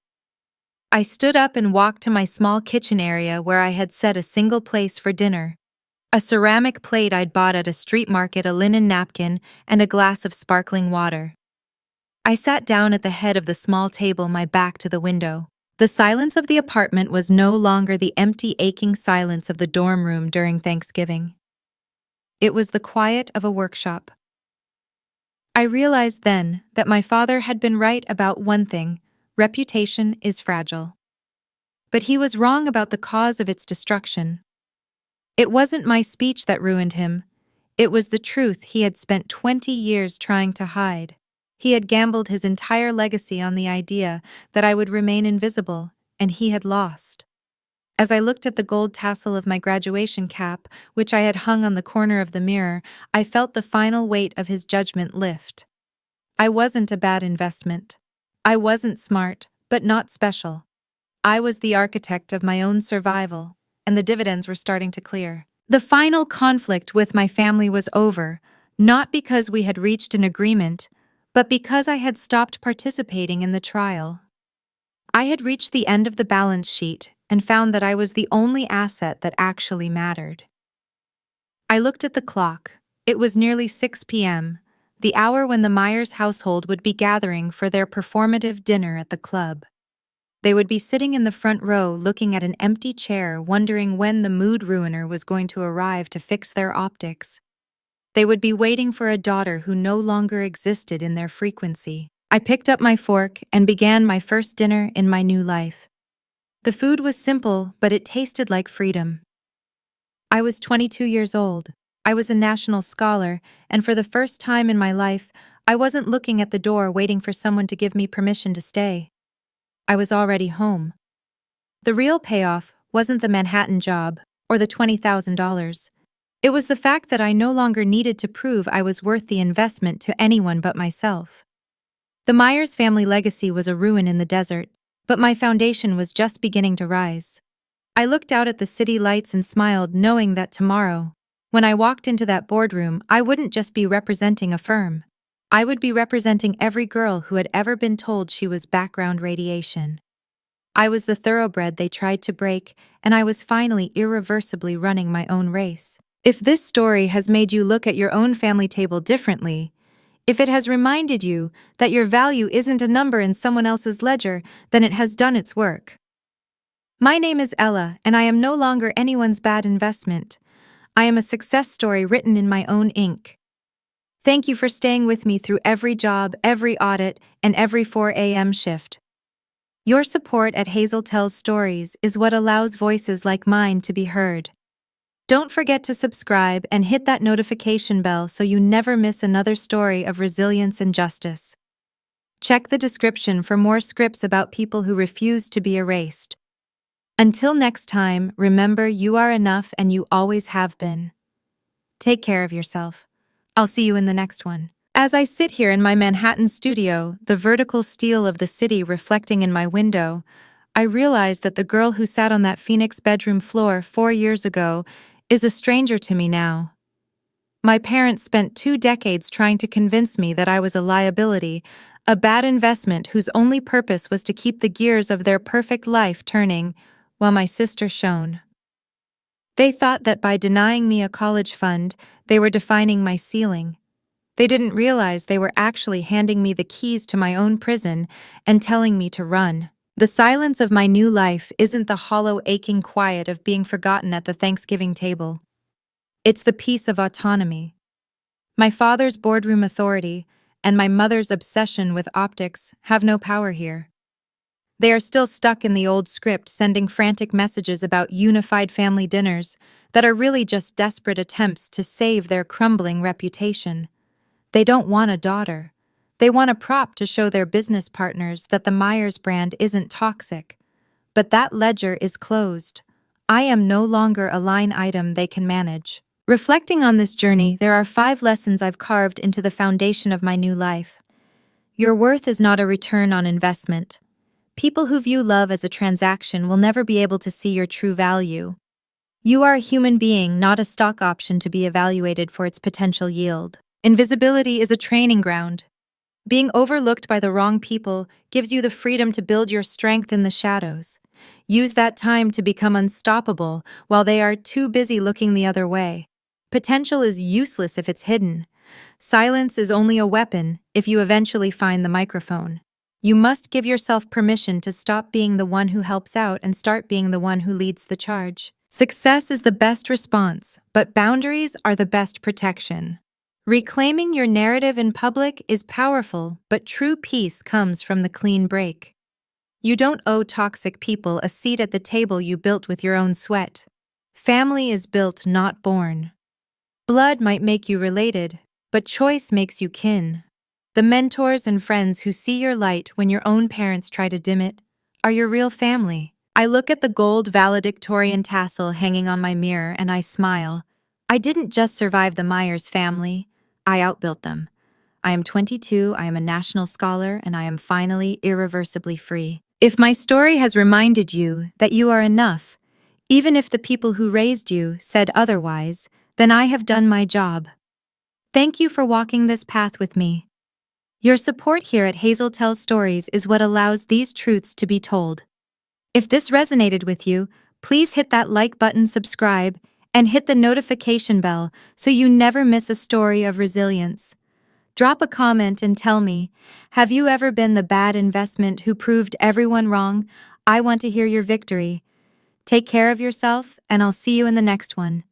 I stood up and walked to my small kitchen area where I had set a single place for dinner. A ceramic plate I'd bought at a street market, a linen napkin, and a glass of sparkling water. I sat down at the head of the small table, my back to the window. The silence of the apartment was no longer the empty, aching silence of the dorm room during Thanksgiving. It was the quiet of a workshop. I realized then that my father had been right about one thing: reputation is fragile. But he was wrong about the cause of its destruction. It wasn't my speech that ruined him. It was the truth he had spent 20 years trying to hide. He had gambled his entire legacy on the idea that I would remain invisible, and he had lost. As I looked at the gold tassel of my graduation cap, which I had hung on the corner of the mirror, I felt the final weight of his judgment lift. I wasn't a bad investment. I wasn't smart, but not special. I was the architect of my own survival, and the dividends were starting to clear. The final conflict with my family was over, not because we had reached an agreement, but because I had stopped participating in the trial. I had reached the end of the balance sheet and found that I was the only asset that actually mattered. I looked at the clock. It was nearly 6 p.m., the hour when the Meyers household would be gathering for their performative dinner at the club. They would be sitting in the front row looking at an empty chair, wondering when the mood ruiner was going to arrive to fix their optics. They would be waiting for a daughter who no longer existed in their frequency. I picked up my fork and began my first dinner in my new life. The food was simple, but it tasted like freedom. I was 22 years old. I was a national scholar, and for the first time in my life, I wasn't looking at the door waiting for someone to give me permission to stay. I was already home. The real payoff wasn't the Manhattan job or the $20,000. It was the fact that I no longer needed to prove I was worth the investment to anyone but myself. The Meyers family legacy was a ruin in the desert, but my foundation was just beginning to rise. I looked out at the city lights and smiled, knowing that tomorrow, when I walked into that boardroom, I wouldn't just be representing a firm. I would be representing every girl who had ever been told she was background radiation. I was the thoroughbred they tried to break, and I was finally irreversibly running my own race. If this story has made you look at your own family table differently, if it has reminded you that your value isn't a number in someone else's ledger, then it has done its work. My name is Ella, and I am no longer anyone's bad investment. I am a success story written in my own ink. Thank you for staying with me through every job, every audit, and every 4 a.m. shift. Your support at Hazel Tells Stories is what allows voices like mine to be heard. Don't forget to subscribe and hit that notification bell so you never miss another story of resilience and justice. Check the description for more scripts about people who refuse to be erased. Until next time, remember, you are enough and you always have been. Take care of yourself. I'll see you in the next one. As I sit here in my Manhattan studio, the vertical steel of the city reflecting in my window, I realize that the girl who sat on that Phoenix bedroom floor 4 years ago is a stranger to me now. My parents spent 2 decades trying to convince me that I was a liability, a bad investment whose only purpose was to keep the gears of their perfect life turning, while my sister shone. They thought that by denying me a college fund, they were defining my ceiling. They didn't realize they were actually handing me the keys to my own prison and telling me to run. The silence of my new life isn't the hollow, aching quiet of being forgotten at the Thanksgiving table. It's the peace of autonomy. My father's boardroom authority and my mother's obsession with optics have no power here. They are still stuck in the old script, sending frantic messages about unified family dinners that are really just desperate attempts to save their crumbling reputation. They don't want a daughter. They want a prop to show their business partners that the Meyers brand isn't toxic. But that ledger is closed. I am no longer a line item they can manage. Reflecting on this journey, there are 5 lessons I've carved into the foundation of my new life. Your worth is not a return on investment. People who view love as a transaction will never be able to see your true value. You are a human being, not a stock option to be evaluated for its potential yield. Invisibility is a training ground. Being overlooked by the wrong people gives you the freedom to build your strength in the shadows. Use that time to become unstoppable while they are too busy looking the other way. Potential is useless if it's hidden. Silence is only a weapon if you eventually find the microphone. You must give yourself permission to stop being the one who helps out and start being the one who leads the charge. Success is the best response, but boundaries are the best protection. Reclaiming your narrative in public is powerful, but true peace comes from the clean break. You don't owe toxic people a seat at the table you built with your own sweat. Family is built, not born. Blood might make you related, but choice makes you kin. The mentors and friends who see your light when your own parents try to dim it are your real family. I look at the gold Valedictorian tassel hanging on my mirror and I smile. I didn't just survive the Meyers family, I outbuilt them. I am 22, I am a national scholar, and I am finally irreversibly free. If my story has reminded you that you are enough, even if the people who raised you said otherwise, then I have done my job. Thank you for walking this path with me. Your support here at Hazel Tells Stories is what allows these truths to be told. If this resonated with you, please hit that like button, subscribe, and hit the notification bell so you never miss a story of resilience. Drop a comment and tell me, have you ever been the bad investment who proved everyone wrong? I want to hear your victory. Take care of yourself, and I'll see you in the next one.